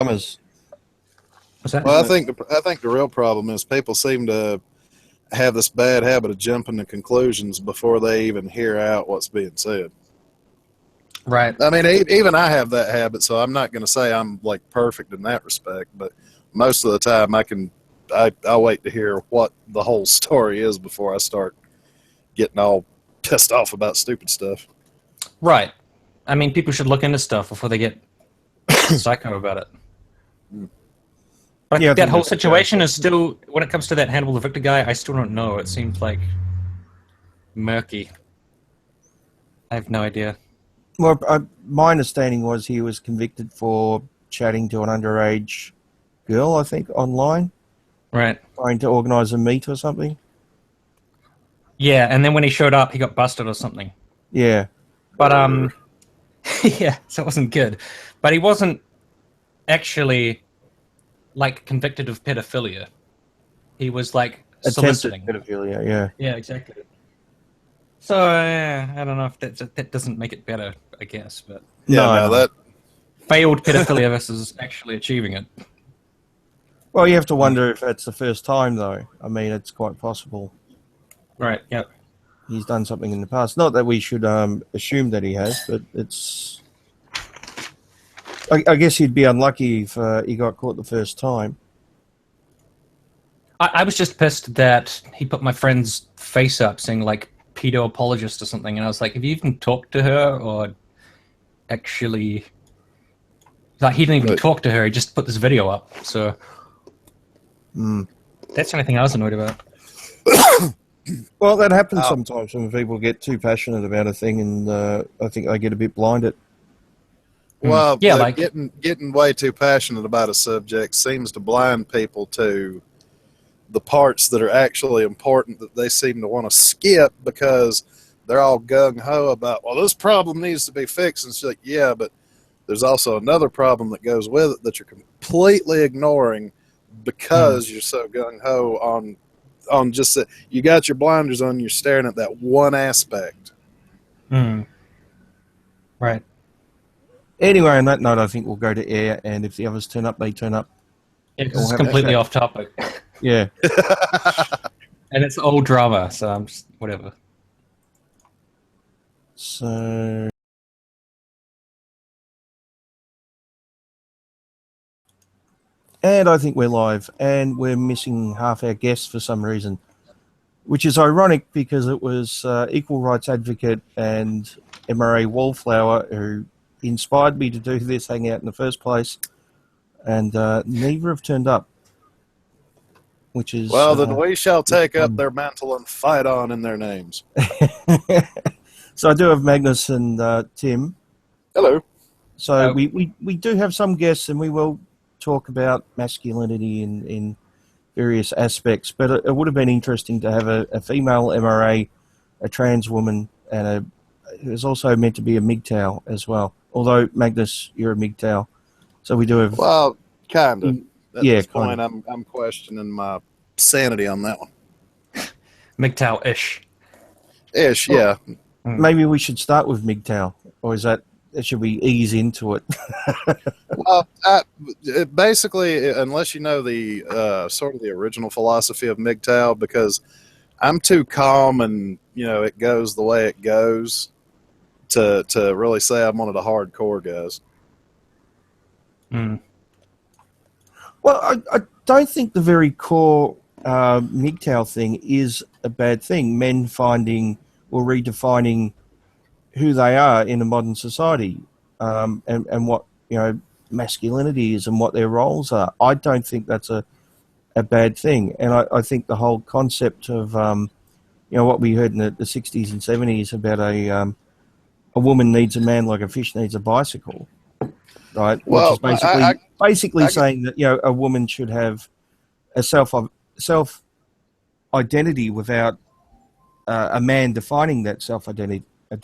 Summers. What's that? Well, I think the real problem is people seem to have this bad habit of jumping to conclusions before they even hear out what's being said. Right. I mean, even I have that habit, so I'm not going to say I'm like perfect in that respect. But most of the time, I'll wait to hear what the whole story is before I start getting all pissed off about stupid stuff. Right. I mean, people should look into stuff before they get psycho about it. But Yeah, I that think whole that's situation is still, when it comes to that Hannibal the Victor guy, I still don't know. It seems like murky. I have no idea. Well, my understanding was he was convicted for chatting to an underage girl, I think, online, Right. trying to organise a meet or something. Yeah, and then when he showed up, he got busted or something. Yeah. But, yeah, so it wasn't good. But he wasn't actually, like, convicted of pedophilia. He was, like, Attempted soliciting. pedophilia, yeah. Yeah, exactly. So, yeah, I don't know if that doesn't make it better, I guess, but Yeah, No. that failed pedophilia versus actually achieving it. Well, you have to wonder if that's the first time, though. I mean, it's quite possible Right, yeah. he's done something in the past. Not that we should assume that he has, but it's... I guess he'd be unlucky if he got caught the first time. I was just pissed that he put my friend's face up saying, like, pedo apologist or something, and I was like, have you even talked to her, or actually... Like, he didn't even talk to her, he just put this video up, so... That's the only thing I was annoyed about. Well, that happens sometimes when people get too passionate about a thing, and I think they get a bit blinded. well, Yeah, the like- getting way too passionate about a subject seems to blind people to the parts that are actually important that they seem to want to skip because they're all gung ho about, well, this problem needs to be fixed. And it's like, yeah, but there's also another problem that goes with it that you're completely ignoring because you're so gung ho on just that. You got your blinders on, you're staring at that one aspect. Right. Anyway, on that note, I think we'll go to air, and if the others turn up, they turn up. Yeah, 'cause We'll it's have a completely chat. off topic. Yeah. And it's old drama, so I'm just, whatever. So... And I think we're live, and we're missing half our guests for some reason, which is ironic because it was equal rights advocate and MRA Wallflower who inspired me to do this hangout in the first place, and neither have turned up, which is... Well, then we shall take up their mantle and fight on in their names. So I do have Magnus and Tim. Hello. So we do have some guests, and we will talk about masculinity in various aspects, but it would have been interesting to have a female MRA, a trans woman, and there's also meant to be a MGTOW as well. Although, Magnus, you're a MGTOW, so we do have... Well, kind of. At Yeah, this point, kind I'm questioning my sanity on that one. MGTOW-ish. Ish, yeah. Maybe we should start with MGTOW, or should we ease into it? Well, basically, unless you know the sort of the original philosophy of MGTOW, because I'm too calm and it goes the way it goes to really say I'm one of the hardcore guys. Well, I don't think the very core MGTOW thing is a bad thing. Men finding or redefining who they are in a modern society, and what masculinity is and what their roles are. I don't think that's a bad thing, and I think the whole concept of what we heard in the 60s and 70s about a woman needs a man like a fish needs a bicycle, right? Well, which is basically saying that a woman should have a self identity without a man defining that self identity. I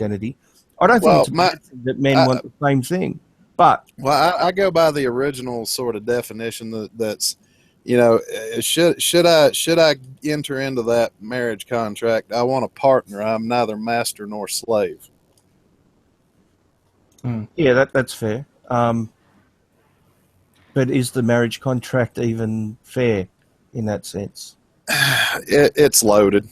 don't think it's a bad thing that men want the same thing, but I go by the original sort of definition that's should I enter into that marriage contract? I want a partner. I'm neither master nor slave. Yeah, that's fair. But is the marriage contract even fair in that sense? It's loaded.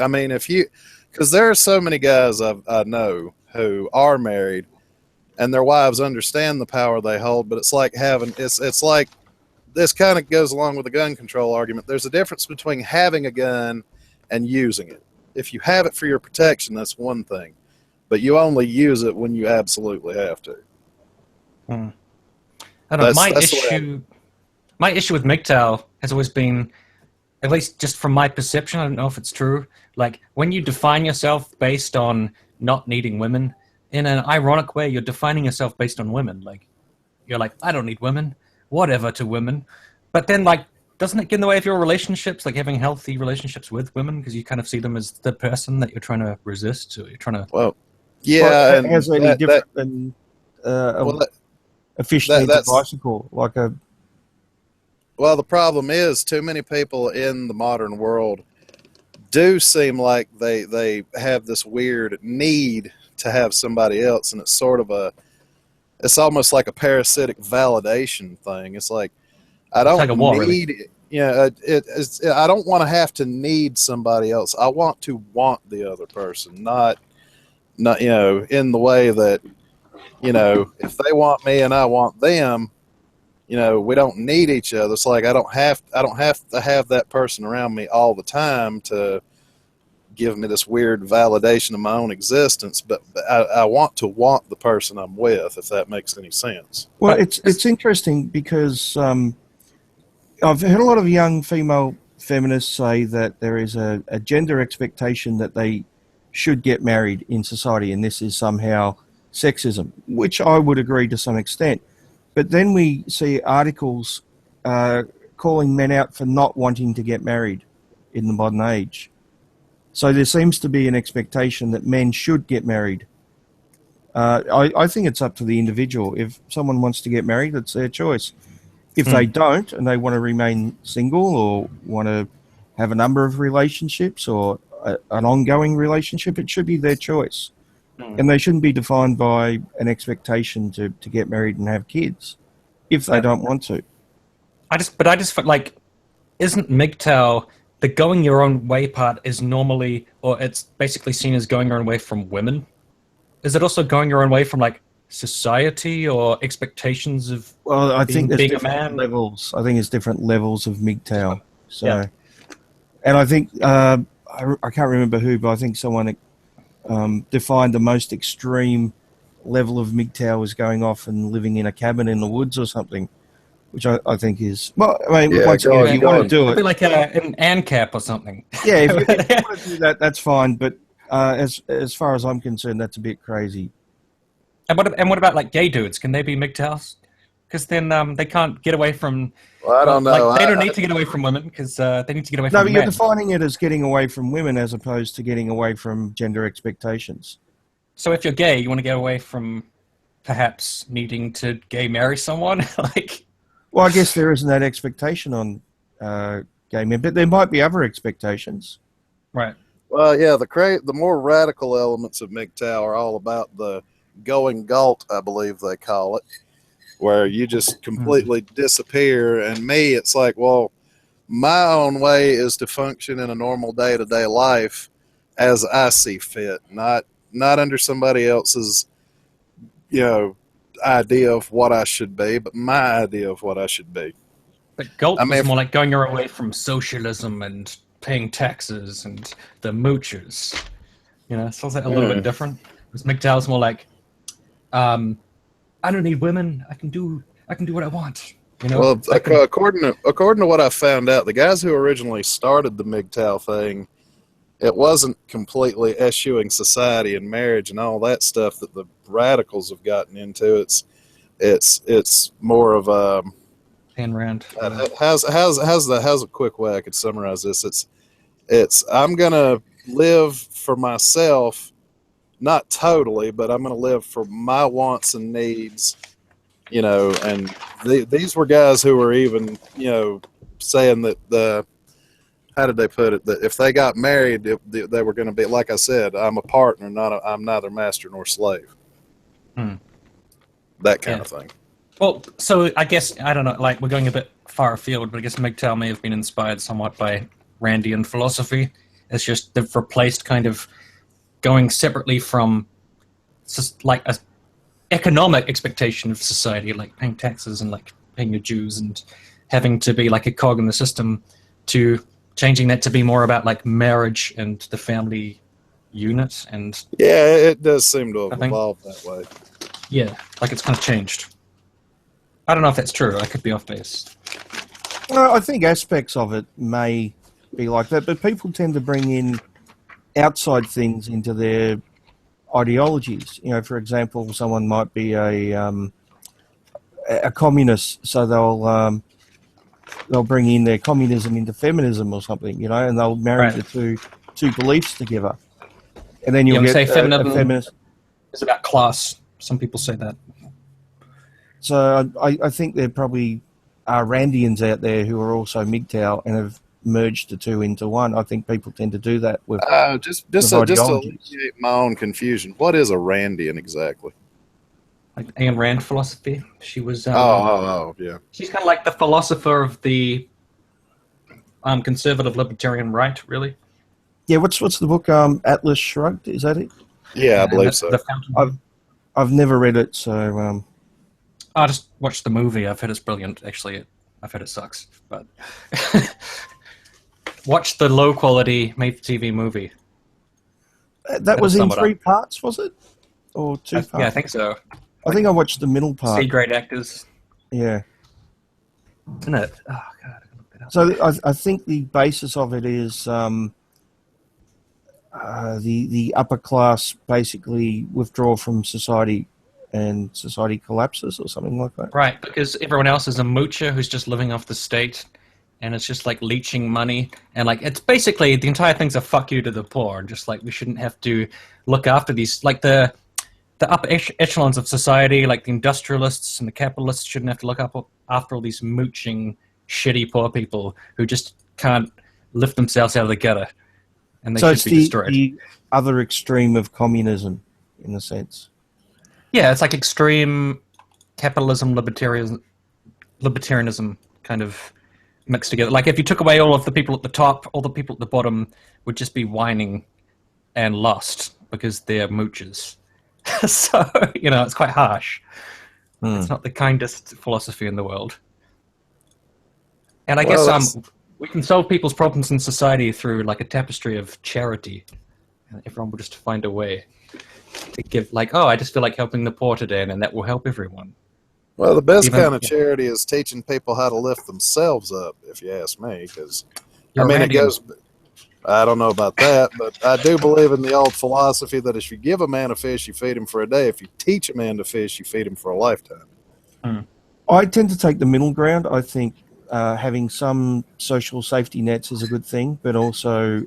I mean, because there are so many guys I know who are married, and their wives understand the power they hold. But it's like it's like this kind of goes along with the gun control argument. There's a difference between having a gun and using it. If you have it for your protection, that's one thing, but you only use it when you absolutely have to. I don't know. My issue with MGTOW has always been, at least just from my perception, I don't know if it's true, like when you define yourself based on not needing women, in an ironic way, you're defining yourself based on women. Like, you're like, I don't need women, whatever to women. But then, like, doesn't it get in the way of your relationships, like having healthy relationships with women, because you kind of see them as the person that you're trying to resist, or you're trying to... Well, yeah. Well, has any different than a fish needs a bicycle, like a... Well, the problem is too many people in the modern world do seem like they have this weird need to have somebody else, and it's sort of it's almost like a parasitic validation thing. It's like, I don't need it. Yeah, I don't want to have to need somebody else. I want to want the other person, not in the way that, if they want me and I want them, we don't need each other. It's like I don't have to have that person around me all the time to give me this weird validation of my own existence, but I want to want the person I'm with, if that makes any sense. Well, it's interesting because I've heard a lot of young female feminists say that there is a gender expectation that they should get married in society, and this is somehow sexism, which I would agree to some extent. But then we see articles calling men out for not wanting to get married in the modern age. So there seems to be an expectation that men should get married. I think it's up to the individual. If someone wants to get married, it's their choice. If they don't, and they want to remain single or want to have a number of relationships or an ongoing relationship, it should be their choice. And they shouldn't be defined by an expectation to get married and have kids if they don't want to. I just feel like, isn't MGTOW, the going your own way part is normally, or it's basically seen as going your own way from women? Is it also going your own way from, like, society or expectations of think there's being a different man? levels. I think it's different levels of MGTOW. So, and I think I can't remember who, but I think someone defined the most extreme level of MGTOW as going off and living in a cabin in the woods or something, which I think is, well, I mean, once again, if you want to do it, be like an ANCAP or something. Yeah, if you want to do that, that's fine. But as far as I'm concerned, that's a bit crazy. And what about, like, gay dudes? Can they be MGTOWs? Because then they can't get away from... Well, I don't know. Like, they don't need to get away from women because they need to get away from men. No, but you're defining it as getting away from women as opposed to getting away from gender expectations. So if you're gay, you want to get away from perhaps needing to gay marry someone? Like... Well, I guess there isn't that expectation on gay men, but there might be other expectations. Right. Well, yeah, the more radical elements of MGTOW are all about the going galt, I believe they call it, where you just completely disappear. And me, it's like, well, my own way is to function in a normal day-to-day life as I see fit, not under somebody else's, idea of what I should be, but my idea of what I should be. But galt is more like going your way from socialism and paying taxes and the moochers. So it's like a little bit different. Because MGTOW is more like, I don't need women. I can do what I want. Well, according to what I found out, the guys who originally started the MGTOW thing, it wasn't completely eschewing society and marriage and all that stuff that the radicals have gotten into. It's more of a... Ayn Rand. How's a quick way I could summarize this? It's I'm gonna live for myself, not totally, but I'm gonna live for my wants and needs, and these were guys who were even, saying that how did they put it? That if they got married, they were going to be, like I said, I'm a partner, I'm neither master nor slave. That kind of thing. Well, so I guess, I don't know, like we're going a bit far afield, but I guess MGTOW may have been inspired somewhat by Randian philosophy. It's just they've replaced kind of going separately from just like a economic expectation of society, like paying taxes and like paying your dues and having to be like a cog in the system, to changing that to be more about like marriage and the family unit. And Yeah, it does seem to have evolved that way. Yeah, like it's kind of changed. I don't know if that's true. I could be off base. Well, I think aspects of it may be like that, but people tend to bring in outside things into their ideologies. You know, for example, someone might be a communist, so they'll bring in their communism into feminism or something, you know, and they'll marry the two beliefs together, and then you'll get say a feminist. It's about class. Some people say that. So I think there probably are Randians out there who are also MGTOW and have merged the two into one. I think people tend to do that with just to alleviate my own confusion. What is a Randian exactly? Like Ayn Rand philosophy. She was. Yeah. She's kind of like the philosopher of the conservative libertarian right, really. Yeah. What's the book? Atlas Shrugged. Is that it? Yeah, I believe so. I've never read it, so. I just watched the movie. I've heard it's brilliant. Actually, I've heard it sucks, but watch the low-quality made-for-TV movie. That was in 3 parts, was it? Or 2 parts? Yeah, I think so. I think I watched the middle part. C-grade actors. Yeah. Isn't it? Oh, God. I looked it up. So I think the basis of it is the upper class basically withdraw from society and society collapses or something like that. Right, because everyone else is a moocher who's just living off the state, and it's just like leeching money, and like it's basically the entire thing's a fuck you to the poor, and just like we shouldn't have to look after these, like the upper echelons of society, like the industrialists and the capitalists shouldn't have to look up after all these mooching, shitty poor people who just can't lift themselves out of the gutter, and they should be destroyed. So it's the other extreme of communism, in a sense. Yeah, it's like extreme capitalism, libertarianism kind of mixed together. Like if you took away all of the people at the top, all the people at the bottom would just be whining and lost because they're moochers. So, you know, it's quite harsh. It's not the kindest philosophy in the world. And I guess we can solve people's problems in society through like a tapestry of charity. And everyone will just find a way to give, like, oh, I just feel like helping the poor today, and then that will help everyone. Well, the best kind of charity is teaching people how to lift themselves up, if you ask me, because, I mean, it goes, I don't know about that, but I do believe in the old philosophy that if you give a man a fish, you feed him for a day. If you teach a man to fish, you feed him for a lifetime. I tend to take the middle ground. I think having some social safety nets is a good thing, but also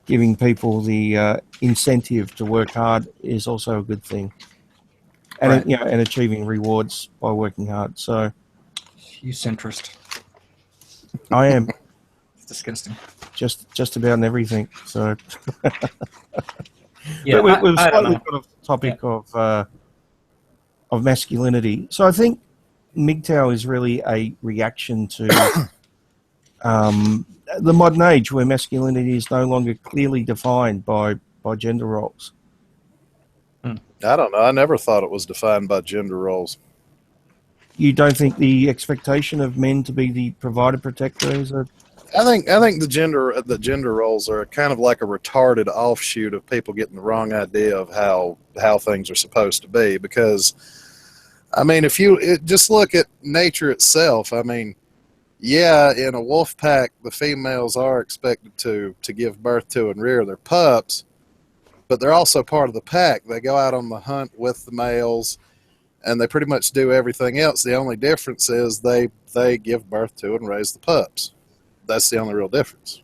giving people the incentive to work hard is also a good thing, and and achieving rewards by working hard. So, you centrist. I am. It's disgusting. Just about in everything. So, yeah, but we've slightly got off the topic of masculinity. So I think MGTOW is really a reaction to the modern age where masculinity is no longer clearly defined by gender roles. I don't know. I never thought it was defined by gender roles. You don't think the expectation of men to be the provider protector is a... I think the gender roles are kind of like a retarded offshoot of people getting the wrong idea of how things are supposed to be. Because, I mean, if you just look at nature itself, I mean, yeah, in a wolf pack, the females are expected to give birth to and rear their pups, but they're also part of the pack. They go out on the hunt with the males, and they pretty much do everything else. The only difference is they give birth to and raise the pups. That's the only real difference.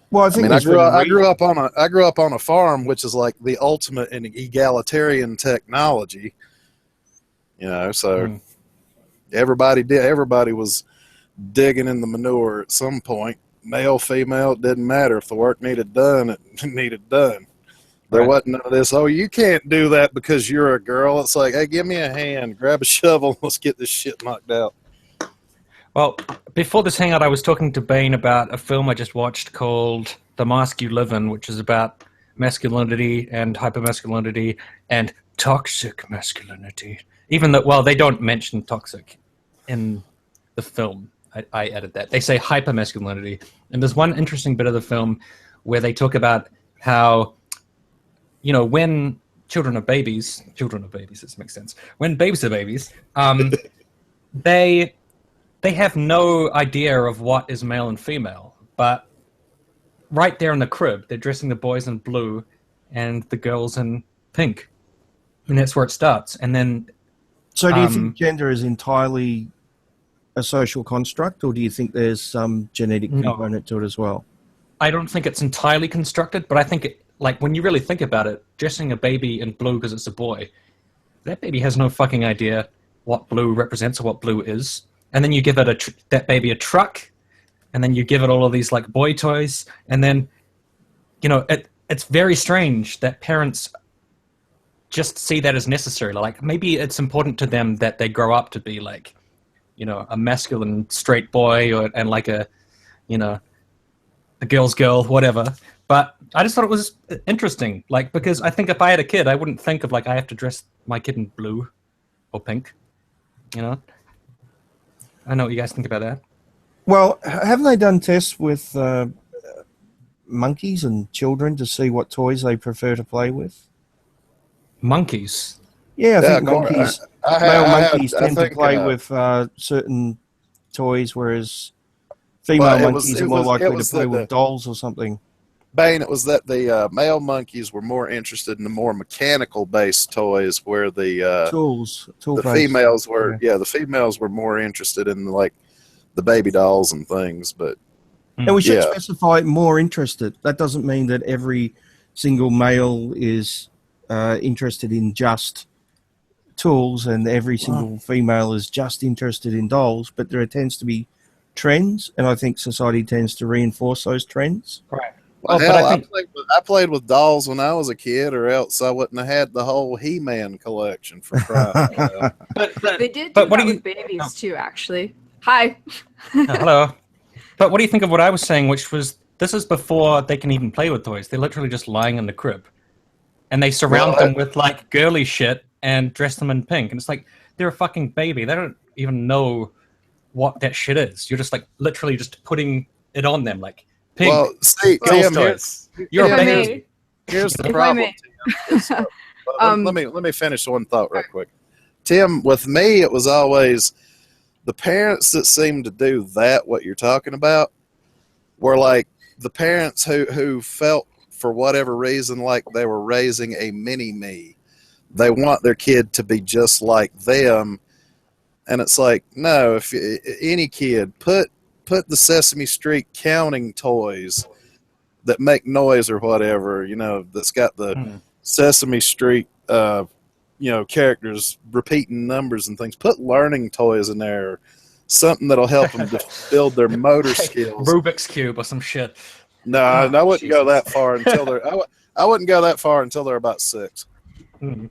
Well, I think I grew up on a farm, which is like the ultimate in egalitarian technology. You know, so everybody was digging in the manure at some point. Male, female, it didn't matter. If the work needed done, it needed done. There Right. wasn't none of this, oh, you can't do that because you're a girl. It's like, hey, give me a hand, grab a shovel, let's get this shit knocked out. Well, before this hangout, I was talking to Bane about a film I just watched called The Mask You Live In, which is about masculinity and hypermasculinity and toxic masculinity. Even though, well, they don't mention toxic in the film. I added that. They say hypermasculinity. And there's one interesting bit of the film where they talk about how, you know, when children are babies, this makes sense. When babies are babies, they have no idea of what is male and female, but right there in the crib, they're dressing the boys in blue and the girls in pink. And that's where it starts. And then... So do you think gender is entirely a social construct, or do you think there's some genetic component to it as well? I don't think it's entirely constructed, but I think, when you really think about it, dressing a baby in blue because it's a boy, that baby has no fucking idea what blue represents or what blue is. And then you give it that baby a truck, and then you give it all of these boy toys, and then, it's very strange that parents just see that as necessary. Maybe it's important to them that they grow up to be a masculine straight boy and a girl's girl, whatever. But I just thought it was interesting, because I think if I had a kid, I wouldn't think of I have to dress my kid in blue or pink, I know what you guys think about that. Well, haven't they done tests with monkeys and children to see what toys they prefer to play with? Monkeys? Yeah, I think monkeys, male monkeys tend to play with certain toys, whereas female monkeys are more likely to play with dolls or something. Bane, it was that the male monkeys were more interested in the more mechanical-based toys, where the females were, the females were more interested in the baby dolls and things. But and we should specify more interested. That doesn't mean that every single male is interested in just tools and every single female is just interested in dolls. But there tends to be trends, and I think society tends to reinforce those trends. Right. Well, hell, I played with dolls when I was a kid, or else I wouldn't have had the whole He-Man collection for crying out loud. But they did do that with babies too, actually. Hi. Hello. But what do you think of what I was saying, which was this is before they can even play with toys. They're literally just lying in the crib. And they surround them with girly shit and dress them in pink. And it's they're a fucking baby. They don't even know what that shit is. You're just literally just putting it on them pink. Well, see, Tim, you're a baby. Here's the problem. Tim. Let me finish one thought real quick. Tim, with me, it was always the parents that seemed to do that. What you're talking about were the parents who felt for whatever reason like they were raising a mini me. They want their kid to be just like them, and it's no. If any kid put the Sesame Street counting toys that make noise or whatever, that's got the Sesame Street, characters repeating numbers and things. Put learning toys in there, something that'll help them to build their motor skills. Rubik's Cube or some shit. No, I wouldn't go that far until they're. I wouldn't go that far until they're about 6. Mm-hmm.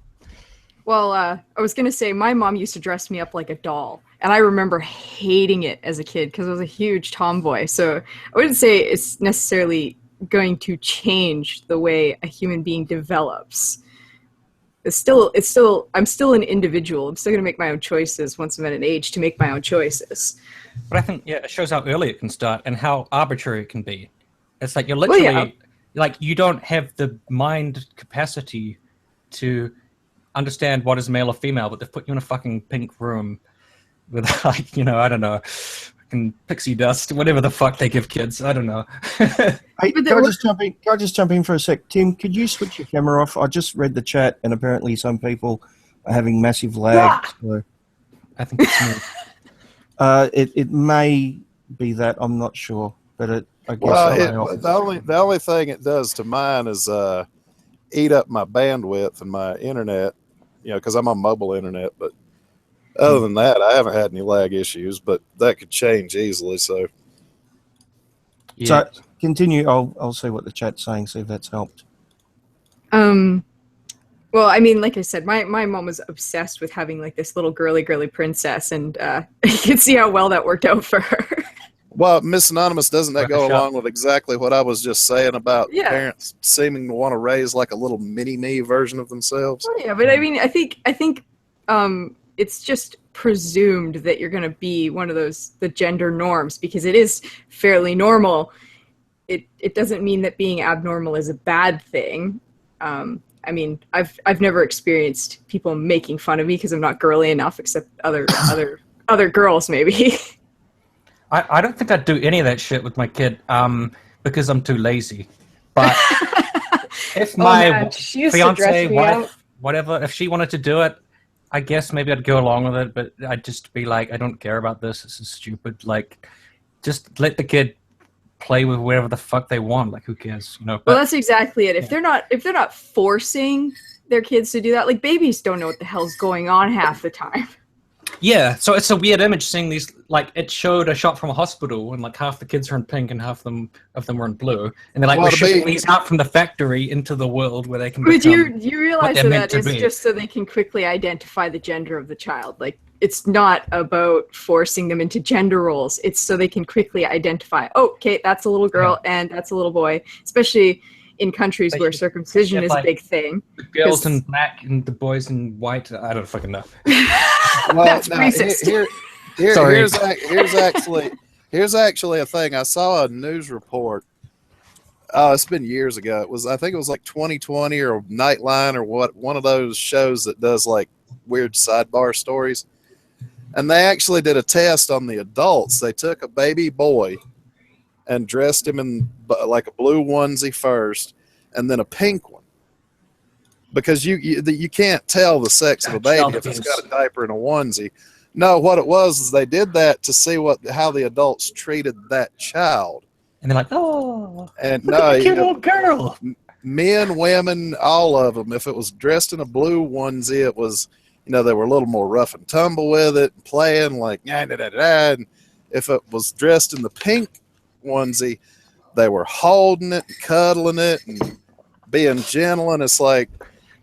Well, I was going to say, my mom used to dress me up like a doll, and I remember hating it as a kid because I was a huge tomboy. So I wouldn't say it's necessarily going to change the way a human being develops. I'm still an individual. I'm still going to make my own choices once I'm at an age to make my own choices. But I think, it shows how early it can start and how arbitrary it can be. It's you're literally, you don't have the mind capacity to understand what is male or female, but they've put you in a fucking pink room with I don't know, fucking pixie dust, whatever the fuck they give kids. I don't know. Hey, can I just jump in for a sec? Tim, could you switch your camera off? I just read the chat, and apparently some people are having massive lag. So. I think it's me. It may be that, I'm not sure, but I guess the only thing it does to mine is eat up my bandwidth and my internet, because I'm on mobile internet. But other than that, I haven't had any lag issues, but that could change easily. So So continue. I'll see what the chat's saying, see if that's helped. Well, I mean, like I said, my mom was obsessed with having like this little girly princess, and you can see how well that worked out for her. Well, Miss Anonymous, doesn't that go Rush up. along with exactly what I was just saying about Yeah. parents seeming to want to raise like a little mini-me version of themselves? Oh, yeah, but I mean, I think it's just presumed that you're going to be one of the gender norms because it is fairly normal. It doesn't mean that being abnormal is a bad thing. I mean, I've never experienced people making fun of me because I'm not girly enough, except other girls maybe. I don't think I'd do any of that shit with my kid because I'm too lazy. But if my she used to dress fiance, me wife, out. whatever, if she wanted to do it, I guess maybe I'd go along with it. But I'd just be like, I don't care about this. This is stupid. Like, just let the kid play with whatever the fuck they want. Like, who cares? You know. But, Well, that's exactly it. If they're not forcing their kids to do that, like babies don't know what the hell's going on half the time. yeah, so it's a weird image seeing these. Like, it showed a shot from a hospital, and like half the kids are in pink and half of them were in blue, and they're like, Well, we're to shipping be- these out from the factory into the world where they can. But become you realize they're that meant to it's be. just so they can quickly identify the gender of the child. Like it's not about forcing them into gender roles. It's so they can quickly identify. Oh, okay, that's a little girl and that's a little boy. Especially in countries where circumcision is a big thing. The girls in black and the boys in white. I don't fucking know. Well, That's now, racist. Sorry. here's actually a thing. I saw a news report. Oh, it's been years ago. I think it was like 2020 or Nightline or one of those shows that does like weird sidebar stories. And they actually did a test on the adults. They took a baby boy and dressed him in like a blue onesie first, and then a pink one, because you can't tell the sex of a baby if it's got a diaper and a onesie. No, what it was is they did that to see how the adults treated that child. And they're like, oh, And look at the cute old girl. Men, women, all of them. If it was dressed in a blue onesie, it was, they were a little more rough and tumble with it, and playing like, nah, nah, nah, nah. And if it was dressed in the pink onesie, they were holding it and cuddling it and being gentle. And it's like,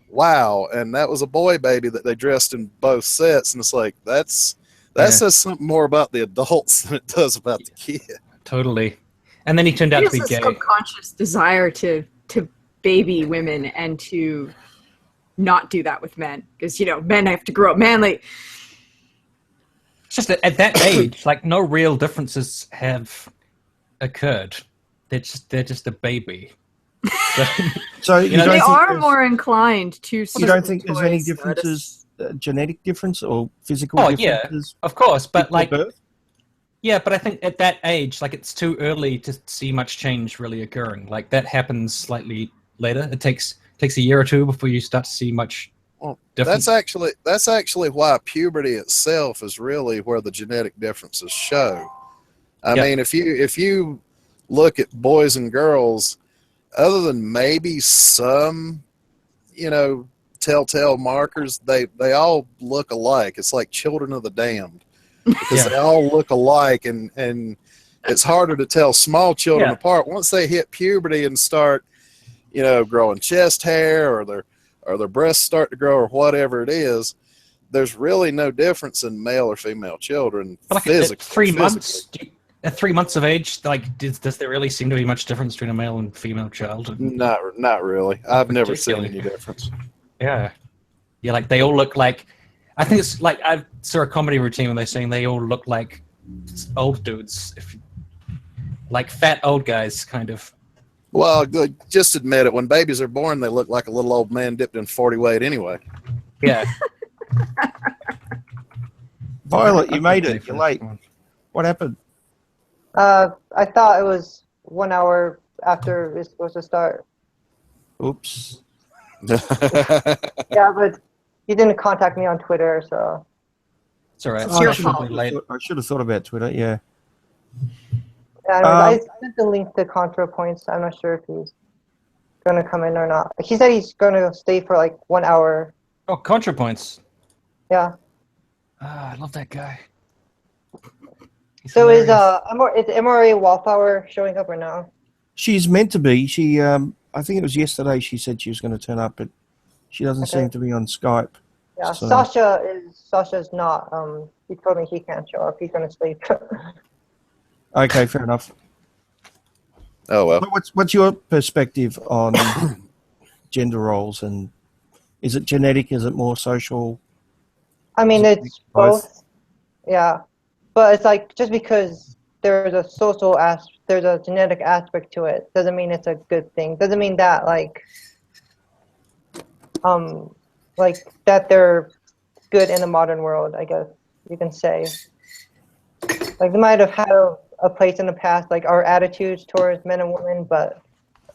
wow. And that was a boy baby that they dressed in both sets. And it's like, that says something more about the adults than it does about the kid. Totally. And then he turned out to be It's a gay. subconscious desire to baby women and to not do that with men because men have to grow up manly. It's just that at that age, like no real differences have occurred. They're just a baby. So you don't They think are there's- more inclined to. You don't think there's any differences, genetic difference or physical Oh yeah, differences? of course. But before like, birth? yeah, but I think at that age, like it's too early to see much change really occurring. Like that happens slightly later. It takes a year or two before you start to see much difference. That's actually why puberty itself is really where the genetic differences show. I mean, if you look at boys and girls, other than maybe some, telltale markers, they all look alike. It's like children of the damned because they all look alike, and it's harder to tell small children apart once they hit puberty and start, growing chest hair or their breasts start to grow or whatever it is. There's really no difference in male or female children physically. At 3 months, at 3 months of age, like does there really seem to be much difference between a male and female child? Not really. I've never seen any difference. Yeah, like they all look like. I think it's like I saw a comedy routine when they're saying they all look like old dudes, like fat old guys, kind of. Well, just admit it. When babies are born, they look like a little old man dipped in 40 weight anyway. Yeah. Violet, you made it. You're late. What happened? I thought it was 1 hour after it's supposed to start. Oops. Yeah, but he didn't contact me on Twitter, so. It's all right. It's your I should be fault. late. I should have thought about Twitter, yeah. Yeah, I sent the link to ContraPoints. I'm not sure if he's going to come in or not. He said he's going to stay for like 1 hour. Oh, ContraPoints. Yeah. I love that guy. He's So is hilarious. MRA Wallflower showing up or no? She's meant to be. I I think it was yesterday she said she was going to turn up, but she doesn't seem to be on Skype. Yeah, so. Sasha's not. He told me he can't show up. He's going to sleep. Okay, fair enough. Oh well. What's your perspective on gender roles, and is it genetic? Is it more social? I mean, it's both. Yeah, but it's like just because there's a there's a genetic aspect to it, doesn't mean it's a good thing. Doesn't mean that like that they're good in the modern world, I guess you can say. Like they might have had a place in the past, like our attitudes towards men and women, but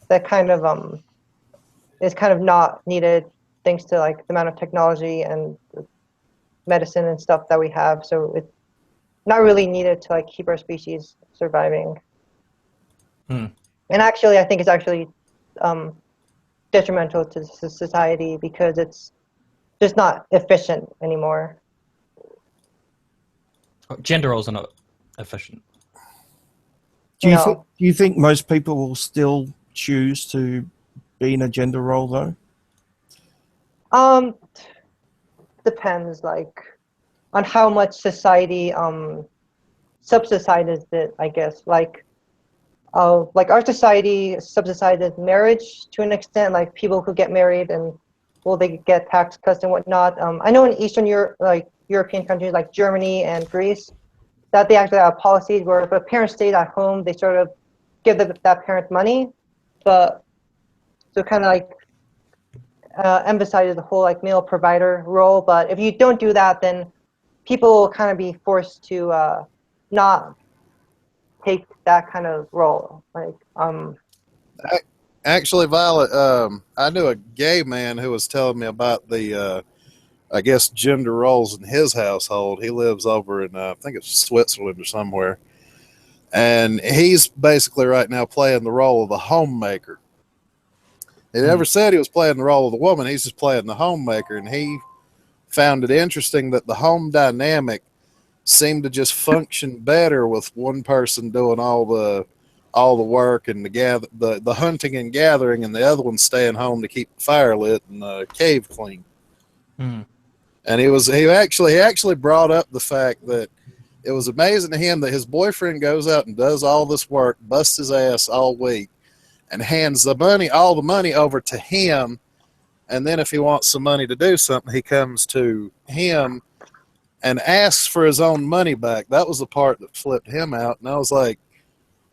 that kind of is kind of not needed thanks to like the amount of technology and medicine and stuff that we have. So it's not really needed to like keep our species surviving. And actually, I think it's actually detrimental to society because it's just not efficient anymore. Gender roles are not efficient. Do you think most people will still choose to be in a gender role though? Depends like on how much society subsidizes it, I guess. Like our society subsidizes marriage to an extent, like people who get married and they get tax cuts and whatnot. I know in Eastern Europe, like European countries like Germany and Greece, that they actually have policies where if a parent stays at home, they sort of give that parent money, but so kind of like emphasizes the whole like male provider role. But if you don't do that, then people will kind of be forced to not take that kind of role. Like Actually, Violet, I knew a gay man who was telling me about the I guess gender roles in his household. He lives over in I think it's Switzerland or somewhere, and he's basically right now playing the role of the homemaker. He never said he was playing the role of the woman. He's just playing the homemaker, and he found it interesting that the home dynamic seemed to just function better with one person doing all the work and the hunting and gathering, and the other one staying home to keep the fire lit and the cave clean. And he actually brought up the fact that it was amazing to him that his boyfriend goes out and does all this work, busts his ass all week, and hands all the money over to him. And then if he wants some money to do something, he comes to him and asks for his own money back. That was the part that flipped him out. And I was like,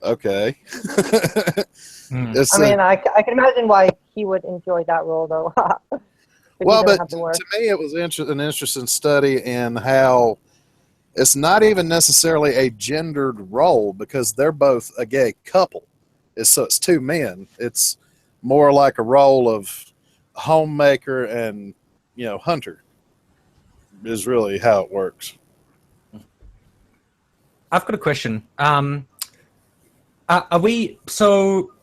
okay. I mean, I can imagine why he would enjoy that role, though. Well, but to me, it was an interesting study in how it's not even necessarily a gendered role because they're both a gay couple. So it's two men. It's more like a role of homemaker and, hunter is really how it works. I've got a question. Are we... So,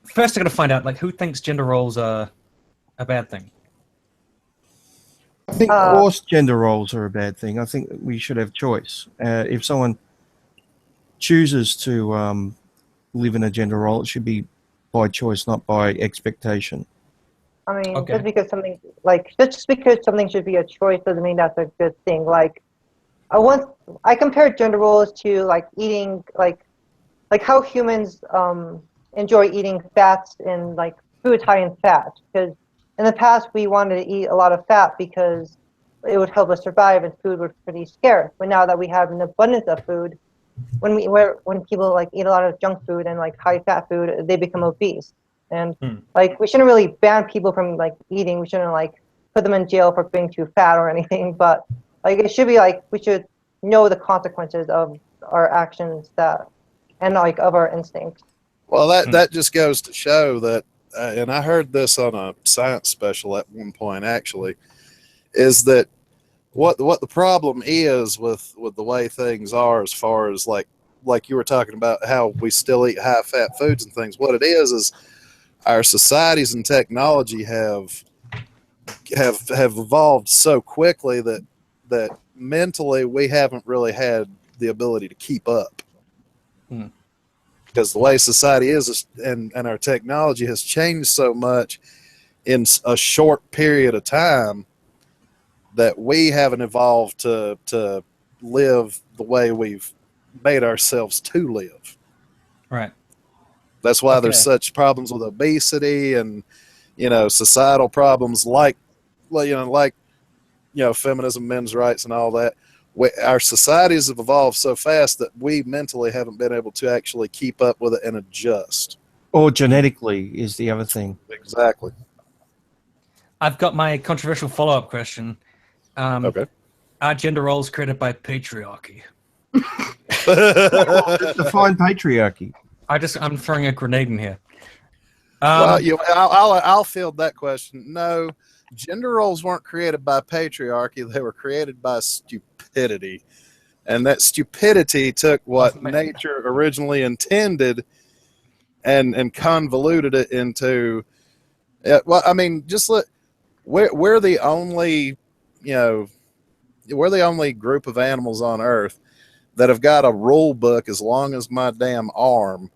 first I got to find out, like, who thinks gender roles are a bad thing? I think forced gender roles are a bad thing. I think we should have choice. If someone chooses to live in a gender role, it should be by choice, not by expectation. I mean, just because something should be a choice doesn't mean that's a good thing. Like, I compared gender roles to like eating, like how humans enjoy eating fats and like foods high in fat. Because in the past we wanted to eat a lot of fat because it would help us survive, and food was pretty scarce. But now that we have an abundance of food, when people like eat a lot of junk food and like high fat food, they become obese. And like we shouldn't really ban people from like eating. We shouldn't like put them in jail for being too fat or anything. But like it should be like we should know the consequences of our actions and like of our instincts. Well, that just goes to show that, and I heard this on a science special at one point actually, is that what the problem is with the way things are as far as like you were talking about how we still eat high fat foods and things. What it is our societies and technology have evolved so quickly that mentally we haven't really had the ability to keep up. because the way society is and our technology has changed so much in a short period of time that we haven't evolved to live the way we've made ourselves to live. Right. That's why there's such problems with obesity and, societal problems like feminism, men's rights, and all that. Our societies have evolved so fast that we mentally haven't been able to actually keep up with it and adjust. Or genetically is the other thing. Exactly. I've got my controversial follow-up question. Okay. Are gender roles created by patriarchy? Define patriarchy. I'm throwing a grenade in here. I'll field that question. No, gender roles weren't created by patriarchy. They were created by stupidity. And that stupidity took what nature originally intended and convoluted it into. We're the only, we're the only group of animals on Earth that have got a rule book as long as my damn arm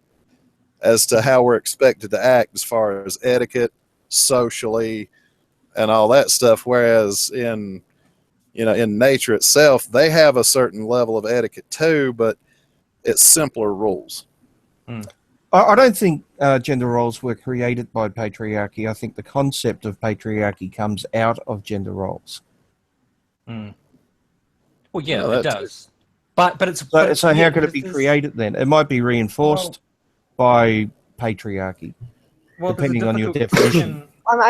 as to how we're expected to act as far as etiquette, socially, and all that stuff. Whereas in nature itself, they have a certain level of etiquette too, but it's simpler rules. I don't think gender roles were created by patriarchy. I think the concept of patriarchy comes out of gender roles. Well, yeah, it does. But it's so how could it be created then? It might be reinforced by patriarchy, depending on your definition.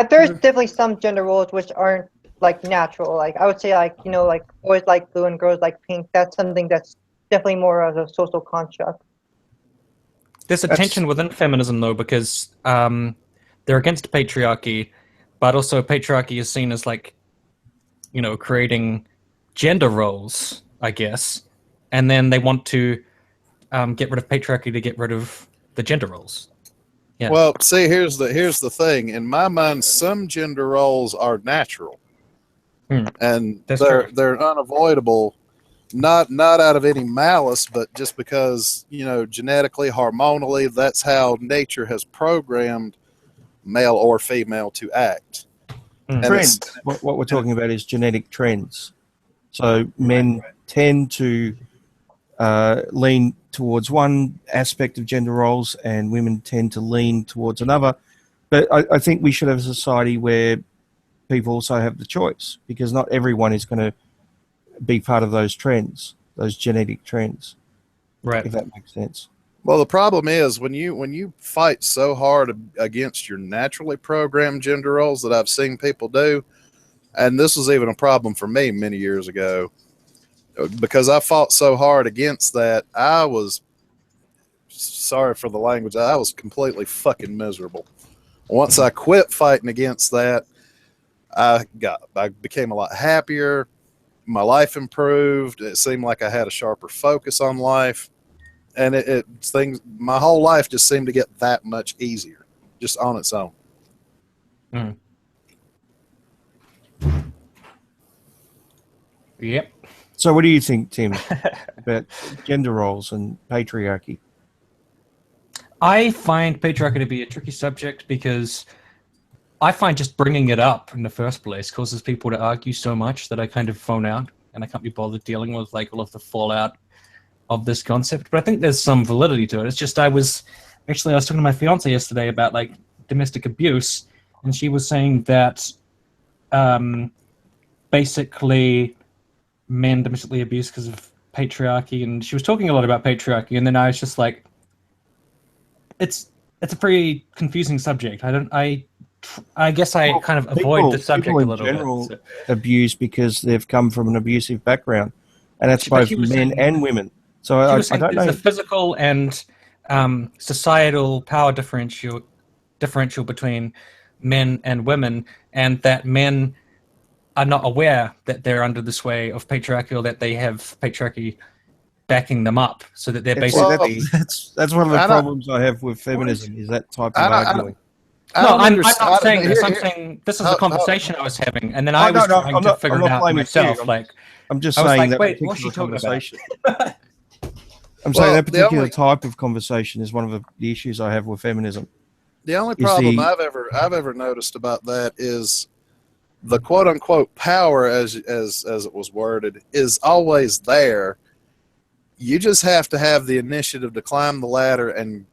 There's definitely some gender roles which aren't like natural. Like I would say, like boys like blue and girls like pink. That's something that's definitely more of a social construct. There's a tension within feminism though, because they're against patriarchy, but also patriarchy is seen as like, creating gender roles, I guess, and then they want to get rid of patriarchy to get rid of the gender roles. Yeah. Well, see, here's the thing. In my mind, some gender roles are natural, and they're unavoidable. Not out of any malice, but just because genetically, hormonally, that's how nature has programmed male or female to act. Trends. What we're talking about is genetic trends. So men tend to lean towards one aspect of gender roles and women tend to lean towards another. But I think we should have a society where people also have the choice, because not everyone is going to be part of those trends, those genetic trends. Right. If that makes sense. Well, the problem is when you fight so hard against your naturally programmed gender roles that I've seen people do, and this was even a problem for me many years ago, because I fought so hard against that, I was, sorry for the language, I was completely fucking miserable. Once I quit fighting against that, I became a lot happier. My life improved. It seemed like I had a sharper focus on life, and my whole life just seemed to get that much easier, just on its own. Yep. So what do you think, Tim, about gender roles and patriarchy? I find patriarchy to be a tricky subject because I find just bringing it up in the first place causes people to argue so much that I kind of phone out and I can't be bothered dealing with like all of the fallout of this concept. But I think there's some validity to it. It's just I was talking to my fiance yesterday about like domestic abuse, and she was saying that basically men domestically abused because of patriarchy, and she was talking a lot about patriarchy, and then I was just like, it's a pretty confusing subject. I guess I kind of avoid the subject a little bit. Abuse because they've come from an abusive background, and that's both men and women. So I don't know. There's a physical and societal power differential between men and women, and that men are not aware that they're under the sway of patriarchy, or that they have patriarchy backing them up, so that they're basically... That's one of the problems I have with feminism, is that type of arguing. I'm not saying this. I'm saying this is a conversation I was having, and then I was trying to figure it out myself. I'm just saying that wait, what's she talking about? I'm saying that particular type of conversation is one of the issues I have with feminism. The only problem I've ever noticed about that is the quote unquote power, as it was worded, is always there. You just have to have the initiative to climb the ladder and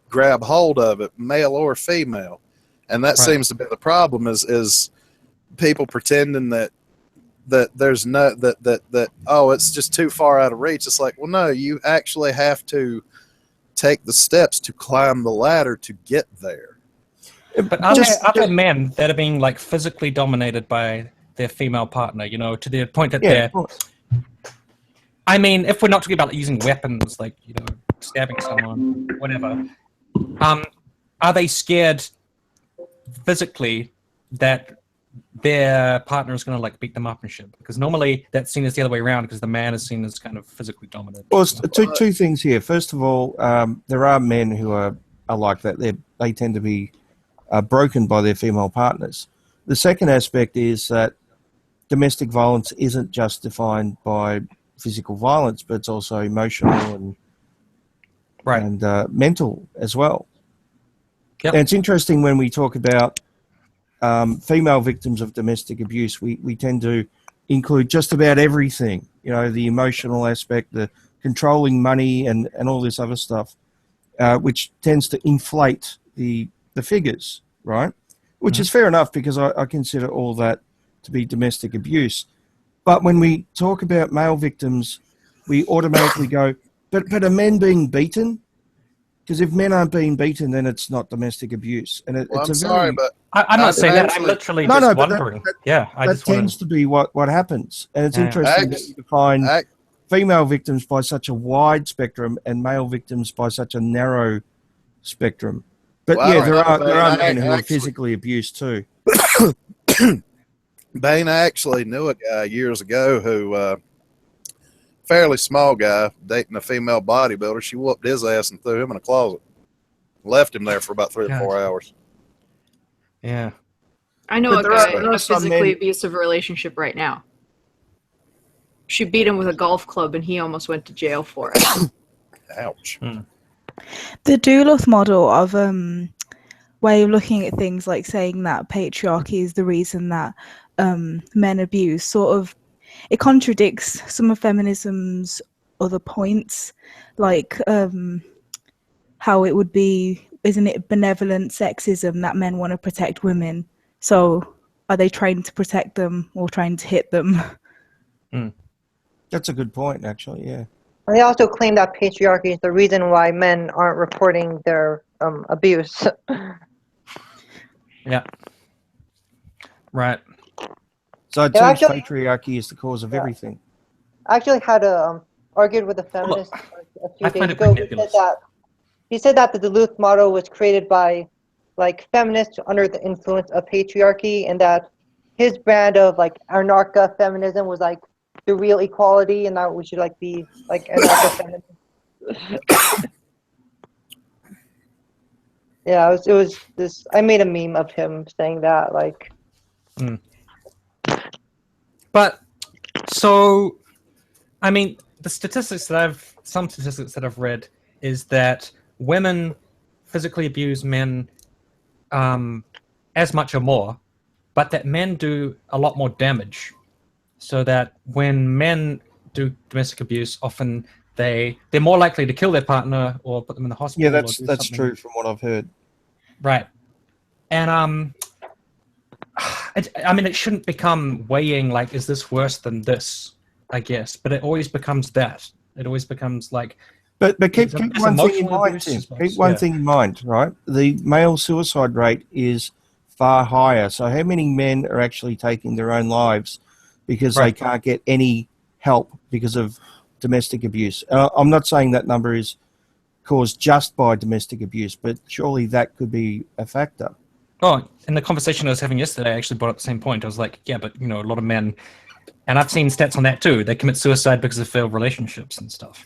grab hold of it, male or female. And that seems to be the problem is people pretending that there's no that it's just too far out of reach. It's like, well, no, you actually have to take the steps to climb the ladder to get there. But are there men that are being like physically dominated by their female partner, to the point that they're... I mean, if we're not talking about like, using weapons, like, stabbing someone, whatever, are they scared physically that their partner is going to like beat them up and shit? Because normally that's seen as the other way around, because the man is seen as kind of physically dominant. Well, two things here. First of all, there are men who are like that. They tend to be broken by their female partners. The second aspect is that domestic violence isn't just defined by physical violence, but it's also emotional and mental as well. Yep. And it's interesting when we talk about female victims of domestic abuse, we tend to include just about everything, the emotional aspect, the controlling money and all this other stuff, which tends to inflate the figures, right? Which is fair enough, because I consider all that to be domestic abuse. But when we talk about male victims, we automatically go, but are men being beaten? Because if men aren't being beaten, then it's not domestic abuse. And I'm not saying that. I'm literally just wondering. That tends to be what happens. And it's interesting that you define female victims by such a wide spectrum and male victims by such a narrow spectrum. But there are men who are physically abused too. Bane, I actually knew a guy years ago who, fairly small guy, dating a female bodybuilder. She whooped his ass and threw him in a closet. Left him there for about 3 or 4 hours. Yeah. I know a guy in a physically abusive relationship right now. She beat him with a golf club and he almost went to jail for it. Ouch. The Duluth model of way of looking at things, like saying that patriarchy is the reason that men abuse, sort of, it contradicts some of feminism's other points, like how it would be, isn't it benevolent sexism that men want to protect women? So are they trying to protect them or trying to hit them? That's a good point, actually, yeah. And they also claim that patriarchy is the reason why men aren't reporting their abuse. Yeah. Right. So it seems patriarchy is the cause of everything. I actually had argued with a feminist a few days ago. He said that the Duluth model was created by like feminists under the influence of patriarchy, and that his brand of like anarcha feminism was like the real equality, and that we should like be like anarcha feminism. Yeah, it was this. I made a meme of him saying that, like. But so, I mean, some statistics that I've read is that women physically abuse men as much or more, but that men do a lot more damage. So that when men do domestic abuse, often they're more likely to kill their partner or put them in the hospital. Yeah, that's true from what I've heard. Right. And I mean, it shouldn't become weighing like, is this worse than this, I guess, but it always becomes that. It always becomes like... But keep one thing in mind, Tim. Keep one thing in mind, right? The male suicide rate is far higher. So how many men are actually taking their own lives because they can't get any help because of domestic abuse? I'm not saying that number is caused just by domestic abuse, but surely that could be a factor. Oh, in the conversation I was having yesterday, I actually brought up the same point. I was like, yeah, but, a lot of men, and I've seen stats on that too, they commit suicide because of failed relationships and stuff.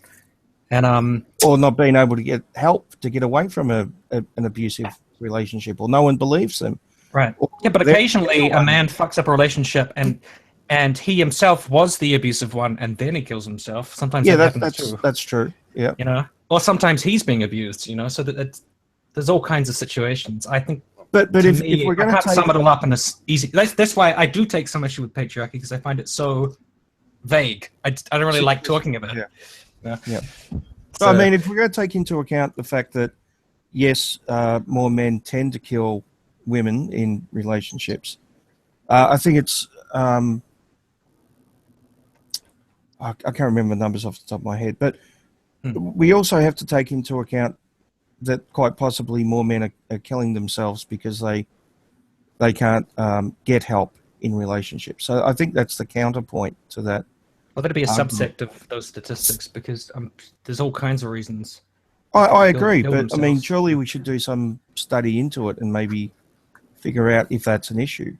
And or not being able to get help to get away from an abusive relationship, or no one believes them. Right. Yeah, but occasionally a man fucks up a relationship and and he himself was the abusive one, and then he kills himself. Sometimes that happens too. That's true. Yeah, you know, or sometimes he's being abused. You know, so that there's all kinds of situations. I think. But if we're going to sum it all up in this easy, that's why I do take some issue with patriarchy, because I find it so vague. I don't really like talking about it. Yeah. So, I mean, if we're going to take into account the fact that yes, more men tend to kill women in relationships, I think it's I can't remember the numbers off the top of my head, but we also have to take into account that quite possibly more men are killing themselves because they can't get help in relationships. So I think that's the counterpoint to that. Well, that'd be a subset of those statistics, because there's all kinds of reasons. I agree, but themselves. I mean, surely we should do some study into it and maybe figure out if that's an issue.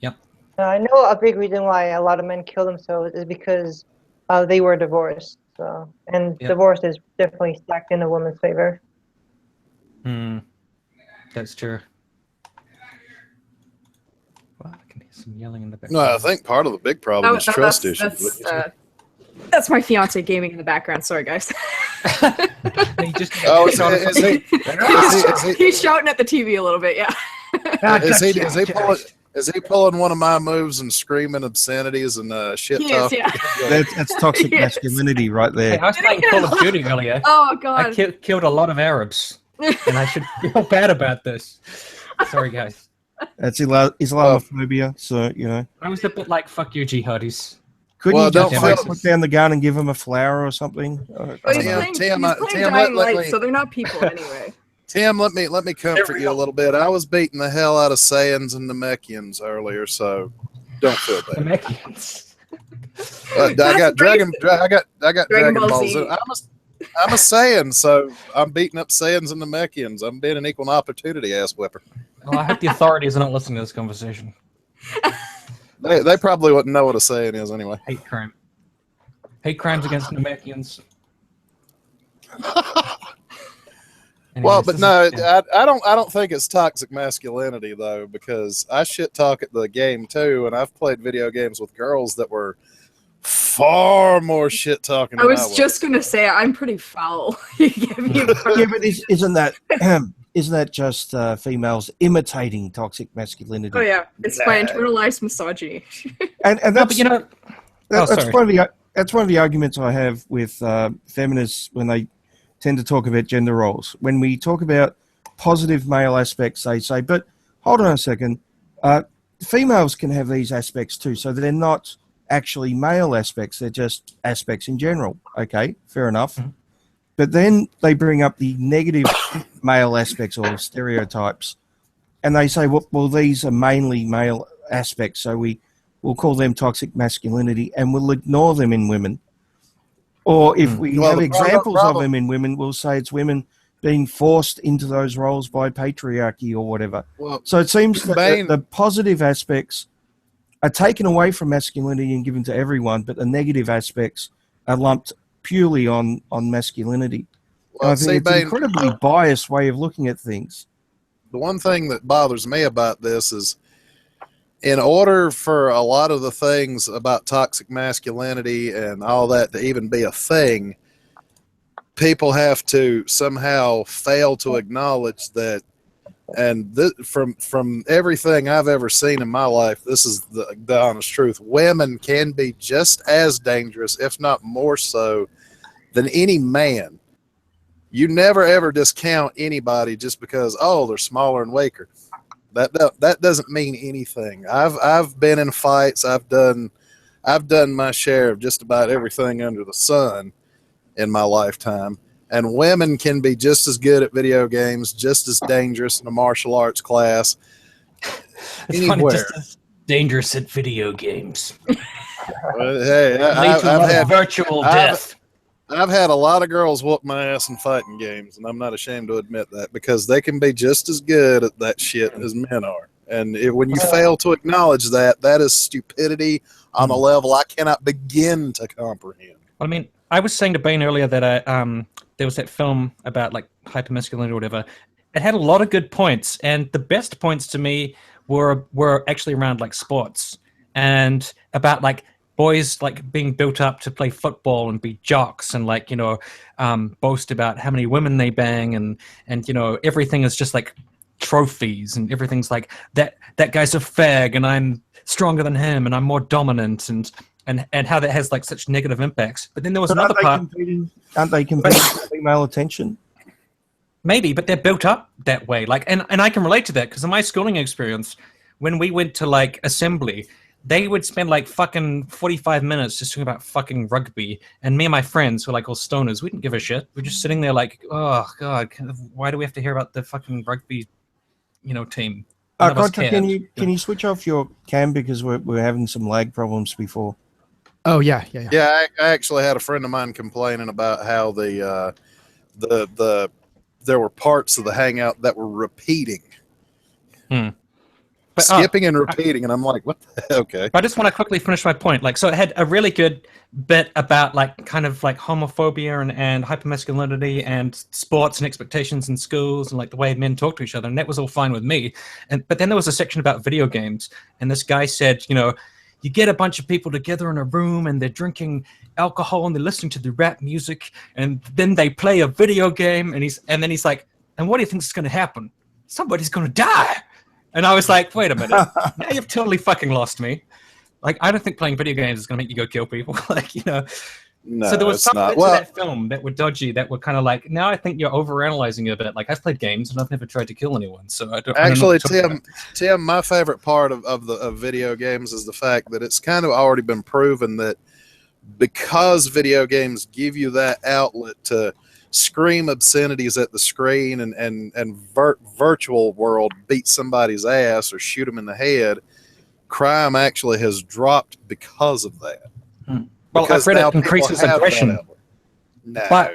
Yep. I know a big reason why a lot of men kill themselves is because they were divorced. So, and divorce is definitely stacked in a woman's favor. That's true. Well, I can hear some yelling in the background. No, I think part of the big problem is trust issues. That's my fiance gaming in the background. Sorry, guys. He's shouting at the TV a little bit. Yeah. Is he pulling one of my moves and screaming obscenities and shit talk? Yeah. That's toxic masculinity right there. Hey, I was playing Call of Duty earlier. Oh God! I killed a lot of Arabs, and I should feel bad about this. Sorry, guys. That's Islamophobia, so you know. I was a bit like, "Fuck you, jihadis." Couldn't you just put down the gun and give him a flower or something? He's playing Dying Light, so they're not people anyway. Tim, let me comfort you a little bit. I was beating the hell out of Saiyans and Namekians earlier, so don't feel bad. Namekians. I got Dragon Balls. I'm a Saiyan, so I'm beating up Saiyans and Namekians. I'm being an equal opportunity ass whipper. Well, I hope the authorities are not listening to this conversation. They probably wouldn't know what a Saiyan is anyway. Hate crime. Hate crimes against Namekians. Well, but no, I don't think it's toxic masculinity though, because I shit talk at the game too, and I've played video games with girls that were far more shit talking. I was just gonna say I'm pretty foul. Yeah, but isn't that just females imitating toxic masculinity? Oh yeah, it's my internalized misogyny. and that's that's one of the arguments I have with feminists when they tend to talk about gender roles. When we talk about positive male aspects, they say, but hold on a second, females can have these aspects too, so they're not actually male aspects, they're just aspects in general. Okay, fair enough. Mm-hmm. But then they bring up the negative male aspects or stereotypes, and they say, well, these are mainly male aspects, so we'll call them toxic masculinity, and we'll ignore them in women. Or if we have examples of them in women, we'll say it's women being forced into those roles by patriarchy or whatever. Well, so it seems that the positive aspects are taken away from masculinity and given to everyone, but the negative aspects are lumped purely on masculinity. Well, I think it's an incredibly biased way of looking at things. The one thing that bothers me about this is, in order for a lot of the things about toxic masculinity and all that to even be a thing, people have to somehow fail to acknowledge that. And from everything I've ever seen in my life, this is the honest truth. Women can be just as dangerous, if not more so, than any man. You never ever discount anybody just because, they're smaller and weaker. That doesn't mean anything. I've been in fights. I've done my share of just about everything under the sun in my lifetime. And women can be just as good at video games, just as dangerous in a martial arts class. Anywhere. Just as dangerous at video games. Well, hey, I've had virtual death. I've had a lot of girls whoop my ass in fighting games, and I'm not ashamed to admit that, because they can be just as good at that shit as men are. And when you fail to acknowledge that, that is stupidity on a level I cannot begin to comprehend. Well, I mean, I was saying to Bane earlier that there was that film about like hypermasculinity or whatever. It had a lot of good points, and the best points to me were actually around like sports and about like boys like being built up to play football and be jocks and like, you know, boast about how many women they bang, and you know, everything is just like trophies, and everything's like that guy's a fag and I'm stronger than him and I'm more dominant, and how that has like such negative impacts. But then there was another part. Aren't they competing for female attention? Maybe, but they're built up that way. Like, and I can relate to that because in my schooling experience, when we went to like assembly, they would spend like fucking 45 minutes just talking about fucking rugby. And me and my friends were like all stoners. We didn't give a shit. We're just sitting there like, oh God, why do we have to hear about the fucking rugby, you know, team? Contra, can you switch off your cam because we're having some lag problems before? Oh yeah. Yeah, I actually had a friend of mine complaining about how the there were parts of the hangout that were repeating. But, skipping and repeating, and I'm like, what the hell? Okay. But I just want to quickly finish my point. Like, so it had a really good bit about like kind of like homophobia and hypermasculinity and sports and expectations in schools and like the way men talk to each other, and that was all fine with me. But then there was a section about video games, and this guy said, you know, you get a bunch of people together in a room and they're drinking alcohol and they're listening to the rap music, and then they play a video game, and then he's like, and what do you think is going to happen? Somebody's going to die. And I was like, wait a minute, now you've totally fucking lost me. Like, I don't think playing video games is going to make you go kill people. Like, you know. No, so there was some bits of well, that film that were dodgy, that were kind of like, now I think you're overanalyzing it a bit. Like, I've played games and I've never tried to kill anyone. So I don't actually, I don't know Tim, my favorite part of video games is the fact that it's kind of already been proven that because video games give you that outlet to scream obscenities at the screen and virtual world beat somebody's ass or shoot them in the head, crime actually has dropped because of that. Well, I've read it increases aggression. No. But,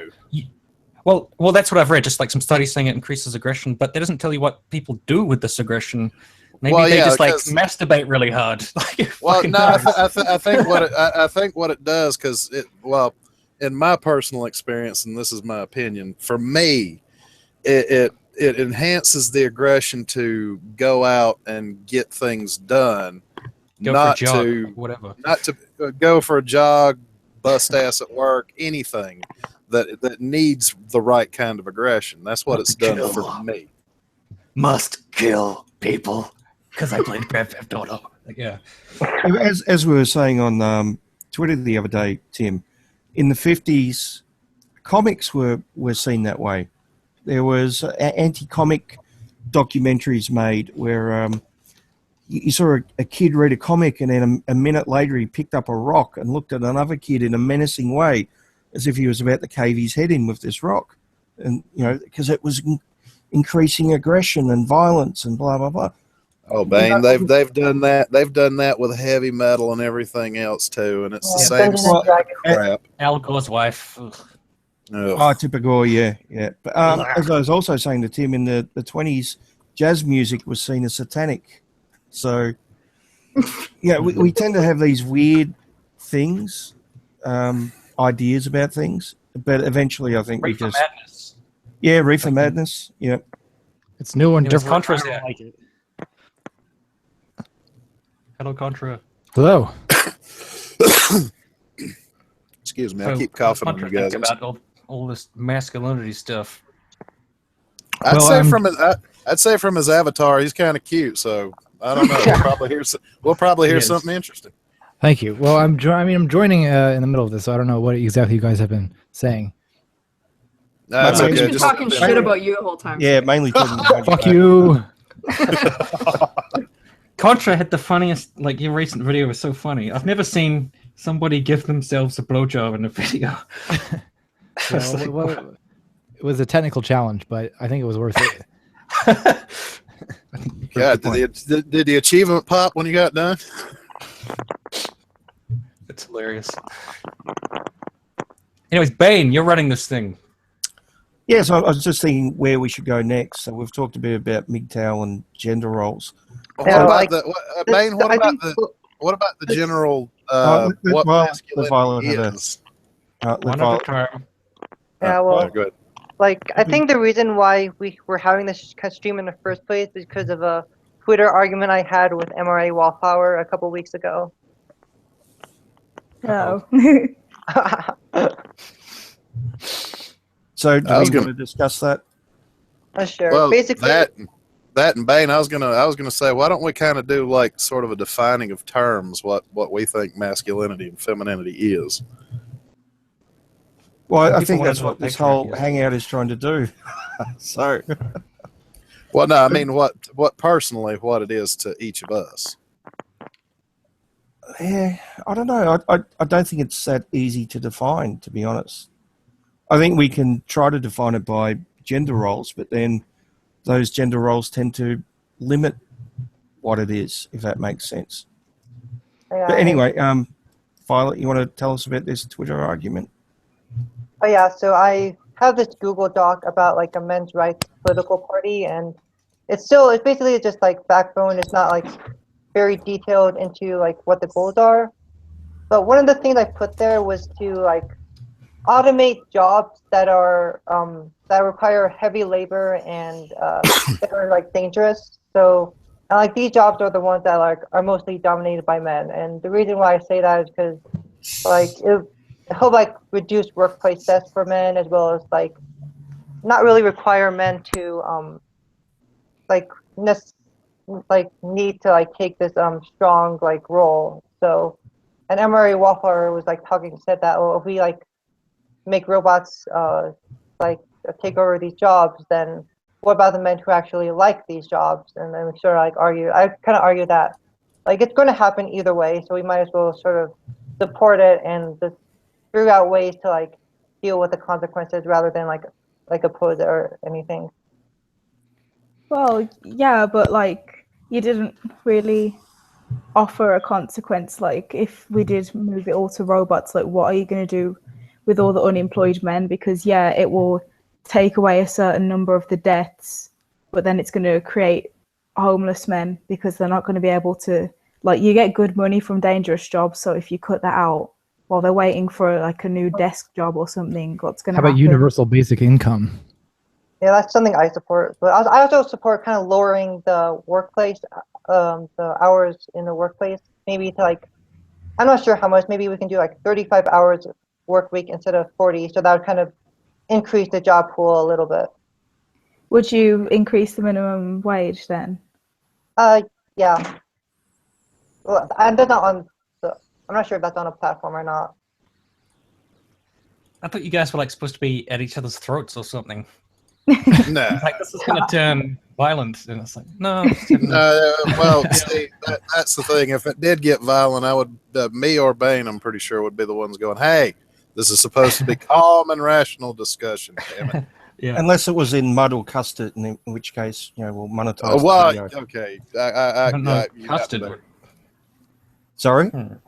well, that's what I've read. Just like some studies saying it increases aggression, but that doesn't tell you what people do with this aggression. Maybe they just like masturbate really hard. Well, no, I think what it does, because in my personal experience, and this is my opinion, for me, it enhances the aggression to go out and get things done, not to go for a jog, bust ass at work, anything that needs the right kind of aggression. That's what it's done for me. Must kill people because I played Grand Theft Auto. Like, yeah. As we were saying on Twitter the other day, Tim, in the 50s, comics were seen that way. There was anti-comic documentaries made where you saw a kid read a comic, and then a minute later he picked up a rock and looked at another kid in a menacing way, as if he was about to cave his head in with this rock. And, you know, because it was increasing aggression and violence and blah, blah, blah. Oh, Bane, they've done that. They've done that with heavy metal and everything else too, and it's the same crap. Al Gore's wife. Oh, typical, yeah. But as I was also saying to Tim, in the 20s, jazz music was seen as satanic. So, yeah, we tend to have these weird things, ideas about things, but eventually I think Reefer Madness. Yeah, Reefer Madness. Yeah, it's new and different. Contra's I don't like it. Hello, Contra. Hello. Excuse me, I keep coughing on you guys. About all this masculinity stuff. I'd say from his avatar, he's kind of cute. So I don't know. We'll probably hear something interesting. Thank you. Well, I'm joining in the middle of this, so I don't know what exactly you guys have been saying. That's okay. He's been talking shit about you the whole time. Yeah, mainly talking about fuck you. Contra had the funniest, like, your recent video was so funny. I've never seen somebody give themselves a blowjob in a video. Well, it was a technical challenge, but I think it was worth it. Yeah, did the achievement pop when you got done? It's hilarious. Anyways, Bane, you're running this thing. Yeah, so I was just thinking where we should go next. So we've talked a bit about MGTOW and gender roles. What about the general what masculinity is? Yeah, well, like I think the reason why we're having this stream in the first place is because of Twitter argument I had with MRA Wallflower a couple weeks ago. No. So, do we want to discuss that? Sure. Well, Basically, that and Bane, I was gonna say, why don't we kind of do like sort of a defining of terms, what we think masculinity and femininity is. Well, I think that's what this whole hangout is trying to do. So, well, no, I mean what personally what it is to each of us. yeah, I don't know. I don't think it's that easy to define, to be honest. I think we can try to define it by gender roles, but then those gender roles tend to limit what it is, if that makes sense. yeah, But anyway, Violet, you want to tell us about this Twitter argument? Oh yeah, so I have this Google Doc about like a men's rights political party, and it's basically just like backbone. It's not like very detailed into like what the goals are. But one of the things I put there was to like automate jobs that are that require heavy labor and that are like dangerous. So like these jobs are the ones that like are mostly dominated by men. And the reason why I say that is because like it help like reduce workplace deaths for men, as well as like not really require men to like need to like take this strong like role. So and Emery Wallflower was like said that, well, if we like make robots like take over these jobs, then what about the men who actually like these jobs? And then we sort of like I kind of argue that like it's going to happen either way, so we might as well sort of support it and just figure out ways to like deal with the consequences rather than like oppose it or anything. Well, yeah, but like you didn't really offer a consequence. Like if we did move it all to robots, like what are you going to do with all the unemployed men? Because yeah, it will take away a certain number of the deaths, but then it's going to create homeless men because they're not going to be able to, like, you get good money from dangerous jobs, so if you cut that out while they're waiting for like a new desk job or something, what's going to happen? How about universal basic income? Yeah, that's something I support, but I also support kind of lowering the workplace, the hours in the workplace, maybe to like, I'm not sure how much, maybe we can do like 35 hours work week instead of 40, so that would kind of increase the job pool a little bit. Would you increase the minimum wage then? Yeah. Well, and that's not on I'm not sure if that's on a platform or not. I thought you guys were like supposed to be at each other's throats or something. No. Like this is going to turn violent, and it's like no. Well, see, that's the thing. If it did get violent, I would me or Bane, I'm pretty sure, would be the ones going, "Hey, this is supposed to be calm and rational discussion." Damn it. Yeah. Unless it was in mud or custard, in which case, we'll monetize the Well, video. okay. I don't know. You Custard. got me Sorry? there.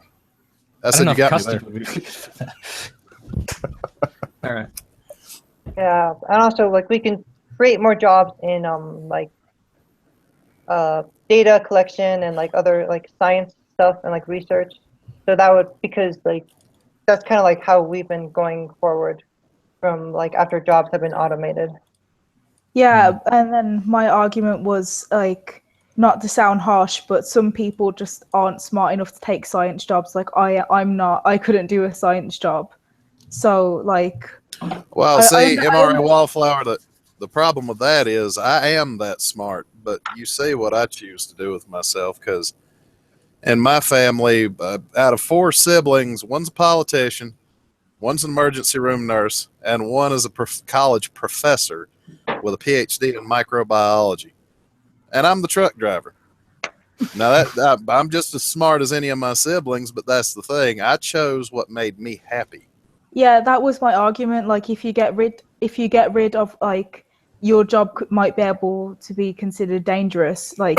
I I said don't you know if got me custard there. would be good for that. All right. Yeah, and also like we can create more jobs in like data collection and like other like science stuff and like research. So that would, because like that's kind of like how we've been going forward from like after jobs have been automated. Yeah, and then my argument was like, not to sound harsh, but some people just aren't smart enough to take science jobs. Like I'm not. I couldn't do a science job. So like, Well, see, MRA Wallflower, the problem with that is I am that smart, but you see what I choose to do with myself, because in my family, out of 4 siblings, one's a politician, one's an emergency room nurse, and one is a college professor with a PhD in microbiology. And I'm the truck driver. Now, I'm just as smart as any of my siblings, but that's the thing. I chose what made me happy. yeah, that was my argument. Like, if you get rid of like your job might be able to be considered dangerous. Like,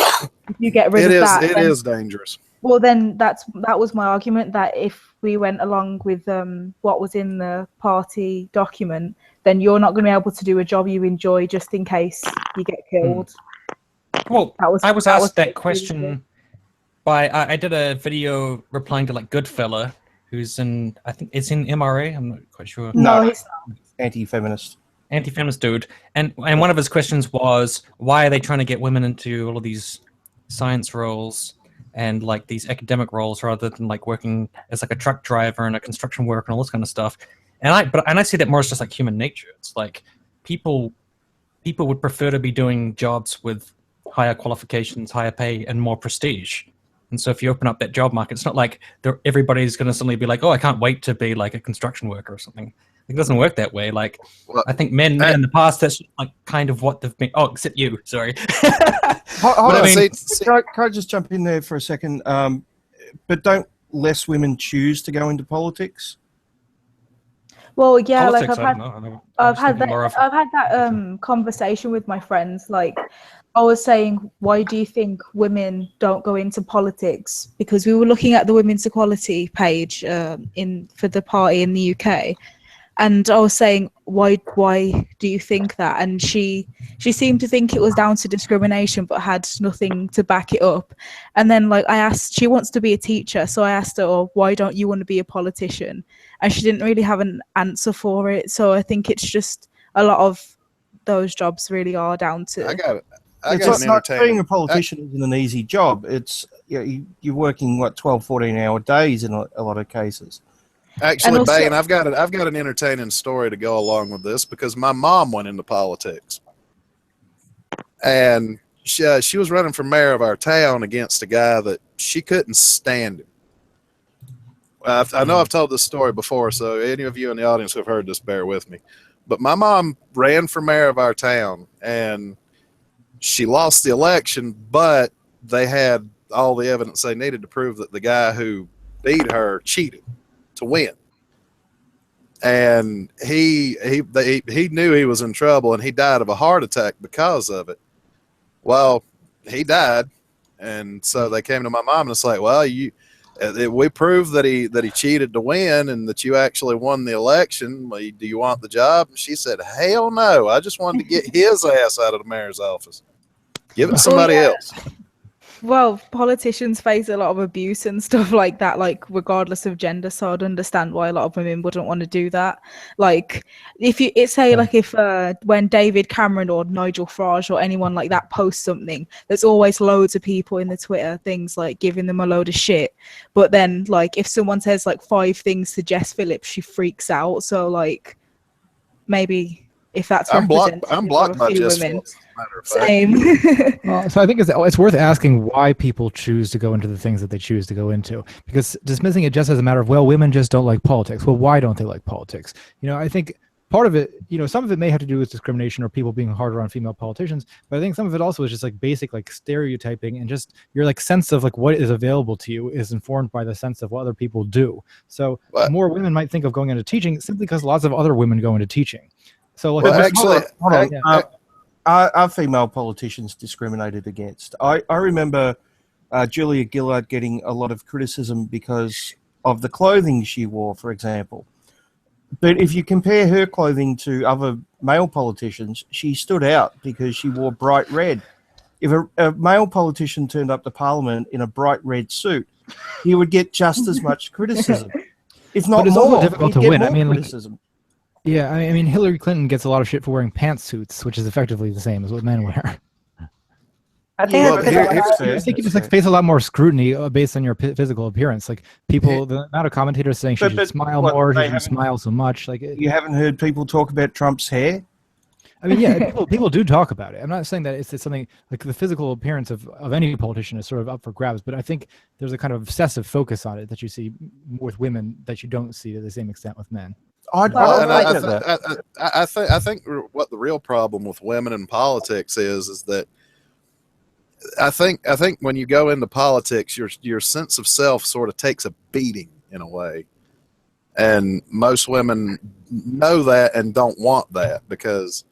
if you get rid of that, it is dangerous. Well, then that was my argument, that if we went along with what was in the party document, then you're not going to be able to do a job you enjoy just in case you get killed. Well, I was asked that question by I did a video replying to like Goodfella, who's in, I think it's in MRA. I'm not quite sure. No, he's not. Anti-feminist dude, and one of his questions was, why are they trying to get women into all of these science roles and like these academic roles rather than like working as like a truck driver and a construction worker and all this kind of stuff. And I see that more as just like human nature. It's like people would prefer to be doing jobs with higher qualifications, higher pay, and more prestige. And so if you open up that job market, it's not like everybody's going to suddenly be like, oh, I can't wait to be like a construction worker or something. It doesn't work that way. Like, well, I think men in the past, that's like kind of what they've been. Oh, except you, sorry. Hold on, can I just jump in there for a second? But don't less women choose to go into politics? Well, yeah, Politics, like I've had that conversation with my friends. Like, I was saying, why do you think women don't go into politics? Because we were looking at the women's equality page for the party in the UK, and I was saying, why do you think that? And she seemed to think it was down to discrimination, but had nothing to back it up. And then like I asked, she wants to be a teacher, so I asked her, oh, why don't you want to be a politician? And she didn't really have an answer for it. So I think it's just a lot of those jobs really are down to. It's not being a politician isn't an easy job. It's you're working 12, 14-hour days in a lot of cases. Actually, also, Bane, I've got an entertaining story to go along with this because my mom went into politics, and she was running for mayor of our town against a guy that she couldn't stand him. I know I've told this story before, so any of you in the audience who have heard this, bear with me. But my mom ran for mayor of our town, and she lost the election, but they had all the evidence they needed to prove that the guy who beat her cheated to win. And he knew he was in trouble, and he died of a heart attack because of it. Well, he died, and so they came to my mom and it's like, well, we proved that he cheated to win and that you actually won the election. Do you want the job? And she said, hell no. I just wanted to get his ass out of the mayor's office. Give it to somebody else. Well, politicians face a lot of abuse and stuff like that, like regardless of gender. So I'd understand why a lot of women wouldn't want to do that. Like if when David Cameron or Nigel Farage or anyone like that posts something, there's always loads of people in the Twitter things like giving them a load of shit. But then like if someone says like 5 things to Jess Phillips, she freaks out. So like maybe if that's I'm blocked by Jess women. Phillips. Same. Well, so I think it's worth asking why people choose to go into the things that they choose to go into, because dismissing it just as a matter of, well, women just don't like politics. Well, why don't they like politics? I think part of it, some of it may have to do with discrimination or people being harder on female politicians, but I think some of it also is just like basic like stereotyping, and just your like sense of like what is available to you is informed by the sense of what other people do. So more women might think of going into teaching simply because lots of other women go into teaching. So like, are female politicians discriminated against? I remember Julia Gillard getting a lot of criticism because of the clothing she wore, for example. But if you compare her clothing to other male politicians, she stood out because she wore bright red. If a male politician turned up to Parliament in a bright red suit, he would get just as much criticism. If not it's more, also difficult to win. I mean, criticism. Yeah, I mean, Hillary Clinton gets a lot of shit for wearing pantsuits, which is effectively the same as what men wear. I think I think you just like face a lot more scrutiny based on your physical appearance. Like people, the amount of commentators saying she should smile more, she shouldn't smile so much. Like you haven't heard people talk about Trump's hair? I mean, yeah, people do talk about it. I'm not saying that it's something like the physical appearance of any politician is sort of up for grabs, but I think there's a kind of obsessive focus on it that you see with women that you don't see to the same extent with men. I think what the real problem with women in politics is that I think when you go into politics, your sense of self sort of takes a beating in a way, and most women know that and don't want that because,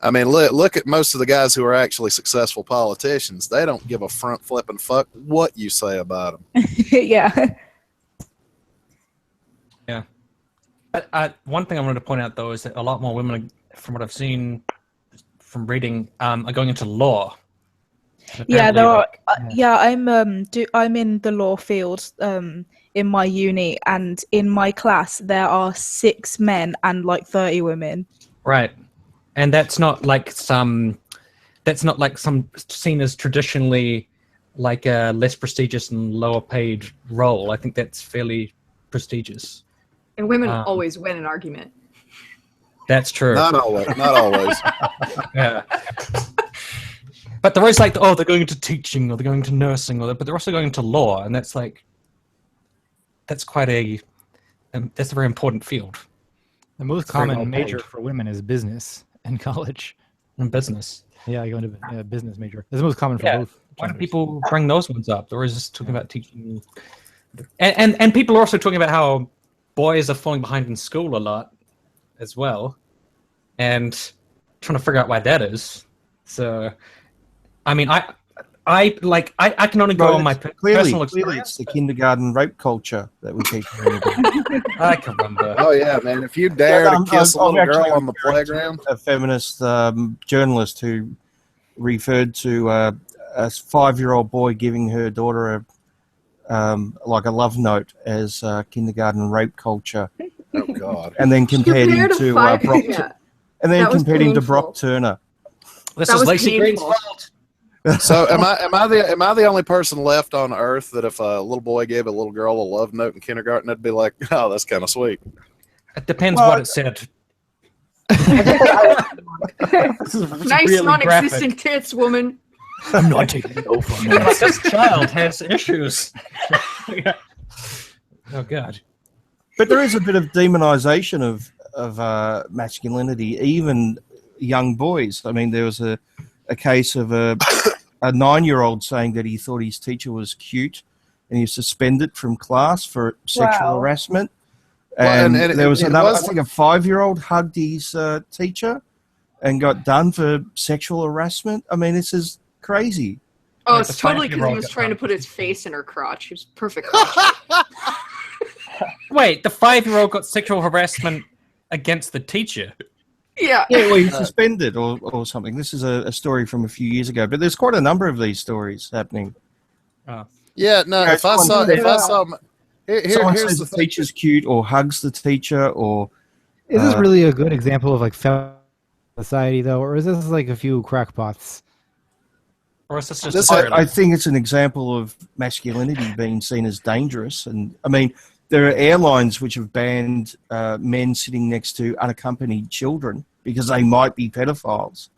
I mean, look at most of the guys who are actually successful politicians. They don't give a front flipping fuck what you say about them. Yeah. Yeah. One thing I wanted to point out, though, is that a lot more women, from what I've seen from reading, are going into law. Yeah, there are. I'm in the law field in my uni, and in my class there are 6 men and like 30 women. Right, and that's not like some seen as traditionally like a less prestigious and lower paid role. I think that's fairly prestigious. And women always win an argument. That's true. Not always. Not always. Yeah. But they're always like, oh, they're going into teaching or they're going to nursing, but they're also going into law, and that's like, that's quite that's a very important field. The most common major for women is business in college. And business. Yeah, I go into a business major. It's the most common for both. Why do people bring those ones up? They're always just talking about teaching. And people are also talking about how boys are falling behind in school a lot as well, and trying to figure out why that is. So, I mean, I can only go on my personal experience. Clearly, it's the kindergarten rape culture that we keep hearing about. I can remember. Oh yeah, man! If you dare to kiss a little girl on the playground, a feminist journalist who referred to a 5-year-old boy giving her daughter like a love note as kindergarten rape culture. Oh God! And then compared him to Brock Turner. This is Lacey Green's fault. So am I the only person left on Earth that if a little boy gave a little girl a love note in kindergarten, it'd be like, oh, that's kind of sweet. It depends what it said. Nice really non-existent tits, woman. I'm not taking no from this. This child has issues. Oh God! But there is a bit of demonization of masculinity, even young boys. I mean, there was a case of a 9-year-old saying that he thought his teacher was cute, and he was suspended from class for sexual harassment. And, there was another, I think a 5-year-old hugged his teacher and got done for sexual harassment. I mean, this is crazy. Oh, it's totally because he was trying to put his face in her crotch. He was perfect crotch. Wait, the 5-year-old got sexual harassment against the teacher? Yeah. Yeah, well, he's suspended or something. This is a story from a few years ago, but there's quite a number of these stories happening. Yeah, no. If I saw, someone says the teacher's cute or hugs the teacher, or is this really a good example of like society though, or is this like a few crackpots? Or is this just? I think it's an example of masculinity being seen as dangerous, and I mean, there are airlines which have banned men sitting next to unaccompanied children because they might be pedophiles.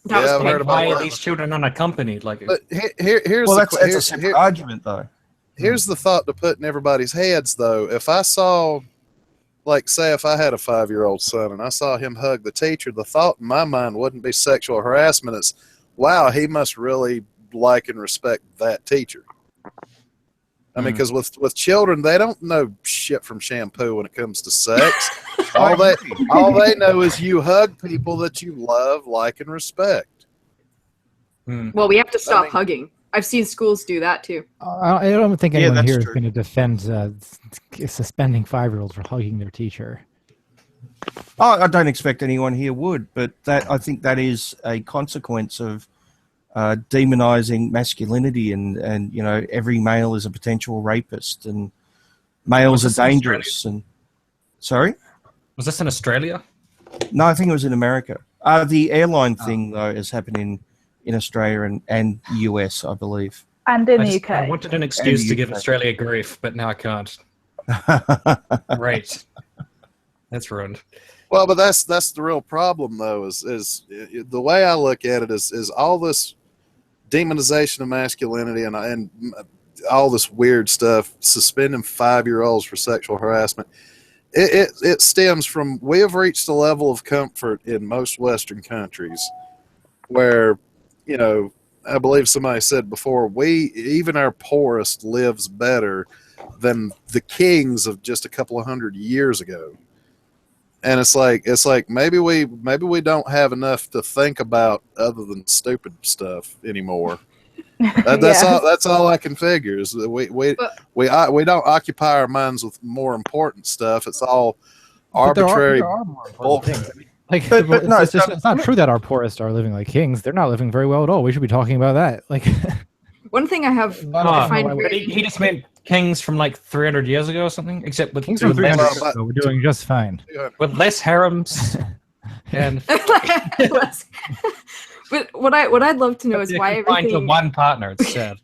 I've heard about why are these children unaccompanied? Like, but here's that's a separate argument, though. Here's the thought to put in everybody's heads, though. If I saw, like, say, if I had a 5-year-old son and I saw him hug the teacher, the thought in my mind wouldn't be sexual harassment. It's, wow, he must really like and respect that teacher. I mean, because with children, they don't know shit from shampoo when it comes to sex. all they know is you hug people that you love, like, and respect. Well, we have to stop hugging. I've seen schools do that too. I don't think anyone here is going to defend suspending 5-year-olds for hugging their teacher. Oh, I don't expect anyone here would, but I think that is a consequence of demonizing masculinity, and you know, every male is a potential rapist, and males are dangerous. And sorry, was this in Australia? No, I think it was in America. The airline thing though is happening in Australia and US, I believe. And in the UK. I wanted an excuse to give Australia grief, but now I can't. Right. That's ruined. Well, but that's the real problem, though, is the way I look at it is all this demonization of masculinity and all this weird stuff, suspending 5-year-olds for sexual harassment. It stems from, we have reached a level of comfort in most Western countries where, you know, I believe somebody said before, even our poorest lives better than the kings of just a couple of 100 years ago. And it's like maybe we don't have enough to think about other than stupid stuff anymore. That's all I can figure is that we don't occupy our minds with more important stuff. It's all arbitrary. There are more important things. Like, it's not true that our poorest are living like kings. They're not living very well at all. We should be talking about that. Like, one thing I have to find he just meant kings from like 300 years ago or something. Except with kings from 300 years ago, we're doing just fine. With less harems and but But what I'd love to know is why find everything one partner. It's sad.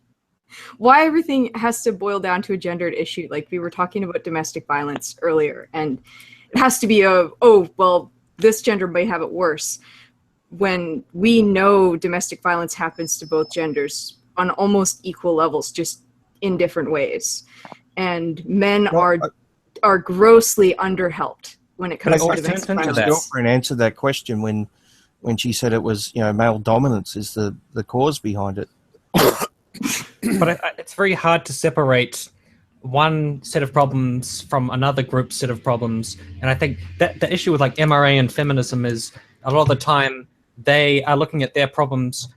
why everything has to boil down to a gendered issue. Like we were talking about domestic violence earlier, and it has to be this gender may have it worse, when we know domestic violence happens to both genders on almost equal levels, just in different ways. And men are grossly underhelped when it comes to domestic violence. My girlfriend answered that question when she said it was, male dominance is the cause behind it. But it's very hard to separate one set of problems from another group set of problems. And I think that the issue with like MRA and feminism is a lot of the time they are looking at their problems.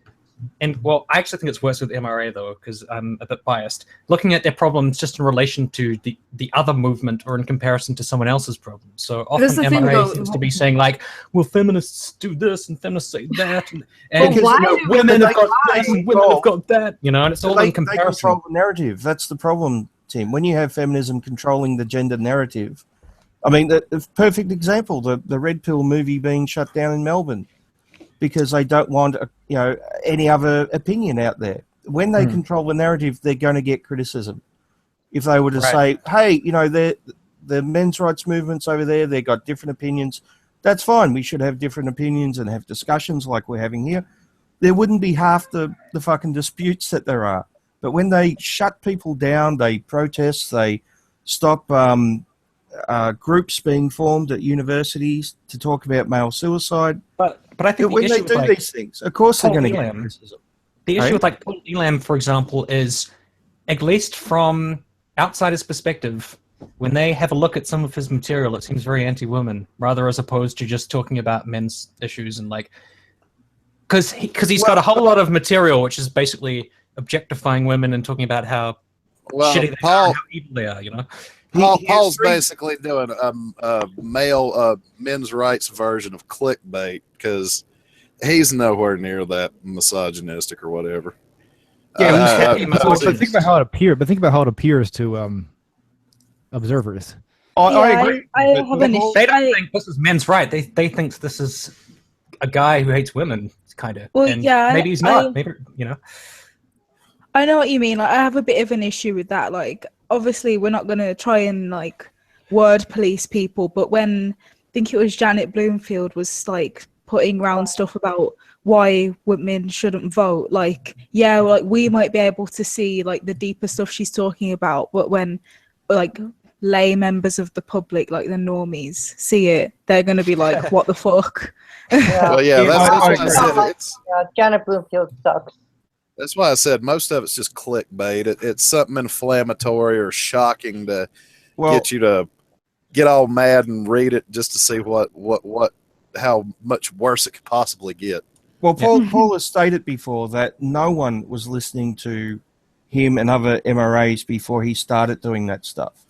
And well, I actually think it's worse with MRA though, because I'm a bit biased. Looking at their problems just in relation to the other movement or in comparison to someone else's problems. So often MRA seems to be saying like, well, feminists do this and feminists say that, and women have got this and women have got that, and it's all in comparison. They control the narrative. That's the problem, Tim. When you have feminism controlling the gender narrative, I mean, the perfect example, the Red Pill movie being shut down in Melbourne, because they don't want any other opinion out there. When they control the narrative, they're going to get criticism. If they were to say, hey, the men's rights movements over there, they've got different opinions, that's fine. We should have different opinions and have discussions like we're having here. There wouldn't be half the fucking disputes that there are. But when they shut people down, they protest, they stop groups being formed at universities to talk about male suicide. But I think when they do these things, of course they're going to get criticism. The issue with like Paul Elam, for example, is at least from outsiders' perspective, when they have a look at some of his material, it seems very anti-woman, rather as opposed to just talking about men's issues and like, because he's got a whole lot of material which is basically objectifying women and talking about how shitty they are and how evil they are, Paul's basically doing a male men's rights version of clickbait because he's nowhere near that misogynistic or whatever. Yeah, but think about how it appears. But think about how it appears to observers. I agree. They don't think this is men's right. They think this is a guy who hates women, kind of. Well, maybe he's not. Maybe I know what you mean. Like, I have a bit of an issue with that. Like, obviously, we're not going to try and like word police people, but when I think it was Janet Bloomfield was like putting around stuff about why women shouldn't vote, like we might be able to see like the deeper stuff she's talking about, but when like lay members of the public, like the normies, see it, they're going to be like, what the fuck? Well, that's what I said. Janet Bloomfield sucks. That's why I said most of it's just clickbait. It's something inflammatory or shocking to get you to get all mad and read it just to see how much worse it could possibly get. Well, Paul has stated before that no one was listening to him and other MRAs before he started doing that stuff.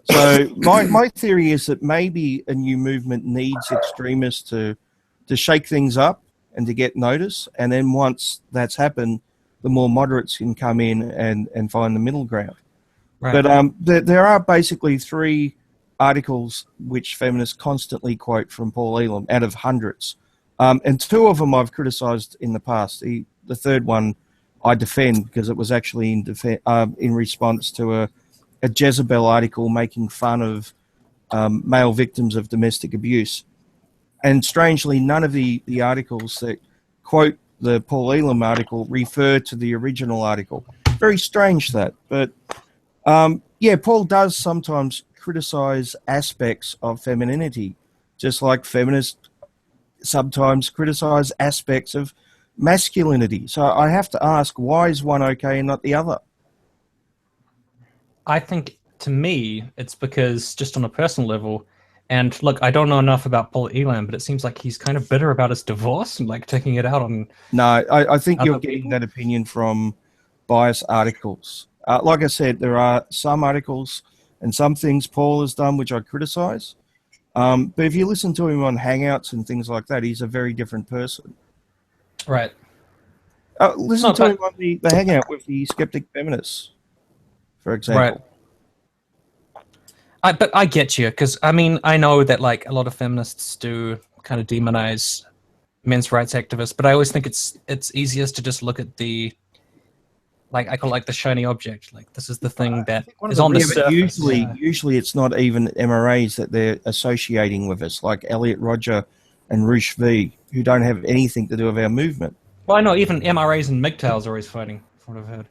So my theory is that maybe a new movement needs extremists to shake things up and to get notice, and then once that's happened, the more moderates can come in and find the middle ground. Right. But there are basically 3 articles which feminists constantly quote from Paul Elam out of hundreds. And 2 of them I've criticised in the past. The third one I defend because it was actually in response to a Jezebel article making fun of male victims of domestic abuse. And strangely, none of the articles that quote the Paul Elam article refer to the original article. Very strange that. But, Paul does sometimes criticize aspects of femininity, just like feminists sometimes criticize aspects of masculinity. So I have to ask, why is one okay and not the other? I think, to me, it's because just on a personal level, and look, I don't know enough about Paul Elam, but it seems like he's kind of bitter about his divorce and like taking it out on. No, I think you're getting that opinion from biased articles. Like I said, there are some articles and some things Paul has done which I criticize. But if you listen to him on Hangouts and things like that, he's a very different person. Right. Listen to him on the Hangout with the skeptic feminists, for example. Right. But I get you, because I mean, I know that like a lot of feminists do kind of demonize men's rights activists, but I always think it's easiest to just look at the, like, I call it like the shiny object. Like, this is the thing that is on the surface. Usually it's not even MRAs that they're associating with us, like Elliot Rodger and Roosh V, who don't have anything to do with our movement. Well, I know even MRAs and MGTOWs are always fighting, from what I've heard.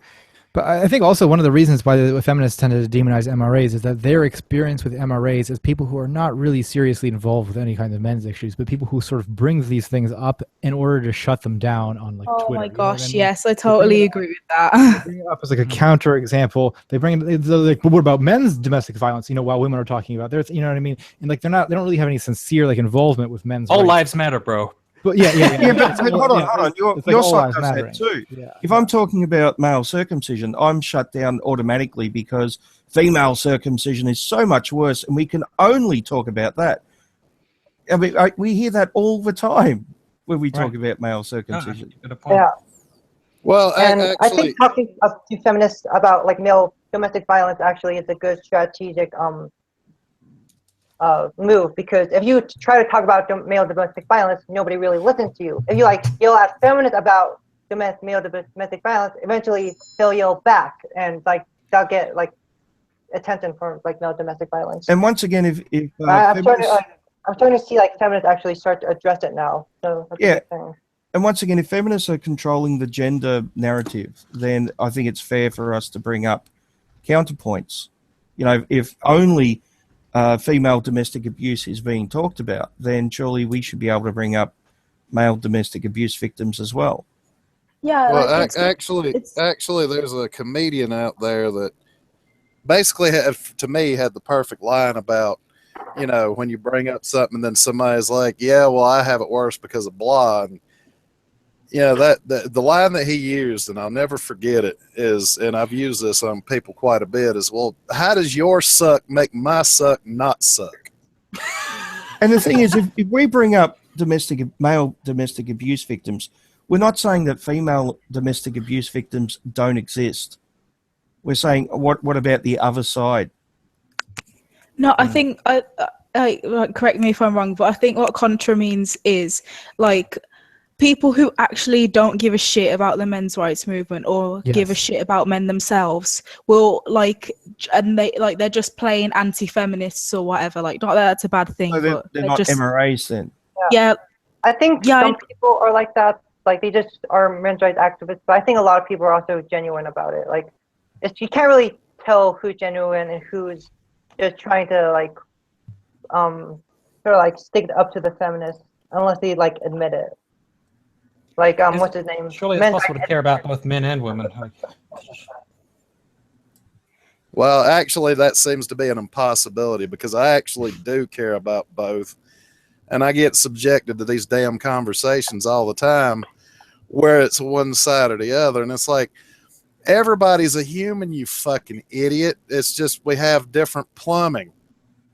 But I think also one of the reasons why the feminists tend to demonize MRAs is that their experience with MRAs is people who are not really seriously involved with any kind of men's issues, but people who sort of bring these things up in order to shut them down on like Twitter. Oh my gosh, I mean? yes, I totally agree with that. They bring it up as like a counter example. They bring it like, but what about men's domestic violence? While women are talking about there's, you know what I mean? And like they don't really have any sincere like involvement with men's all rights. lives matter, bro. But yeah. But hold on. Your side does that too. Yeah. If I'm talking about male circumcision, I'm shut down automatically because female circumcision is so much worse, and we can only talk about that. I mean, we hear that all the time when we talk about male circumcision. Yeah. Well, And actually, I think talking to feminists about like male domestic violence actually is a good strategic move, because if you try to talk about male domestic violence, nobody really listens to you. If you yell at feminists about male domestic violence, eventually they'll yell back, and like they'll get like attention for like male domestic violence. And once again, if I'm starting to see like feminists actually start to address it now. So that's a good thing. And once again, if feminists are controlling the gender narrative, then I think it's fair for us to bring up counterpoints. If only female domestic abuse is being talked about, then surely we should be able to bring up male domestic abuse victims as well. Yeah. Well, actually, there's a comedian out there that basically had the perfect line about, when you bring up something and then somebody's like, yeah, well, I have it worse because of blah. And, the line that he used, and I'll never forget it, is, and I've used this on people quite a bit, is, well, how does your suck make my suck not suck? And the thing is, if we bring up male domestic abuse victims, we're not saying that female domestic abuse victims don't exist. We're saying, what about the other side? No, I think, correct me if I'm wrong, but I think what contra means is like people who actually don't give a shit about the men's rights movement or give a shit about men themselves will they're just plain anti-feminists or whatever. Like, not that that's a bad thing, So but they're not just MRAs then. Yeah. I think some people are like that. Like, they just are men's rights activists, but I think a lot of people are also genuine about it. Like, you can't really tell who's genuine and who's just trying to sort of stick up to the feminists unless they admit it. Like, what's his name? Surely it's possible to care about both men and women. Well, actually, that seems to be an impossibility, because I actually do care about both. And I get subjected to these damn conversations all the time where it's one side or the other. And it's like, everybody's a human, you fucking idiot. It's just we have different plumbing.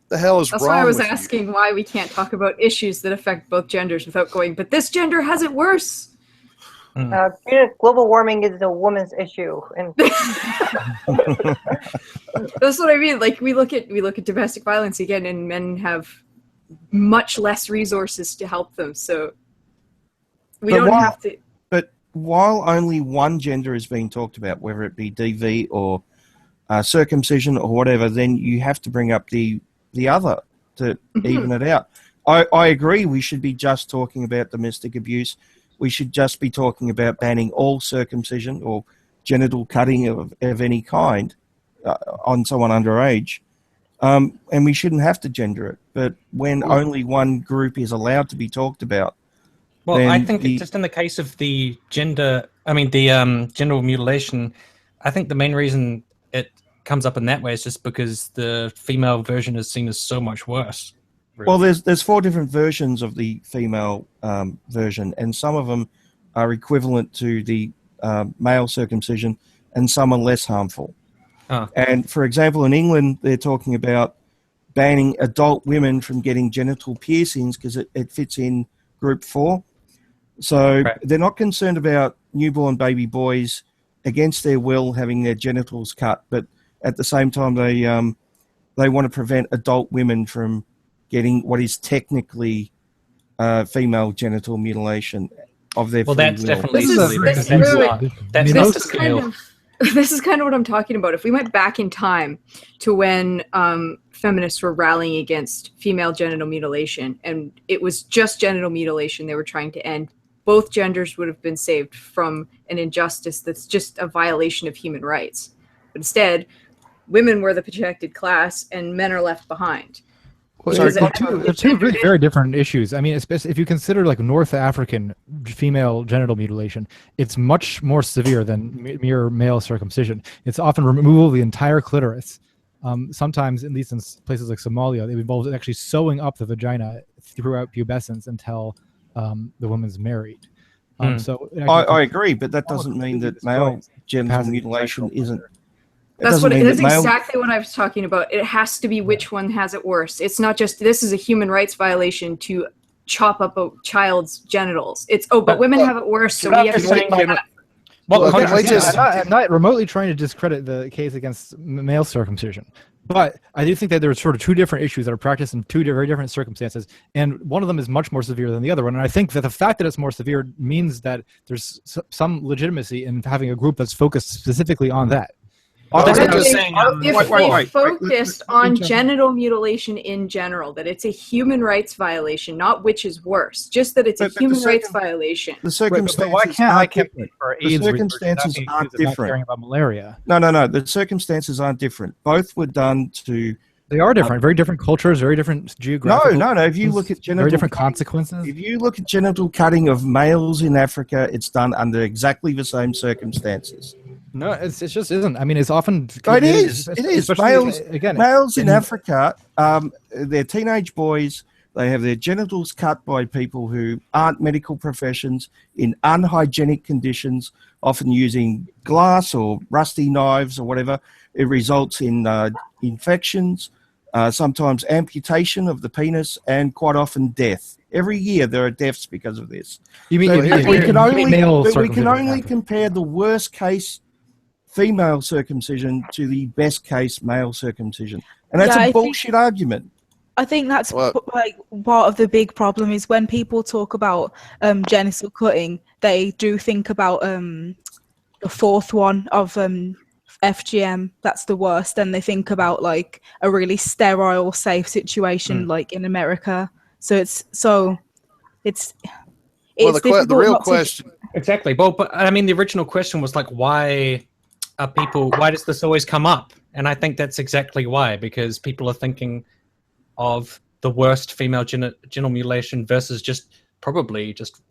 The hell is wrong with you? That's why I was asking why we can't talk about issues that affect both genders without going, but this gender has it worse. Global warming is a woman's issue, and that's what I mean. Like, we look at domestic violence again, and men have much less resources to help them, so we don't have to. But while only one gender is being talked about, whether it be DV or circumcision or whatever, then you have to bring up the other to even it out. I agree. We should be just talking about domestic abuse. We should just be talking about banning all circumcision or genital cutting of any kind on someone underage. And we shouldn't have to gender it. But when only one group is allowed to be talked about. Well, I think just in the case of the genital mutilation, I think the main reason it comes up in that way is just because the female version is seen as so much worse. Really. Well, there's 4 different versions of the female version, and some of them are equivalent to the male circumcision, and some are less harmful. And for example, in England, they're talking about banning adult women from getting genital piercings because it fits in group 4. So they're not concerned about newborn baby boys against their will having their genitals cut, but at the same time they want to prevent adult women from getting what is technically female genital mutilation of their Well, free that's will. definitely This is- silly because this is- that's This not the is kind scale. of this is kind of what I'm talking about. If we went back in time to when feminists were rallying against female genital mutilation, and it was just genital mutilation they were trying to end, both genders would have been saved from an injustice that's just a violation of human rights. But instead, women were the protected class, and men are left behind. Well, Because they're two really very different issues. I mean, especially if you consider like North African female genital mutilation, it's much more severe than mere male circumcision. It's often removal of the entire clitoris. Sometimes, at least in places like Somalia, it involves actually sewing up the vagina throughout pubescence until the woman's married. So I agree, but that doesn't mean that male genital mutilation isn't. That's exactly what I was talking about. It has to be which one has it worse. It's not just this is a human rights violation to chop up a child's genitals. It's but women have it worse, so we have to think about that. I'm not remotely trying to discredit the case against male circumcision, but I do think that there's sort of two different issues that are practiced in two very different circumstances, and one of them is much more severe than the other one. And I think that the fact that it's more severe means that there's some legitimacy in having a group that's focused specifically on that. That's what I was saying. If they focused on genital mutilation in general, that it's a human rights violation, not which is worse, just that it's a human rights violation. The circumstances why can't I keep for the AIDS circumstances aren't different. Caring about malaria. No. The circumstances aren't different. Both were done to. They are different. Very different cultures. Very different geographical. No. If you look at very different consequences. If you look at genital cutting of males in Africa, it's done under exactly the same circumstances. No, it just isn't. I mean, it's often. It is. Males in Africa, they're teenage boys. They have their genitals cut by people who aren't medical professions in unhygienic conditions, often using glass or rusty knives or whatever. It results in infections, sometimes amputation of the penis, and quite often death. Every year there are deaths because of this. We can only compare the worst case female circumcision to the best case male circumcision, and that's a bullshit argument. I think that's like part of the big problem is when people talk about genital cutting, they do think about the fourth one of FGM. That's the worst, and they think about like a really sterile, safe situation like in America. So it's the real question exactly. Well, but I mean, the original question was like, why does this always come up? And I think that's exactly why, because people are thinking of the worst female genital mutilation versus probably just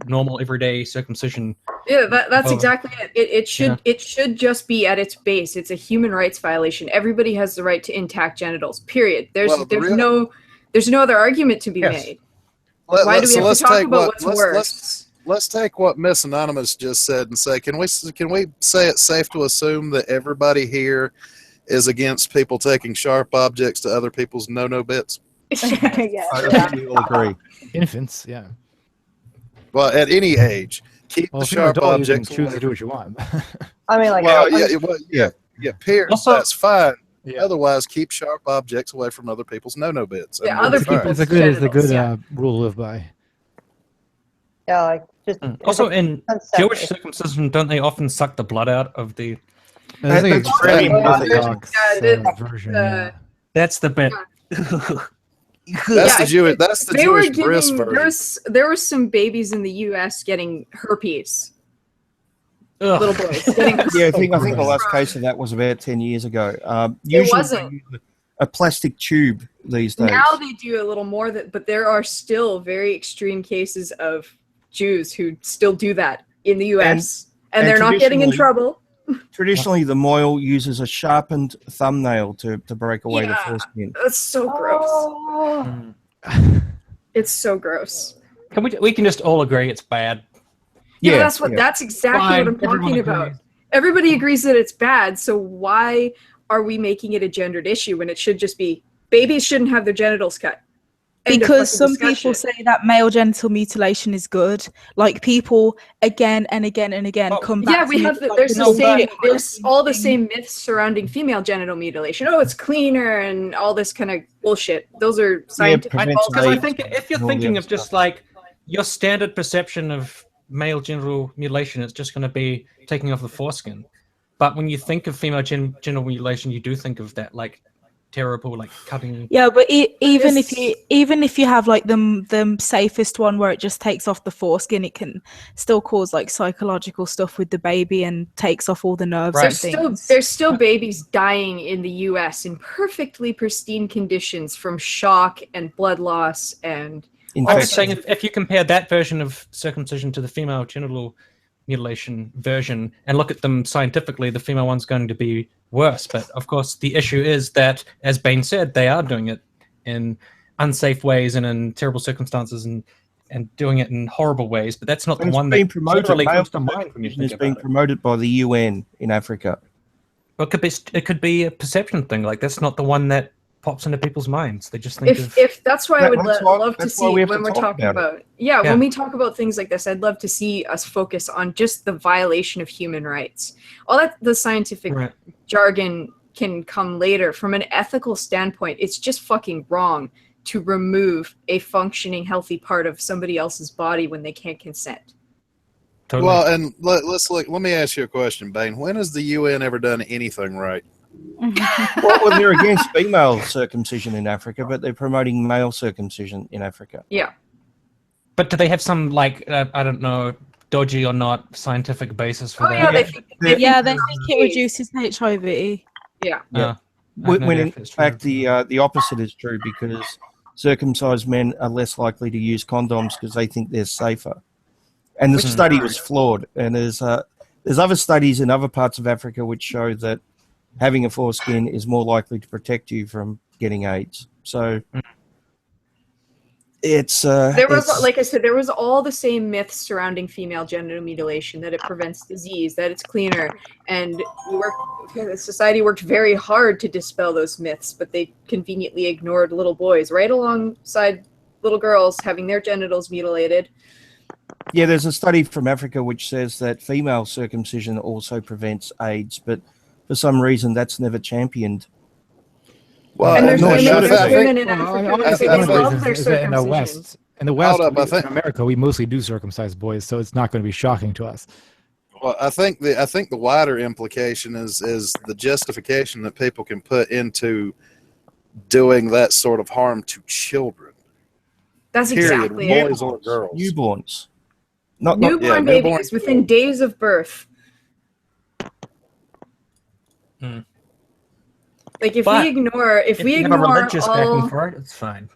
normal everyday circumcision. Yeah, that's exactly it. It should just be at its base. It's a human rights violation. Everybody has the right to intact genitals. Period. There's no other argument to be made. Why do we have to talk about what's worse? Let's take what Miss Anonymous just said and say, can we say it's safe to assume that everybody here is against people taking sharp objects to other people's no bits? I think we all agree. Infants, yeah. Well, at any age, keep the sharp objects. Choose to do what you want. I mean, like, Pierce, that's fine. Yeah. Otherwise, keep sharp objects away from other people's no bits. Yeah, other people's genitals. It's a good rule to live by. Yeah, like just also in Jewish circumcision, don't they often suck the blood out of the? That's the bit. That's the Jewish bris version. There were some babies in the U.S. getting herpes. Little boys getting herpes. Yeah, I think the last case of that was about 10 years ago. It wasn't a plastic tube these days. Now they do a little more, but there are still very extreme cases of Jews who still do that in the U.S. and they're not getting in trouble. Traditionally, the mohel uses a sharpened thumbnail to break away the foreskin. That's so gross. It's so gross. We can just all agree it's bad. Yeah, that's exactly what I'm talking about. Everybody agrees that it's bad, so why are we making it a gendered issue when it should just be babies shouldn't have their genitals cut? because some people say that male genital mutilation is good. Like people again and again and again come back. Yeah, we have there's all the same myths surrounding female genital mutilation. Oh, it's cleaner and all this kind of bullshit. Those are scientific. Because I think if you're thinking of just like your standard perception of male genital mutilation, it's just going to be taking off the foreskin. But when you think of female genital mutilation, you do think of that like terrible, like cutting. Yeah, but even if you have like the safest one where it just takes off the foreskin, it can still cause like psychological stuff with the baby and takes off all the nerves. Right. There's still babies dying in the U.S. in perfectly pristine conditions from shock and blood loss and. I was saying if you compare that version of circumcision to the female genital mutilation version and look at them scientifically, the female one's going to be worse. But of course, the issue is that, as Bain said, they are doing it in unsafe ways and in terrible circumstances and doing it in horrible ways. But that's not the one that generally comes to mind when you think about it. It's being promoted by the UN in Africa. Well, it could be a perception thing. Like that's not the one that pops into people's minds. They just think if that's why I would love to see when we're talking about when we talk about things like this, I'd love to see us focus on just the violation of human rights. All that the scientific jargon can come later. From an ethical standpoint, it's just fucking wrong to remove a functioning, healthy part of somebody else's body when they can't consent. Totally. Well, and let me ask you a question, Bain. When has the UN ever done anything right? Well, they're against female circumcision in Africa, but they're promoting male circumcision in Africa. Yeah. But do they have some, like, I don't know, dodgy or not scientific basis for that? Yeah, they think it reduces HIV. Yeah. When in fact the opposite is true, because circumcised men are less likely to use condoms because they think they're safer. And the study was flawed. And there's other studies in other parts of Africa which show that having a foreskin is more likely to protect you from getting AIDS. So it's like I said, there was all the same myths surrounding female genital mutilation, that it prevents disease, that it's cleaner, and society worked very hard to dispel those myths, but they conveniently ignored little boys right alongside little girls having their genitals mutilated. Yeah, there's a study from Africa which says that female circumcision also prevents AIDS, but for some reason that's never championed. Well, and there's women in Africa in the West, in America, we mostly do circumcise boys, so it's not going to be shocking to us. Well, I think the wider implication is the justification that people can put into doing that sort of harm to children. That's exactly it. Boys or girls. Newborns. Newborn babies within days of birth. Like if we ignore have a religious backing for it, it's fine.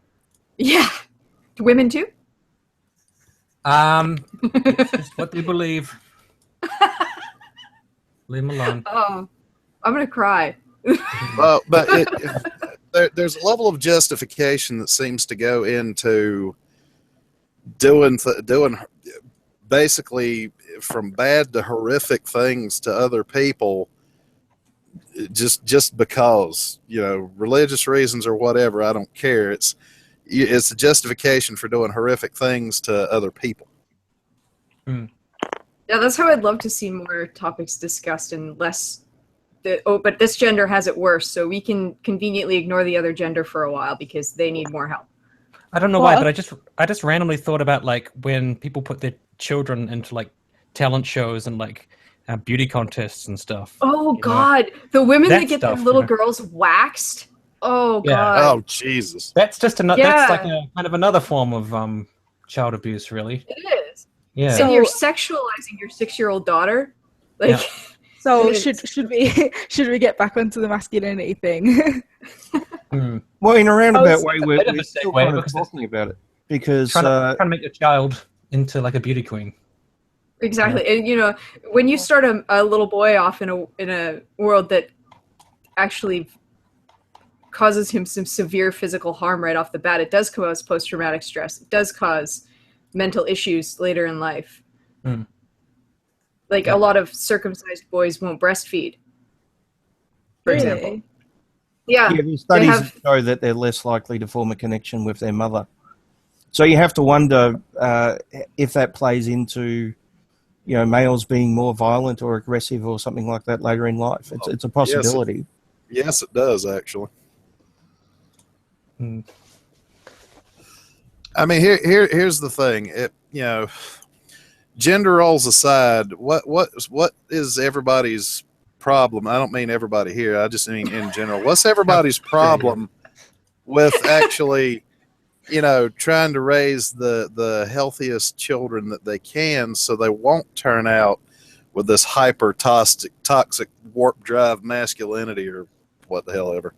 Yeah. Women too? It's just what they believe. Leave them alone. Oh, I'm gonna cry. Well, but there's a level of justification that seems to go into doing basically from bad to horrific things to other people, just because, religious reasons or whatever. I don't care. It's a justification for doing horrific things to other people. Yeah, that's how I'd love to see more topics discussed and less. But this gender has it worse, so we can conveniently ignore the other gender for a while because they need more help. I don't know why, but I just randomly thought about like when people put their children into like talent shows and like beauty contests and stuff. Oh God, the women that get their little girls waxed. Oh God. Oh Jesus. That's just another. Yeah. That's like kind of another form of child abuse, really. It is. Yeah. So you're sexualizing your 6-year-old daughter, like. Yeah. So should we get back onto the masculinity thing? Well, in a roundabout way, we're still kind of talking about it because trying to make your child into like a beauty queen. Exactly, and when you start a little boy off in a world that actually causes him some severe physical harm right off the bat, it does cause post-traumatic stress. It does cause mental issues later in life. Like a lot of circumcised boys won't breastfeed, for example. Yeah, there's studies that show that they're less likely to form a connection with their mother So you have to wonder if that plays into, males being more violent or aggressive or something like that later in life. It's a possibility. Yes, it does actually. Mm. I mean, here's the thing. Gender roles aside, what is everybody's problem? I don't mean everybody here. I just mean in general. What's everybody's problem with actually, trying to raise the healthiest children that they can, so they won't turn out with this hyper toxic warp drive masculinity or what the hell ever.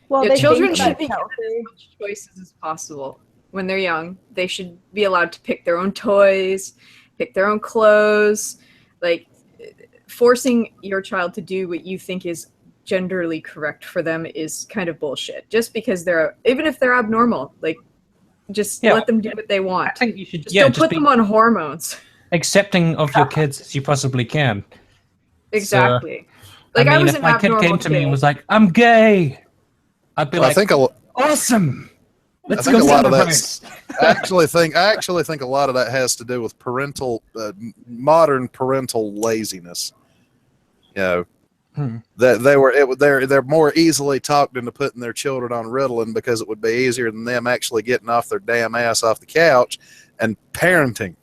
Well, Yeah, they children think should that's be given healthy. as much choices as possible when they're young. They should be allowed to pick their own toys, pick their own clothes. Like, forcing your child to do what you think is genderly correct for them is kind of bullshit. Just because even if they're abnormal, like, just let them do what they want. I think you should Just don't put be them on hormones. accepting of your kids as you possibly can. Exactly. So, I was if an my kid abnormal came to me and was like, "I'm gay," I'd be Well, like, I think "Awesome! Let's I think go a lot of celebrate." I actually think a lot of that has to do with modern parental laziness. That they're more easily talked into putting their children on Ritalin because it would be easier than them actually getting off their damn ass off the couch and parenting.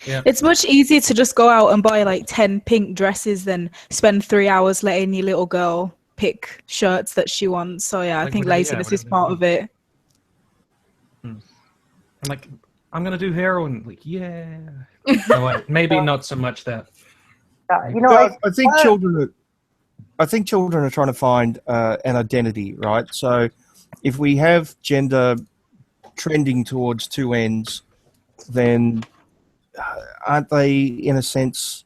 Yeah. It's much easier to just go out and buy like 10 pink dresses than spend 3 hours letting your little girl pick shirts that she wants. So yeah, I Like think whatever- laziness is whatever. part of it. I'm like, I'm gonna do heroin. Like, yeah. No, maybe not so much that. I think children are trying to find an identity, right? So if we have gender trending towards two ends, then aren't they, in a sense,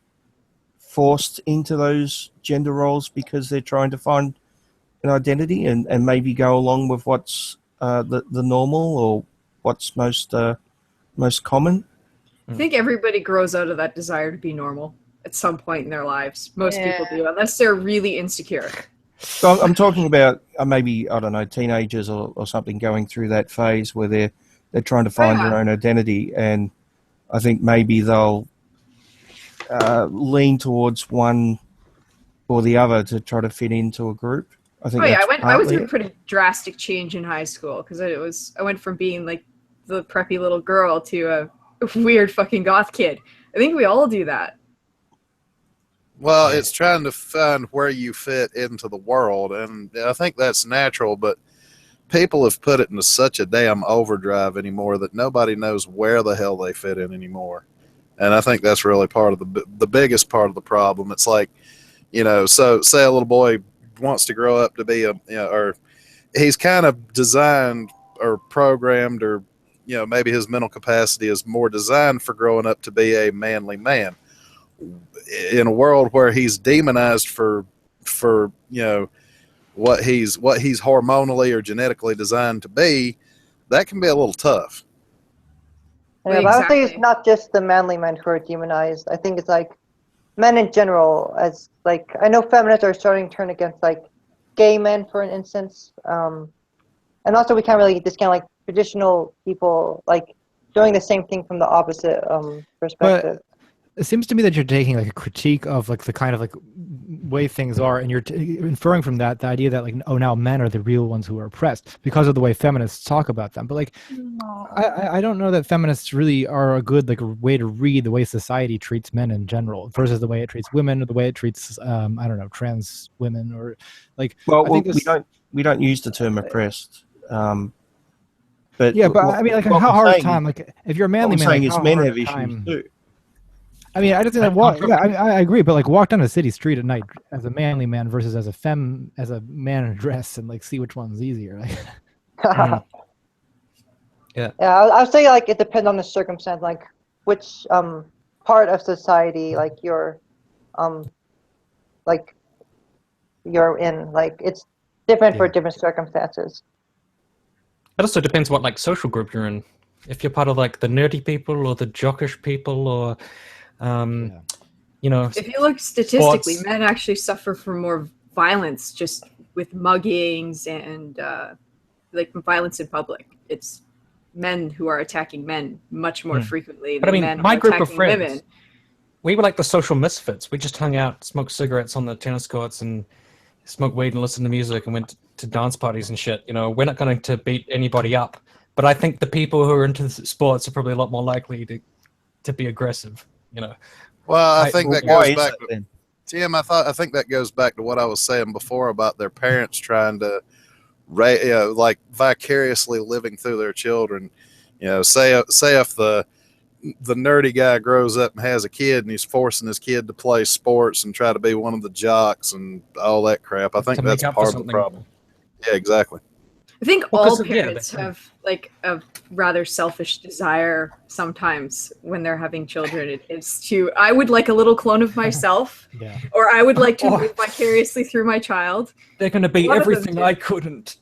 forced into those gender roles because they're trying to find an identity and maybe go along with what's the normal or what's most common? I think everybody grows out of that desire to be normal at some point in their lives. Most people do, unless they're really insecure. So I'm talking about maybe, I don't know, teenagers or something going through that phase where they're trying to find their own identity, and I think maybe they'll lean towards one or the other to try to fit into a group. I think. I was in a pretty drastic change in high school because I went from being like the preppy little girl to a weird fucking goth kid. I think we all do that. Well, it's trying to find where you fit into the world, and I think that's natural, but people have put it into such a damn overdrive anymore that nobody knows where the hell they fit in anymore. And I think that's really part of the biggest part of the problem. It's like, so say a little boy wants to grow up to be or he's kind of designed or programmed, or maybe his mental capacity is more designed for growing up to be a manly man. In a world where he's demonized for what he's hormonally or genetically designed to be, that can be a little tough. Yeah, but I would say it's not just the manly men who are demonized. I think it's like men in general. As like, I know feminists are starting to turn against like gay men, for an instance, and also we can't really discount like traditional people like doing the same thing from the opposite perspective. But it seems to me that you're taking like a critique of like the kind of like way things are, and you're inferring from that the idea that like, oh, now men are the real ones who are oppressed because of the way feminists talk about them. But like, I don't know that feminists really are a good like way to read the way society treats men in general versus the way it treats women or the way it treats I don't know, trans women or like. Well, I think we don't use the term oppressed. But yeah, but I mean, like, how hard time? Like, if you're a manly man, saying like, is men have issues too. I mean, I just think I agree, but like, walk down a city street at night as a manly man versus as a man in a dress, and like, see which one's easier. Like, Yeah, I would say like it depends on the circumstance, like which part of society like you're in. Like it's different for different circumstances. It also depends what like social group you're in. If you're part of like the nerdy people or the jockish people, or if you look statistically, sports. men actually suffer from more violence just with muggings and like violence in public. It's men who are attacking men much more frequently But than I mean, men my are group of attacking friends, women. we were like the social misfits. We just hung out, smoked cigarettes on the tennis courts, and smoked weed and listened to music and went to dance parties and shit. You know, we're not going to beat anybody up. But I think the people who are into sports are probably a lot more likely to be aggressive. You know. Well, I think that Why goes is back that to then? Tim. I think that goes back to what I was saying before about their parents trying to, like vicariously living through their children. You know, say if the nerdy guy grows up and has a kid and he's forcing his kid to play sports and try to be one of the jocks and all that crap. I think To that's make up part for of the something. problem. Yeah, Yeah, I think Well, all 'cause, yeah, parents but- have like a rather selfish desire sometimes when they're having children. It's to, I would like a little clone of myself, Yeah. or I would like to Or- live vicariously through my child. They're going to be One of them everything did. I couldn't.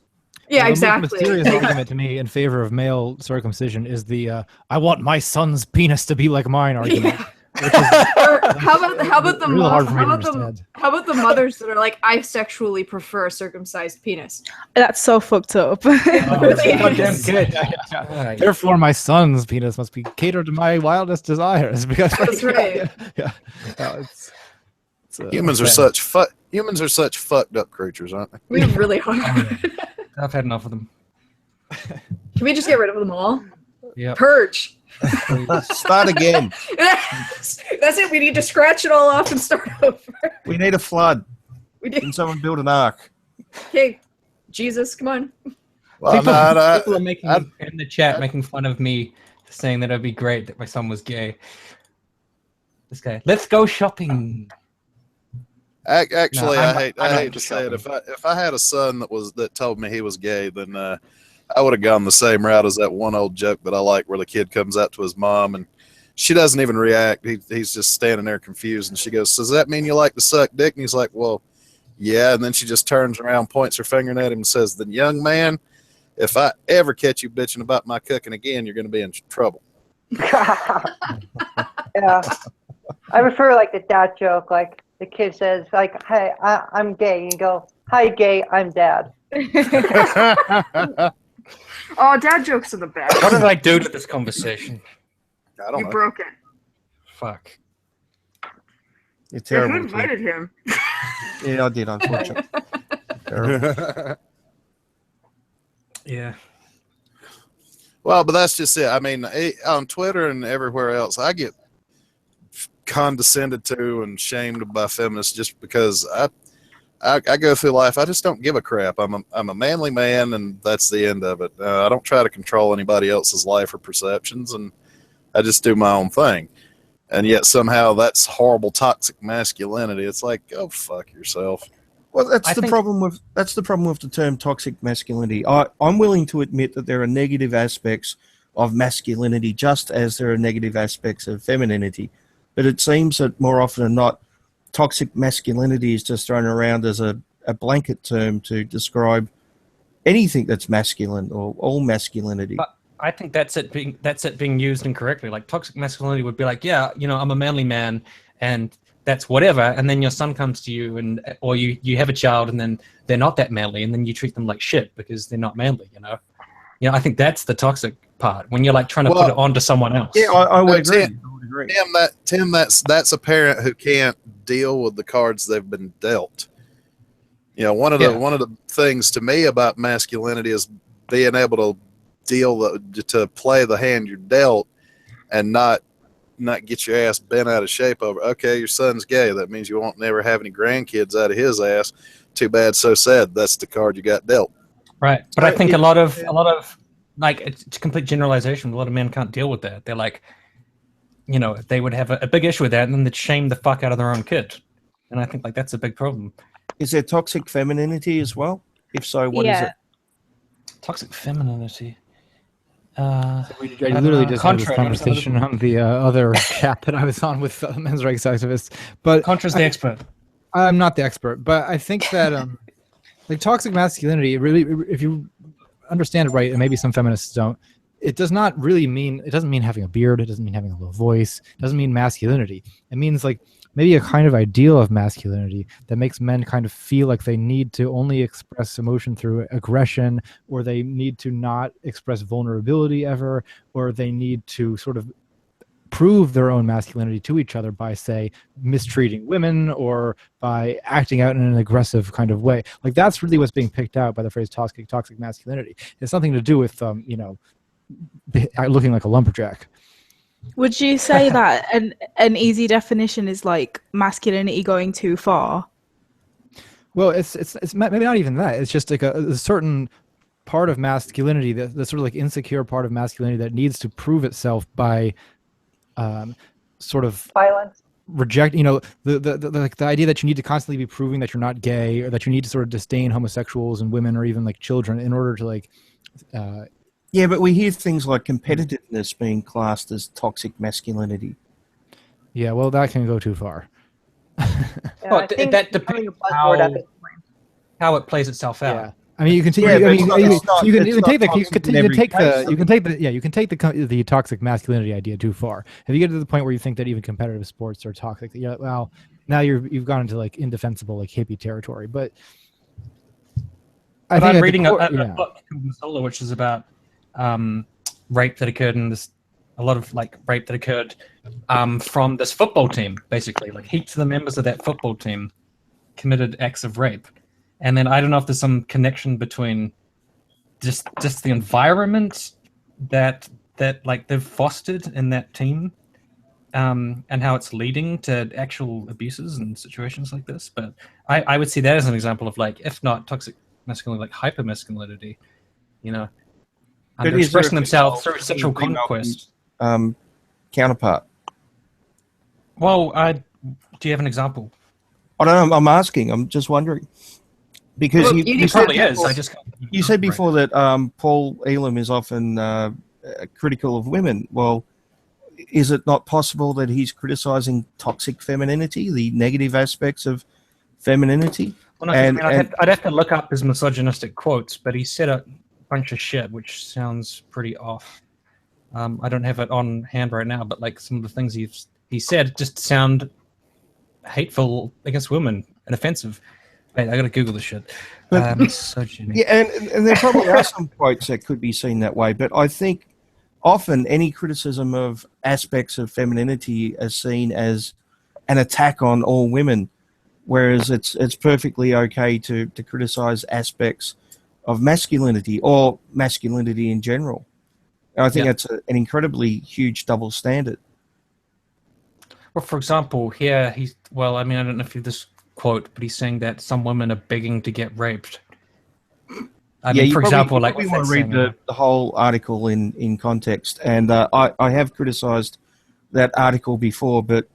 Yeah, Well, the exactly. most mysterious argument to me in favor of male circumcision is the "I want my son's penis to be like mine" argument. Yeah. Which is Or how about the really hard for me how to about the understand. how about the mothers that are like, I sexually prefer a circumcised penis? That's so fucked up. Oh, really goddamn is. good. Yeah. Therefore, my son's penis must be catered to my wildest desires. Because That's right. Yeah. No, it's, humans are such fucked up creatures, aren't they? We really hard. I've had enough of them. Can we just get rid of them all? Yeah. Purge. Start again. That's it. We need to scratch it all off and start over. We need a flood. We did. Can someone build an ark? Okay, Jesus, come on. Well, People no, are making in the chat making fun of me, saying that it'd be great that my son was gay. This guy, let's go shopping. Actually, No, I I'm hate not to say it. shopping. If I had a son that told me he was gay, then I would have gone the same route as that one old joke that I like, where the kid comes out to his mom and she doesn't even react. He's just standing there confused, and she goes, "Does that mean you like to suck dick?" And he's like, "Well, yeah." And then she just turns around, points her finger at him, and says, "Then, young man, if I ever catch you bitching about my cooking again, you're going to be in trouble." Yeah. I prefer like the dad joke, like the kid says, like, "Hey, I'm gay." You go, "Hi, gay, I'm dad." Oh, dad jokes are the best. What did I do to this conversation? I don't You know. broke it. Fuck. You're Who terrible. invited him? Yeah, I did, unfortunately. Terrible. Yeah. Well, but that's just it. I mean, on Twitter and everywhere else, I get condescended to and shamed by feminists just because I go through life. I just don't give a crap. I'm a manly man, and that's the end of it. I don't try to control anybody else's life or perceptions, and I just do my own thing. And yet somehow that's horrible, toxic masculinity. It's like, go fuck yourself. Well, that's I the think- problem with the term toxic masculinity. I'm willing to admit that there are negative aspects of masculinity, just as there are negative aspects of femininity. But it seems that more often than not, toxic masculinity is just thrown around as a blanket term to describe anything that's masculine or all masculinity. But I think that's it being used incorrectly. Like toxic masculinity would be like, yeah, you know, I'm a manly man, and that's whatever. And then your son comes to you, or you have a child, and then they're not that manly, and then you treat them like shit because they're not manly. You know, I think that's the toxic part when you're like trying to put it onto someone else. Yeah, I would No, agree. Tim, that's a parent who can't deal with the cards they've been dealt. You know, one of the things to me about masculinity is being able to to play the hand you're dealt and not get your ass bent out of shape over, okay, your son's gay, that means you won't never have any grandkids out of his ass. Too bad, so sad. That's the card you got dealt. Right. But I think a lot of like, it's a complete generalization. A lot of men can't deal with that. They're like, you know, they would have a big issue with that, and then they'd shame the fuck out of their own kid. And I think like that's a big problem. Is there toxic femininity as well? If so, what is it? Toxic femininity. We literally just had this conversation on the other chat that I was on with men's rights activists. But Contra's the expert. I'm not the expert, but I think that like toxic masculinity, really, if you understand it right, and maybe some feminists don't, it doesn't mean having a beard. It doesn't mean having a low voice. It doesn't mean masculinity. It means like maybe a kind of ideal of masculinity that makes men kind of feel like they need to only express emotion through aggression, or they need to not express vulnerability ever, or they need to sort of prove their own masculinity to each other by, say, mistreating women or by acting out in an aggressive kind of way. Like, that's really what's being picked out by the phrase toxic masculinity. It's something to do with looking like a lumberjack. Would you say that an easy definition is like masculinity going too far? Well, it's maybe not even that. It's just like a certain part of masculinity, that sort of like insecure part of masculinity that needs to prove itself by sort of violence, reject, the idea that you need to constantly be proving that you're not gay, or that you need to sort of disdain homosexuals and women or even like children in order to like yeah, but we hear things like competitiveness being classed as toxic masculinity. Yeah, well, that can go too far. Well, that depends how it plays itself out. Yeah. I mean, you can take the toxic masculinity idea too far. If you get to the point where you think that even competitive sports are toxic, well, now you've gone into like indefensible, like hippie territory. But I'm reading a book called Masculinity, which is about rape that occurred in a lot of like rape that occurred from this football team, basically. Like, heaps of the members of that football team committed acts of rape. And then I don't know if there's some connection between just the environment that like they've fostered in that team, and how it's leading to actual abuses and situations like this. But I would see that as an example of, like, if not toxic masculinity, like hyper masculinity, they're expressing themselves through sexual conquest. Counterpart. Well, do you have an example? I don't know. I'm asking. I'm just wondering. Because you probably is. You said before that Paul Elam is often critical of women. Well, is it not possible that he's criticizing toxic femininity, the negative aspects of femininity? Well, no, I'd have to look up his misogynistic quotes, but he said a bunch of shit, which sounds pretty off. I don't have it on hand right now, but like some of the things he said just sound hateful against women and offensive. Wait, I gotta Google this shit. Misogyny. Yeah, and there probably are some quotes that could be seen that way, but I think often any criticism of aspects of femininity is seen as an attack on all women, whereas it's perfectly okay to criticize aspects of masculinity or masculinity in general. And I think that's an incredibly huge double standard. Well, for example, here I don't know if this quote, but he's saying that some women are begging to get raped. I mean, for example, like, we want to read the whole article in context, and I have criticized that article before, but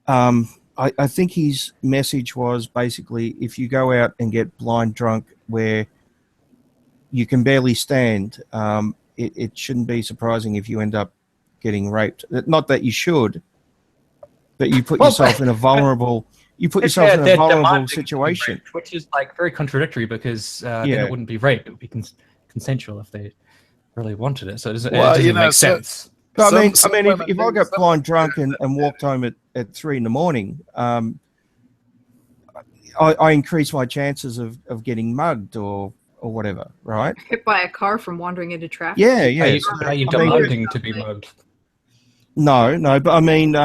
I think his message was basically, if you go out and get blind drunk where you can barely stand, it shouldn't be surprising if you end up getting raped. Not that you should, but you put yourself in a vulnerable. You put yourself in a vulnerable situation, raped, which is like very contradictory, because then it wouldn't be rape; it would be consensual if they really wanted it. So it doesn't make sense. But I mean, if I got blind drunk and walked home at 3 a.m, I increase my chances of getting mugged or whatever, right? Hit by a car from wandering into traffic. Yeah. Are you demanding to be mugged? No, but I mean,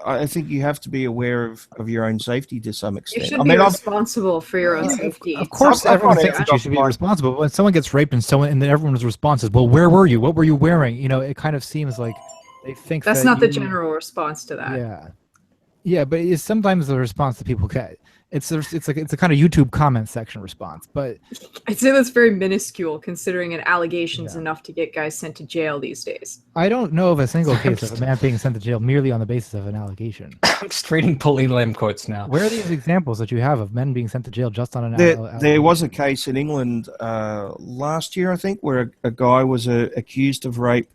I think you have to be aware of your own safety to some extent. You should be responsible for your own safety. Of course, everyone thinks that you should be responsible. But when someone gets raped and then everyone's response is, well, where were you? What were you wearing? It kind of seems like they think that's not the general response to that. Yeah, but it's sometimes the response that people get. It's a kind of YouTube comment section response, but I'd say that's very minuscule, considering an allegation's enough to get guys sent to jail these days. I don't know of a single case of a man being sent to jail merely on the basis of an allegation. I'm just reading Paul Elam quotes now. Where are these examples that you have of men being sent to jail just on an allegation? There was a case in England last year, I think, where a guy was accused of rape.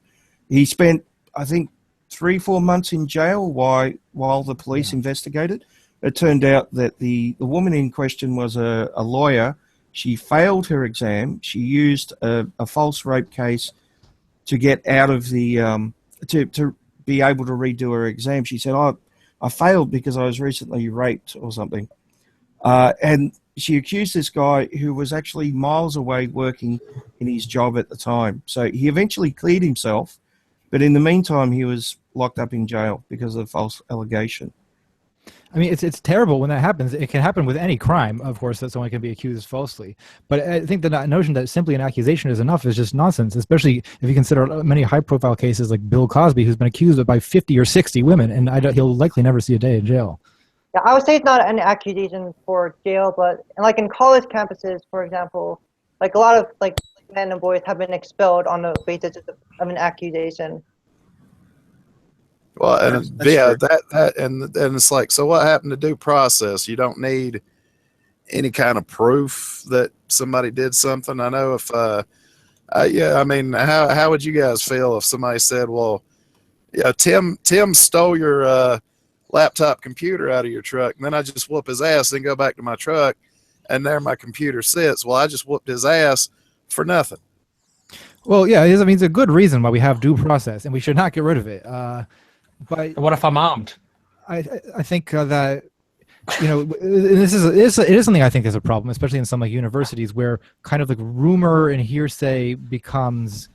He spent, I think, 3-4 months in jail while the police investigated. It turned out that the woman in question was a lawyer. She failed her exam. She used a false rape case to get out of the to be able to redo her exam. She said, "I I failed because I was recently raped or something. And she accused this guy who was actually miles away working in his job at the time. So he eventually cleared himself, but in the meantime, he was locked up in jail because of false allegation. I mean, it's terrible when that happens. It can happen with any crime, of course, that someone can be accused falsely. But I think the notion that simply an accusation is enough is just nonsense, especially if you consider many high-profile cases like Bill Cosby, who's been accused by 50 or 60 women, and he'll likely never see a day in jail. Yeah, I would say it's not an accusation for jail, but like in college campuses, for example, like a lot of like men and boys have been expelled on the basis of an accusation. Well, and and it's like, so what happened to due process? You don't need any kind of proof that somebody did something. I know if, yeah, I mean, how would you guys feel if somebody said, well, yeah, Tim stole your laptop computer out of your truck, and then I just whoop his ass, then go back to my truck, and there my computer sits. Well, I just whooped his ass for nothing. Well, yeah, I mean, it's a good reason why we have due process, and we should not get rid of it. But what if I'm armed? I think that, you know, it is something I think is a problem, especially in some like universities where kind of like rumor and hearsay becomes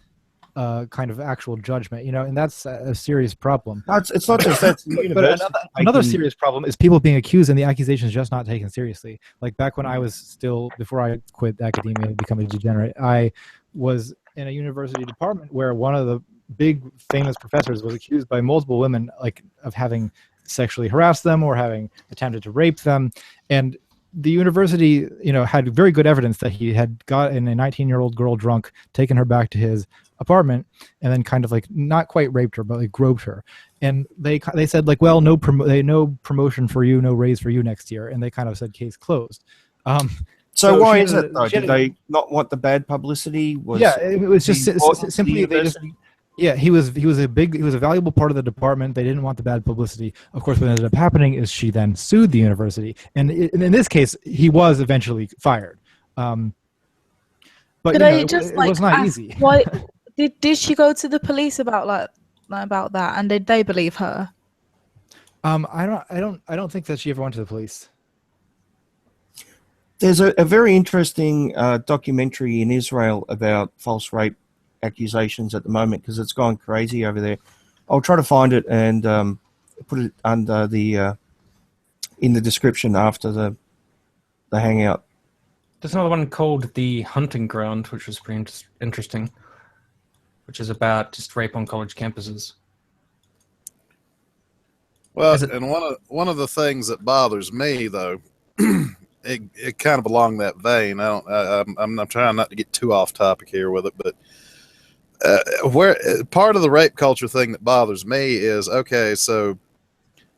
kind of actual judgment, you know, and that's a serious problem. It's not just that. But another serious problem is people being accused and the accusations just not taken seriously. Like back when I was still, before I quit academia and become a degenerate, I was in a university department where one of the big famous professors was accused by multiple women, like, of having sexually harassed them or having attempted to rape them. And the university, you know, had very good evidence that he had gotten a 19-year-old girl drunk, taken her back to his apartment, and then kind of like not quite raped her, but like groped her. And they said like, well, no promotion for you, no raise for you next year. And they kind of said case closed. So why is it though? Did they not want the bad publicity? It was just simply they just. Yeah, he was a valuable part of the department. They didn't want the bad publicity. Of course, what ended up happening is she then sued the university, and in this case, he was eventually fired. But it was not easy. Why did she go to the police about that, and did they believe her? I don't think that she ever went to the police. There's a very interesting documentary in Israel about false rape accusations at the moment because it's gone crazy over there. I'll try to find it and put it under the in the description after the hangout. There's another one called The Hunting Ground, which was pretty interesting, which is about just rape on college campuses. Well, and one of the things that bothers me though, it kind of along that vein. I'm trying not to get too off topic here with it, but where part of the rape culture thing that bothers me is, okay, so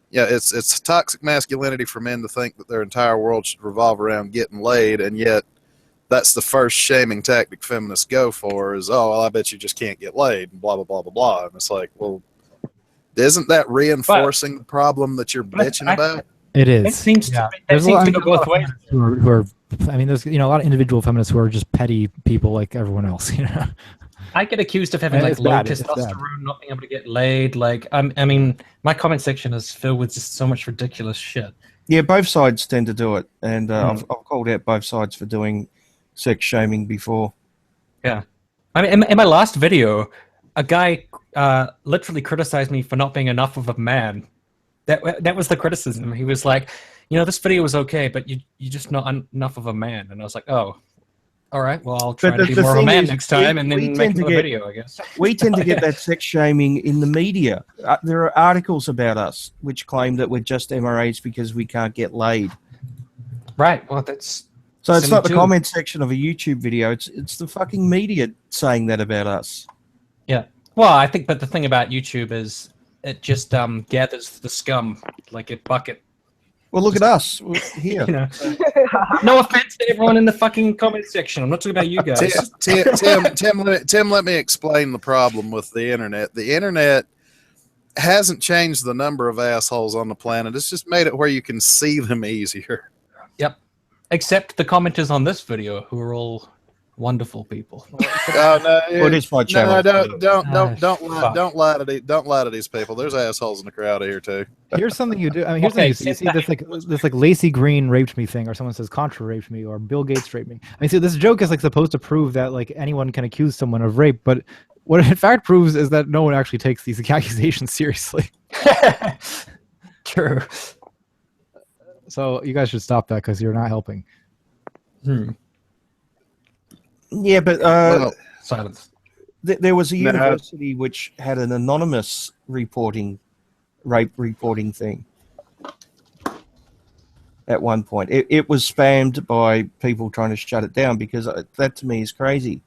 yeah, it's toxic masculinity for men to think that their entire world should revolve around getting laid, and yet that's the first shaming tactic feminists go for is, oh, well, I bet you just can't get laid, and blah blah blah blah blah. And it's like, well, isn't that reinforcing the problem that you're bitching about? It is. It seems to go both ways. Who are, I mean, there's a lot of individual feminists who are just petty people like everyone else. You know. I get accused of having like low testosterone, not being able to get laid. Like, I mean, my comment section is filled with just so much ridiculous shit. Yeah, both sides tend to do it, and I've called out both sides for doing sex shaming before. Yeah, I mean, in my last video, a guy literally criticized me for not being enough of a man. That was the criticism. He was like, this video was okay, but you're just not enough of a man. And I was like, oh. All right, well, I'll try to be more of a man next time and then make another video, I guess. We tend to get that sex shaming in the media. There are articles about us which claim that we're just MRAs because we can't get laid. Right, well, that's... So it's not the comment section of a YouTube video. It's the fucking media saying that about us. Yeah. Well, I think, but the thing about YouTube is it just gathers the scum like a bucket. Well, look at us. We're here. No offense to everyone in the fucking comment section. I'm not talking about you guys. Tim, let me explain the problem with the internet. The internet hasn't changed the number of assholes on the planet. It's just made it where you can see them easier. Yep. Except the commenters on this video who are all wonderful people. Oh no! Well, it is my No, channel. don't lie to these people. There's assholes in the crowd here too. Here's something you do. I mean, here's something you see. You see this like Lacey Green raped me thing, or someone says Contra raped me, or Bill Gates raped me. I mean, see, this joke is like supposed to prove that like anyone can accuse someone of rape, but what it in fact proves is that no one actually takes these accusations seriously. True. So you guys should stop that because you're not helping. Yeah, but silence. There was a university which had an anonymous rape reporting thing at one point. It was spammed by people trying to shut it down, because that to me is crazy,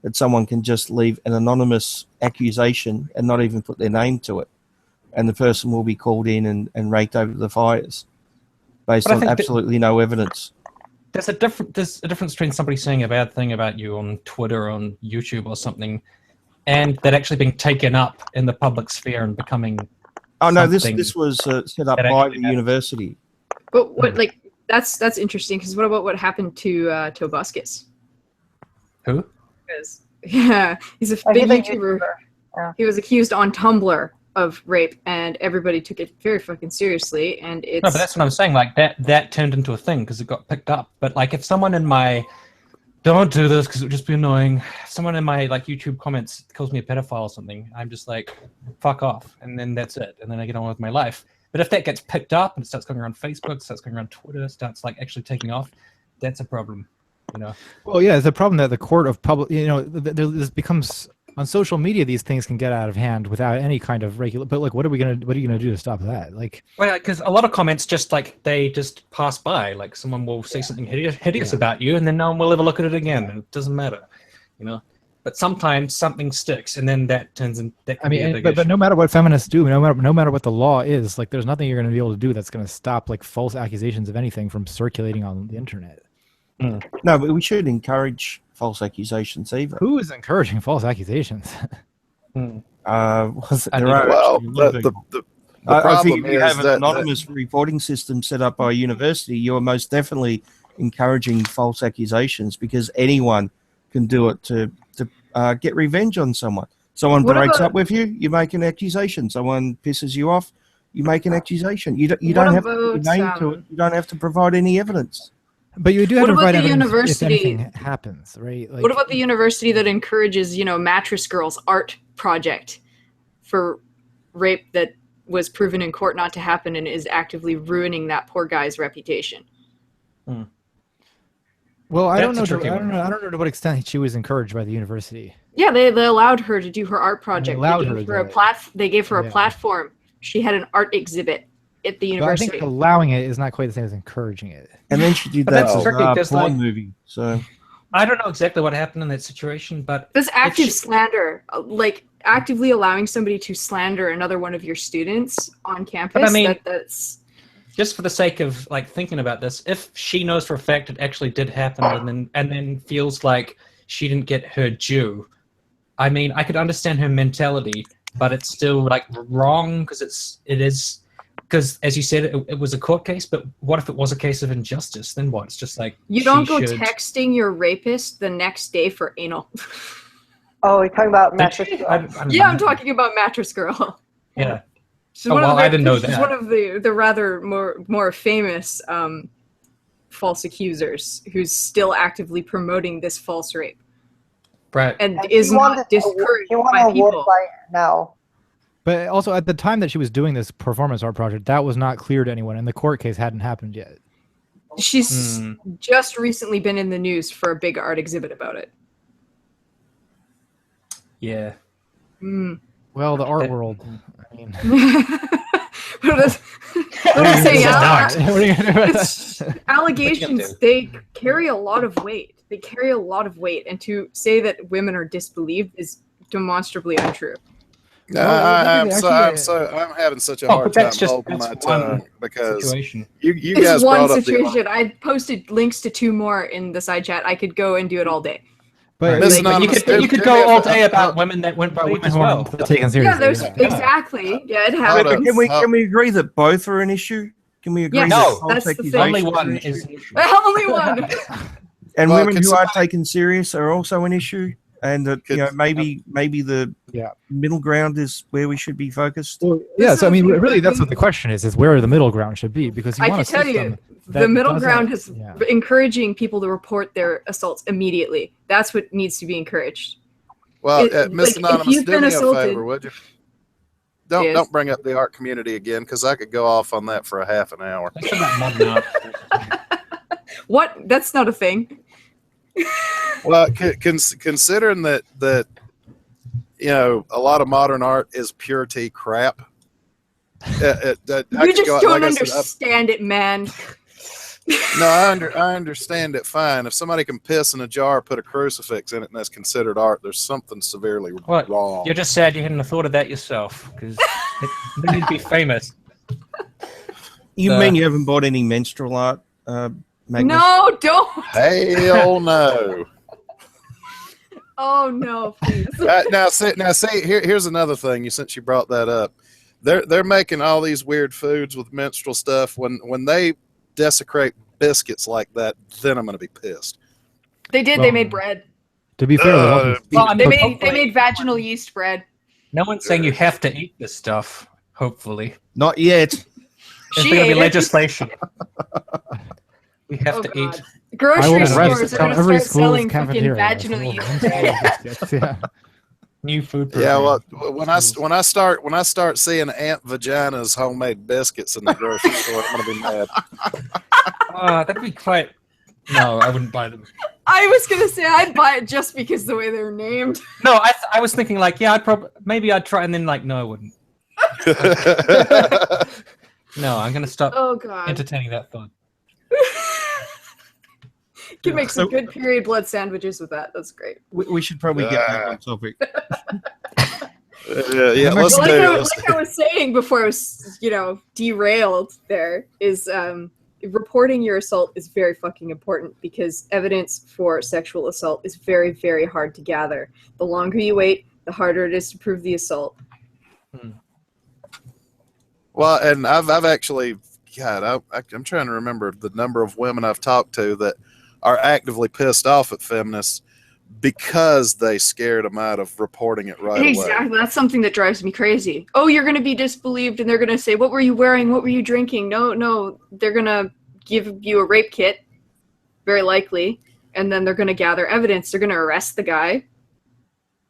that someone can just leave an anonymous accusation and not even put their name to it, and the person will be called in and raked over the fires based on absolutely no evidence. There's a difference between somebody saying a bad thing about you on Twitter or on YouTube or something, and that actually being taken up in the public sphere and becoming. Oh no, this was set up by the university. But what, like, that's interesting, because what about what happened to Tobuscus? Who? Because he's a big YouTuber. Yeah. He was accused on Tumblr of rape, and everybody took it very fucking seriously. And it's no, but that's what I'm saying. Like that turned into a thing because it got picked up. But like, if someone in my don't do this because it would just be annoying. If someone in my like YouTube comments calls me a pedophile or something, I'm just like, fuck off, and then that's it, and then I get on with my life. But if that gets picked up and it starts going around Facebook, starts going around Twitter, starts like actually taking off, that's a problem, you know. Well, yeah, it's a problem that the court of public, you know, this becomes on social media. These things can get out of hand without any kind of regular. But like, what are you gonna do to stop that? Like, well, because a lot of comments just like they just pass by. Like someone will say something hideous about you, and then no one will ever look at it again. And it doesn't matter, you know. But sometimes something sticks, and then that turns in. That can be a big issue. But no matter what feminists do, no matter what the law is, like there's nothing you're going to be able to do that's going to stop like false accusations of anything from circulating on the internet. No, but we should encourage false accusations either. Who is encouraging false accusations? The problem think if you is have an anonymous reporting system set up by a university, you're most definitely encouraging false accusations, because anyone can do it to get revenge on someone. Someone breaks up with you, you make an accusation. Someone pisses you off, you make an accusation. You don't have to put your name to it. You don't have to provide any evidence. But you do have to provide evidence if university anything happens, right? Like, what about the university that encourages, you know, Mattress Girl's art project for rape that was proven in court not to happen and is actively ruining that poor guy's reputation? Well, I don't know to what extent she was encouraged by the university. Yeah, they allowed her to do her art project. They gave her a platform. She had an art exhibit at the university. But I think allowing it is not quite the same as encouraging it. And then she did that porn movie. So I don't know exactly what happened in that situation, but this active slander, like actively allowing somebody to slander another one of your students on campus. But I mean, that's just for the sake of like thinking about this, if she knows for a fact it actually did happen, and then feels like she didn't get her due, I mean, I could understand her mentality, but it's still like wrong because it is. Because, as you said, it was a court case, but what if it was a case of injustice? Then what? It's just like... You don't go texting your rapist the next day for anal. Oh, you're talking about Mattress Girl? I'm talking about Mattress Girl. Yeah. I didn't know that. She's one of the rather more famous false accusers who's still actively promoting this false rape. Right. And is not discouraged by people. Now. But also, at the time that she was doing this performance art project, that was not clear to anyone, and the court case hadn't happened yet. She's just recently been in the news for a big art exhibit about it. Yeah. Well, the art world. I mean, allegations, they carry a lot of weight. And to say that women are disbelieved is demonstrably untrue. No, I'm having such a hard time holding my tongue because you guys brought up situation. I posted links to 2 more in the side chat. I could go and do it all day. But you could go all day about women that went by women as well. Taken seriously. Exactly. Yeah, it happens. Can we agree that both are an issue? Can we agree? Yes, that that's the thing. Only one is an issue. Only one. And Well, women can who aren't somebody- taken serious are also an issue. And that maybe the middle ground is where we should be focused. Well, yeah. So I mean, really, that's what the question is where the middle ground should be, because you I want can a tell system you, that the middle doesn't- ground is yeah. encouraging people to report their assaults immediately. That's what needs to be encouraged. Well, Miss if Anonymous, you've do been me assaulted, a favor, would you? Yes. Don't bring up the art community again, because I could go off on that for a half an hour. Let's talk about modern art. What? That's not a thing. Well, considering that a lot of modern art is pure tea crap. You just don't understand it, man. No, I understand it fine. If somebody can piss in a jar, put a crucifix in it, and that's considered art, there's something severely wrong. You're just sad you hadn't thought of that yourself, because then you'd be famous. You mean you haven't bought any menstrual art, Magnus? No, don't. Hell no. Oh no, please. Now see. Here's another thing. Since you brought that up, they're making all these weird foods with menstrual stuff. When they desecrate biscuits like that, then I'm going to be pissed. They did. They made bread. To be fair, They made vaginal yeast bread. No one's saying you have to eat this stuff. Hopefully, not yet. There's going to be legislation. We have to eat. Grocery stores are going to start selling fucking vaginal yeast. New food. Yeah, well, when I start seeing Aunt Vagina's homemade biscuits in the grocery store, I'm gonna be mad. That'd be quite. No, I wouldn't buy them. I was gonna say I'd buy it just because the way they're named. No, I was thinking like, yeah, maybe I'd try, and then like, no, I wouldn't. No, I'm gonna stop. Entertaining that thought. You can make some good period blood sandwiches with that. That's great. We should probably get back on topic. Yeah, let's do it. Like I was saying before I was, derailed there, is reporting your assault is very fucking important, because evidence for sexual assault is very, very hard to gather. The longer you wait, the harder it is to prove the assault. Well, and I've actually, God, I'm trying to remember the number of women I've talked to that are actively pissed off at feminists because they scared them out of reporting it right away. Exactly. That's something that drives me crazy. Oh, you're going to be disbelieved, and they're going to say, what were you wearing? What were you drinking? No. They're going to give you a rape kit, very likely, and then they're going to gather evidence. They're going to arrest the guy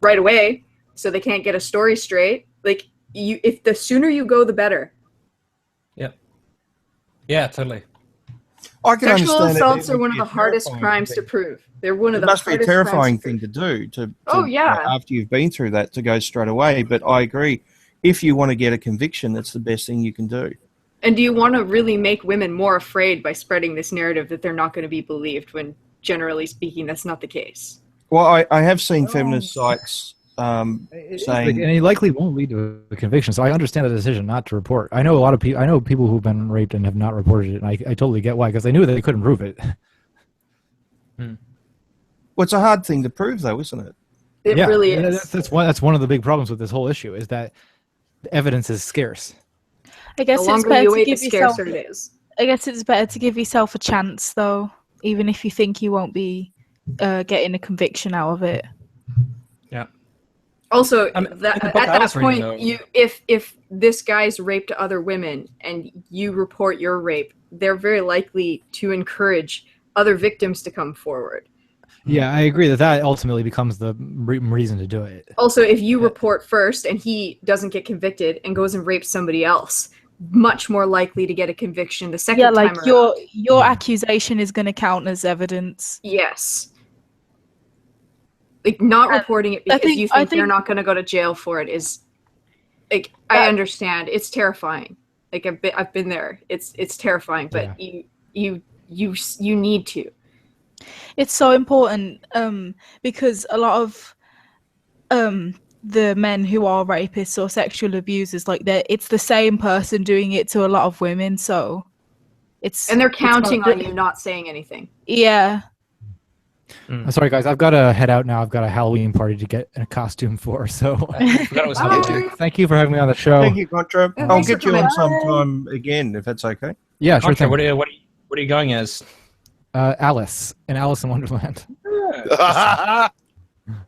right away, so they can't get a story straight. Like, if the sooner you go, the better. Yep. Yeah, totally. Sexual assaults are one of the hardest crimes to prove. They're one of the hardest crimes. It must be a terrifying thing to do. After you've been through that, to go straight away. But I agree. If you want to get a conviction, that's the best thing you can do. And do you want to really make women more afraid by spreading this narrative that they're not going to be believed, when generally speaking, that's not the case? Well, I have seen feminist sites saying, and it likely won't lead to a conviction. So I understand the decision not to report. I know a lot of people. I know people who've been raped and have not reported it, and I totally get why, because they knew that they couldn't prove it. Well, it's a hard thing to prove, though, isn't it? It really is. That's one of the big problems with this whole issue, is that the evidence is scarce. I guess it's better to give yourself. I guess it's better to give yourself a chance, though, even if you think you won't be getting a conviction out of it. Yeah. Also, at that point, if this guy's raped other women and you report your rape, they're very likely to encourage other victims to come forward. Yeah, I agree that ultimately becomes the reason to do it. Also, if you report first and he doesn't get convicted and goes and rapes somebody else, much more likely to get a conviction the second time around. Yeah, like your accusation is going to count as evidence. Yes. Like, not reporting it because you think you're not going to go to jail for it is, like, I understand. It's terrifying. Like, I've been there. It's terrifying, but you need to. It's so important because a lot of the men who are rapists or sexual abusers, like, it's the same person doing it to a lot of women, so and they're counting on you not saying anything. Yeah. I'm sorry, guys. I've got to head out now. I've got a Halloween party to get a costume for. So thank you for having me on the show. Thank you, Contra. I'll get you on sometime again, if that's okay. Yeah, sure. Contra, what are you going as? Alice in Alice in Wonderland.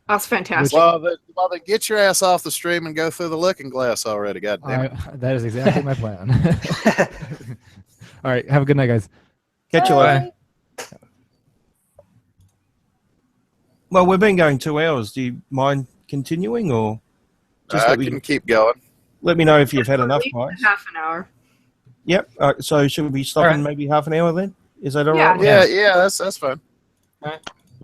That's fantastic. Well, then get your ass off the stream and go through the looking glass already. Goddamn. That is exactly my plan. All right, have a good night, guys. Catch you later. Well, we've been going 2 hours. Do you mind continuing, or just I can keep going? Let me know if you've had enough, guys. Half an hour. Yep. So should we stop in maybe half an hour then? Is that all right? Yeah, that's fine.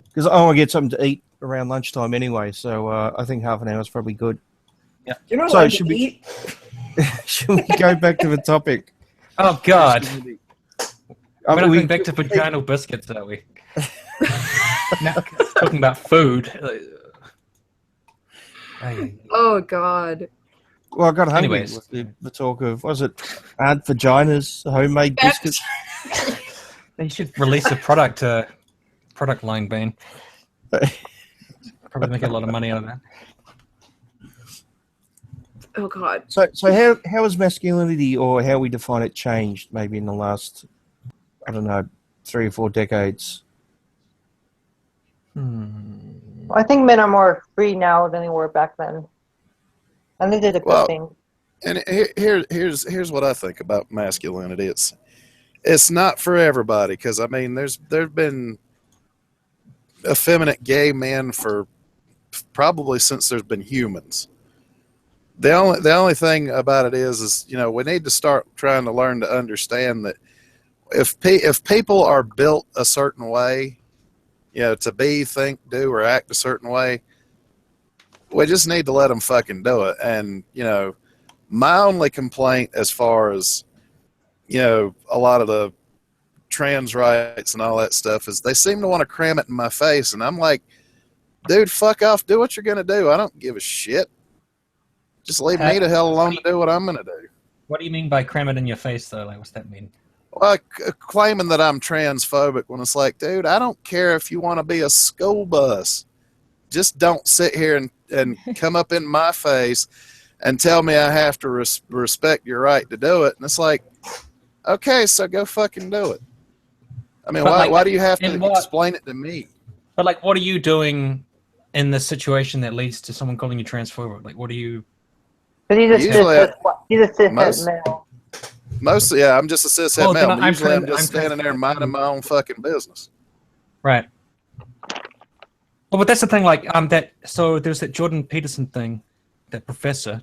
Because I want to get something to eat around lunchtime anyway, so I think half an hour is probably good. Yeah. You're not so allowed should to we eat? should we go back to the topic? Oh God. We're not we going back to vaginal biscuits, are we? Now, talking about food. Oh God. Well, I got hungry with the talk of, was it Aunt Vagina's homemade biscuits? They should release a product line, Bean. Probably make a lot of money out of that. Oh God. So how has masculinity, or how we define it, changed maybe in the last, I don't know, 3 or 4 decades? I think men are more free now than they were back then. I think it's a good thing. And here's what I think about masculinity. It's not for everybody, because I mean there's been effeminate gay men for probably since there's been humans. The only thing about it is we need to start trying to learn to understand that if people are built a certain way, to be, think, do, or act a certain way, we just need to let them fucking do it. And my only complaint as far as a lot of the trans rights and all that stuff is they seem to want to cram it in my face, and I'm like, dude, fuck off, do what you're gonna do. I don't give a shit. Just leave me the hell alone to do what I'm gonna do. What do you mean by cram it in your face, though? Like, what's that mean? Well, claiming that I'm transphobic when it's like, dude, I don't care if you want to be a school bus. Just don't sit here and come up in my face and tell me I have to respect your right to do it. And it's like, okay, so go fucking do it. I mean, why do you have to explain it to me? But like, what are you doing in the situation that leads to someone calling you transphobic? Like, what are you? But he's a cishet male. Mostly, yeah, I'm just a cishet male. Usually I'm just standing there minding my own fucking business. Right. Well, but that's the thing, like, so there's that Jordan Peterson thing, that professor,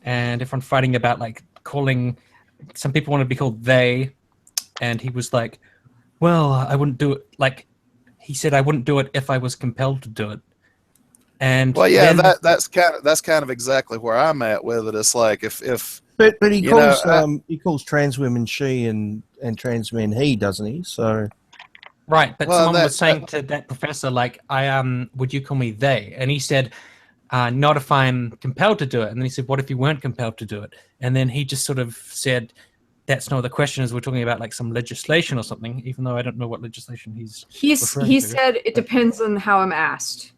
and everyone fighting about, like, calling, some people want to be called they, and he was like, well, I wouldn't do it, like, he said I wouldn't do it if I was compelled to do it. And well, yeah, that's kind of exactly where I'm at with it. It's like if but he calls trans women she and trans men he, doesn't he? So right, but someone was saying to that professor, like, would you call me they? And he said, not if I'm compelled to do it. And then he said, what if you weren't compelled to do it? And then he just sort of said, that's not the question, as we're talking about like some legislation or something, even though I don't know what legislation he said it depends on how I'm asked.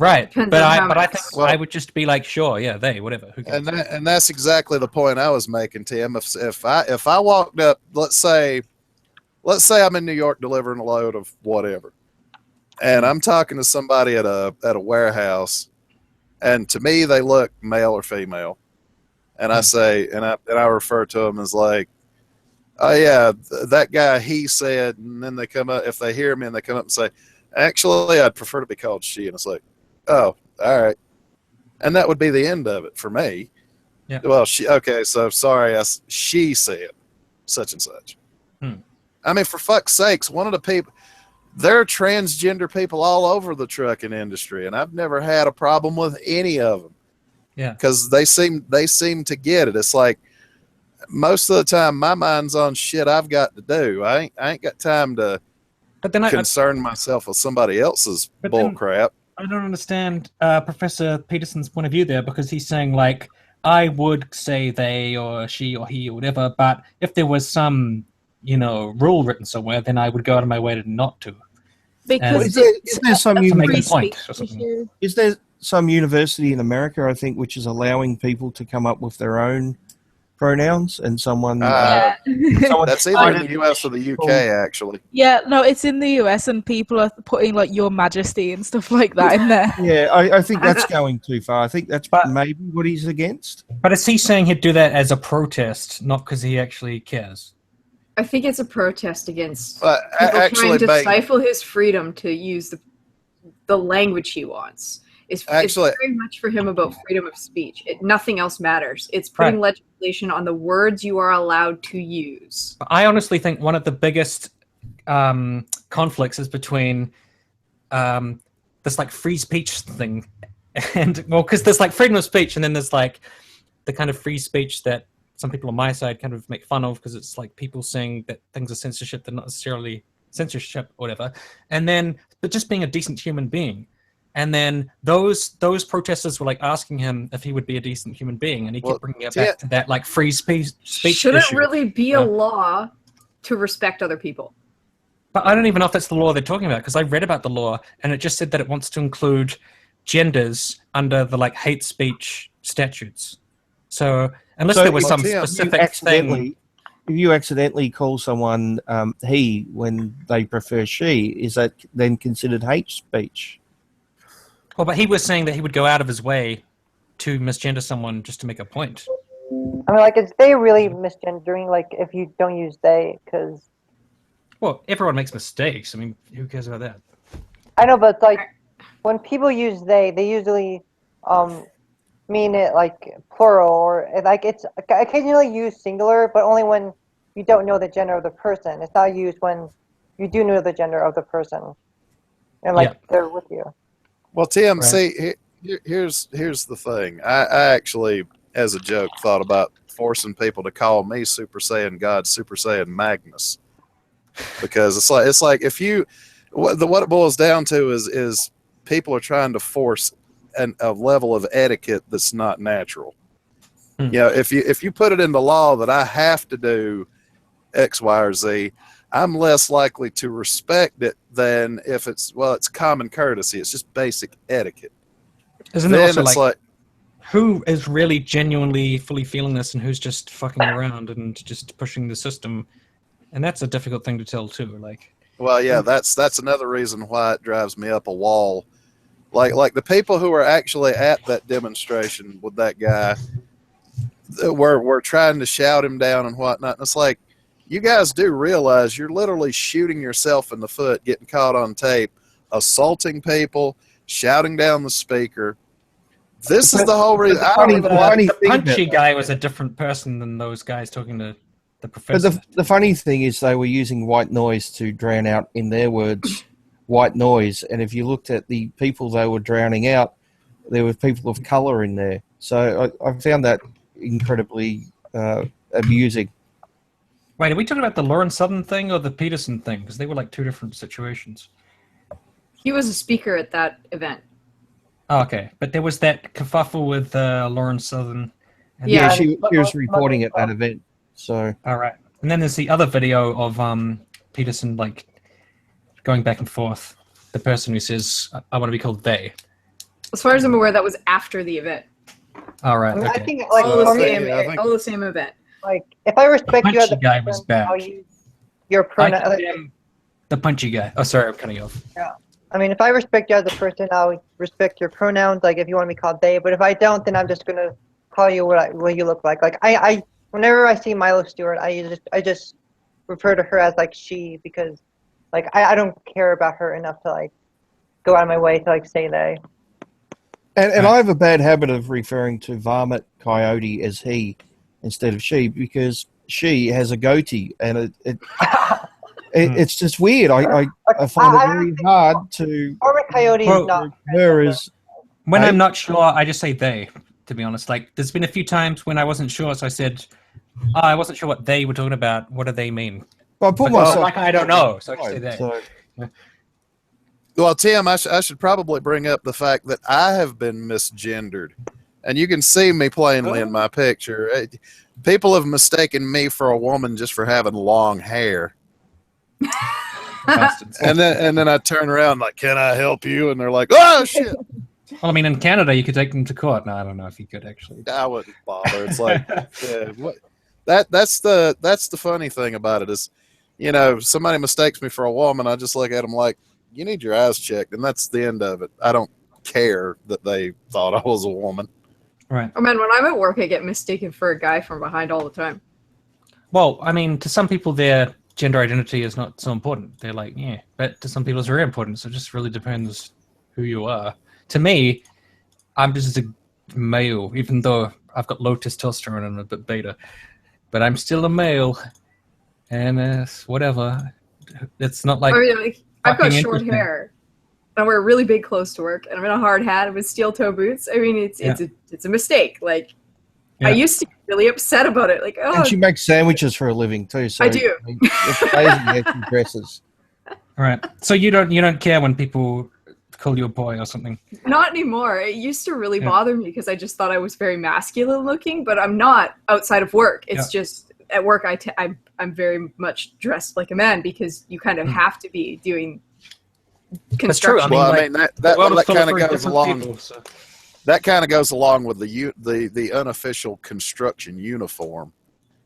Right, but I think I would just be like, sure, yeah, they, whatever. Who cares? And that's exactly the point I was making, Tim. If I walked up, let's say I'm in New York delivering a load of whatever, and I'm talking to somebody at a warehouse, and to me they look male or female, and I say, and I refer to them as like, oh yeah, that guy, he said, and then they come up, if they hear me and they come up and say, actually, I'd prefer to be called she, and it's like, oh, all right. And that would be the end of it for me. Yeah. Well, okay, so sorry, she said such and such. I mean, for fuck's sakes, one of the people, there are transgender people all over the trucking industry, and I've never had a problem with any of them. Yeah. Because they seem to get it. It's like, most of the time, my mind's on shit I've got to do. I ain't got time to concern myself with somebody else's bull crap. I don't understand Professor Peterson's point of view there, because he's saying, like, I would say they or she or he or whatever, but if there was some, rule written somewhere, then I would go out of my way to not to. Because is there some point or something? Is there some university in America, I think, which is allowing people to come up with their own pronouns, and someone that's either in the US or the UK, actually. Yeah, no, it's in the US, and people are putting like Your Majesty and stuff like that in there. Yeah, I think that's going too far. I think that's maybe what he's against. But is he saying he'd do that as a protest, not because he actually cares? I think it's a protest against people trying to stifle his freedom to use the language he wants. It's very much for him about freedom of speech. Nothing else matters. It's putting legislation on the words you are allowed to use. I honestly think one of the biggest conflicts is between this like free speech thing, and because there's like freedom of speech, and then there's like the kind of free speech that some people on my side kind of make fun of because it's like people saying that things are censorship, they're not necessarily censorship or whatever, but just being a decent human being. And then those protesters were like asking him if he would be a decent human being, and he kept bringing it back to that like free speech Should issue. it really be a law to respect other people? But I don't even know if that's the law they're talking about, because I read about the law and it just said that it wants to include genders under the like hate speech statutes. So unless there was some specific thing. If you accidentally call someone he when they prefer she, is that then considered hate speech? Well, but he was saying that he would go out of his way to misgender someone just to make a point. I mean, like, is they really misgendering? Like, if you don't use they, because... Well, everyone makes mistakes. I mean, who cares about that? I know, but, like, when people use they usually mean it, like, plural, or, like, it's occasionally used singular, but only when you don't know the gender of the person. It's not used when you do know the gender of the person. And, like, they're with you. Well, Tim, see, here's the thing. I actually, as a joke, thought about forcing people to call me Super Saiyan God, Super Saiyan Magnus, because it's like if you, what it boils down to is people are trying to force a level of etiquette that's not natural. You know, if you put it in the law that I have to do X, Y, or Z, I'm less likely to respect it than if it's common courtesy. It's just basic etiquette. Isn't it also like who is really genuinely fully feeling this and who's just fucking around and just pushing the system? And that's a difficult thing to tell too. Like, well, yeah, that's another reason why it drives me up a wall. Like the people who are actually at that demonstration with that guy, were trying to shout him down and whatnot. And it's like, you guys do realize you're literally shooting yourself in the foot, getting caught on tape, assaulting people, shouting down the speaker. This is the whole reason. The punchy guy was a different person than those guys talking to the professor. But the funny thing is they were using white noise to drown out, in their words, white noise. And if you looked at the people they were drowning out, there were people of colour in there. So I found that incredibly amusing. Wait, are we talking about the Lauren Southern thing or the Peterson thing? Because they were like two different situations. He was a speaker at that event. Oh, okay, but there was that kerfuffle with Lauren Southern. And yeah, she was reporting at that event. So all right, and then there's the other video of Peterson like going back and forth. The person who says, "I want to be called they." As far as I'm aware, that was after the event. All right, I mean, okay. I think like all the same event. Like, if I respect you as a guy was back. I'll use your pronoun. The punchy guy. Oh, sorry, I'm cutting you off. Yeah. I mean, if I respect you as a person, I'll respect your pronouns. Like, if you want to be called they, but if I don't, then I'm just gonna call you what you look like. Like, I whenever I see Milo Stewart, I just refer to her as like she, because like I don't care about her enough to like go out of my way to like say they. And I have a bad habit of referring to Varmint Coyote as he instead of she, because she has a goatee, and it's just weird. I find it very hard to. Varmint Coyote is not. When I'm not sure, I just say they. To be honest, like there's been a few times when I wasn't sure, so I said, I wasn't sure what they were talking about. What do they mean? Well, I put myself like I don't know, so I just say they. So. Well, Tim, I should probably bring up the fact that I have been misgendered. And you can see me plainly in my picture. People have mistaken me for a woman just for having long hair. and then I turn around like, can I help you? And they're like, oh, shit. Well, I mean, in Canada, you could take them to court. No, I don't know if you could actually. I wouldn't bother. It's like, That's the funny thing about it is, you know, somebody mistakes me for a woman, I just look at them like, you need your eyes checked, and that's the end of it. I don't care that they thought I was a woman. Right. Oh man, when I'm at work, I get mistaken for a guy from behind all the time. Well, I mean, to some people, their gender identity is not so important. They're like, yeah, but to some people, it's very important. So it just really depends who you are. To me, I'm just a male, even though I've got low testosterone and a bit beta, but I'm still a male, and whatever. It's not like, I mean, like I've got fucking short interesting. hair. I wear really big clothes to work, and I'm in a hard hat with steel toe boots. I mean, it's a mistake. Like, Yeah. I used to get really upset about it. Like, oh, And she makes sandwiches for a living too. So I do. mean, it's amazing how she dresses. All right. So you don't care when people call you a boy or something. not anymore. It used to really Yeah. bother me because I just thought I was very masculine looking, but I'm not outside of work. It's just at work I'm very much dressed like a man because you kind of have to be doing That's true. construction. Well, like, I mean that the world is full of kind of very goes different along. people, so- That kind of goes along with the unofficial construction uniform.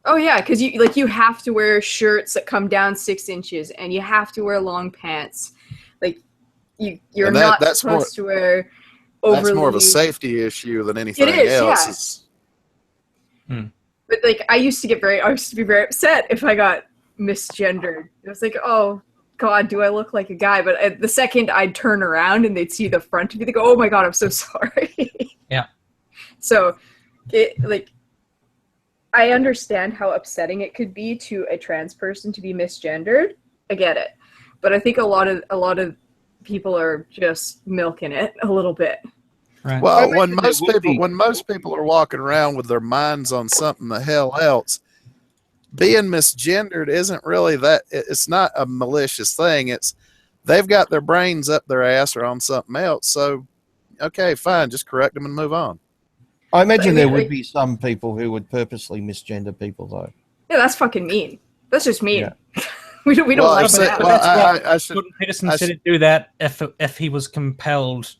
Oh yeah, because you have to wear shirts that come down 6 inches, and you have to wear long pants. Like you're And not that's supposed to wear overly. That's more of a safety issue than anything It is, else. yeah. But like I used to be very upset if I got misgendered. It was like, oh God, do I look like a guy? But the second I'd turn around and they'd see the front of me, they go, oh my God, I'm so sorry. Yeah. So, I understand how upsetting it could be to a trans person to be misgendered. I get it, but I think a lot of people are just milking it a little bit. Right. Well, I when imagine most people are walking around with their minds on something the hell else, being misgendered isn't really that. It's not a malicious thing. It's they've got their brains up their ass or on something else. So, okay, fine, just correct them and move on. I imagine I mean, there would like- be some people who would purposely misgender people, though. Yeah, that's fucking mean. That's just mean. Yeah. we don't Well, like I said- that. well, I should. Jordan Peterson I said should- he'd do that if he was compelled.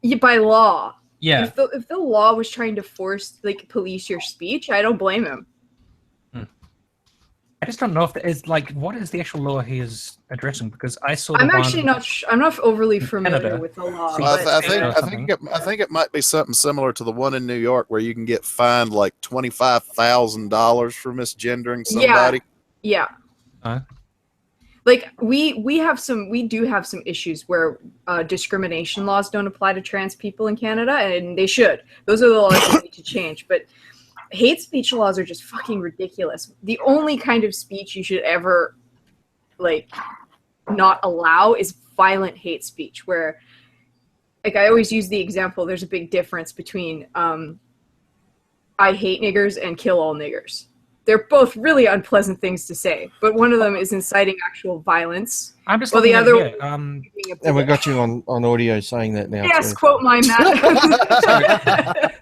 Yeah, by law. Yeah. If the law was trying to force police your speech, I don't blame him. I just don't know if there is what is the actual law he is addressing, because I saw the I'm one actually I'm not overly in familiar Canada. with the law. Well, but I think it might be something similar to the one in New York where you can get fined like $25,000 for misgendering somebody. yeah. Huh? Like we do have some issues where discrimination laws don't apply to trans people in Canada, and they should. Those are the laws that need to change. But hate speech laws are just fucking ridiculous. The only kind of speech you should ever not allow is violent hate speech, where I always use the example, there's a big difference between I hate niggers and kill all niggers. They're both really unpleasant things to say, but one of them is inciting actual violence. I'm just Well, the looking other at here. And we got you on audio saying that now. Yes, too. quote my Matt.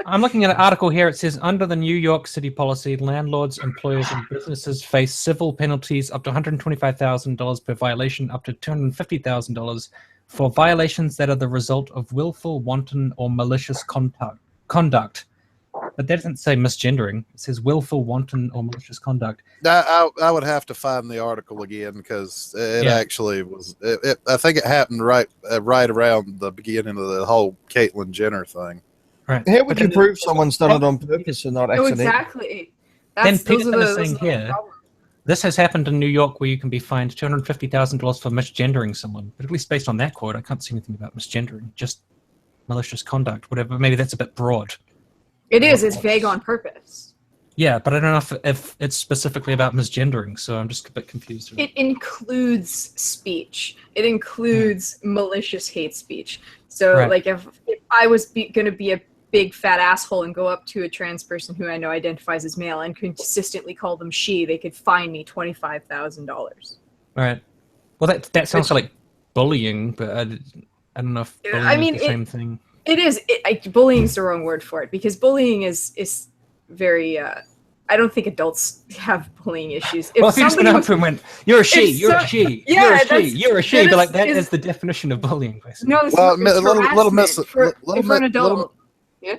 I'm looking at an article here. It says, under the New York City policy, landlords, employers, and businesses face civil penalties up to $125,000 per violation, up to $250,000 for violations that are the result of willful, wanton, or malicious conduct. But that doesn't say misgendering. It says willful, wanton, or malicious conduct. I would have to find the article again because it actually was. I think it happened right around the beginning of the whole Caitlyn Jenner thing. Right. How would you prove someone's done it on purpose and not No, accidentally? exactly. Then Peterson is those saying are the here, problems. this has happened in New York where you can be fined $250,000 for misgendering someone. But at least based on that quote, I can't see anything about misgendering, just malicious conduct, whatever. Maybe that's a bit broad. It is. It's vague on purpose. Yeah, but I don't know if it's specifically about misgendering, so I'm just a bit confused. It includes speech. It includes malicious hate speech. So, Right. if I was going to be a big fat asshole and go up to a trans person who I know identifies as male and consistently call them she, they could fine me $25,000. All right. Well, that sounds like bullying, but I don't know if bullying is the same thing. It is. Bullying is the wrong word for it, because bullying is very. I don't think adults have bullying issues. Well, if you just went up and went, "You're a she, If you're so- a she, Yeah, you're a she, that's- you're a she," that but like is- that is- is the definition of bullying, basically. No, it's Well, it's little harassment miss- for little an mi- adult. little-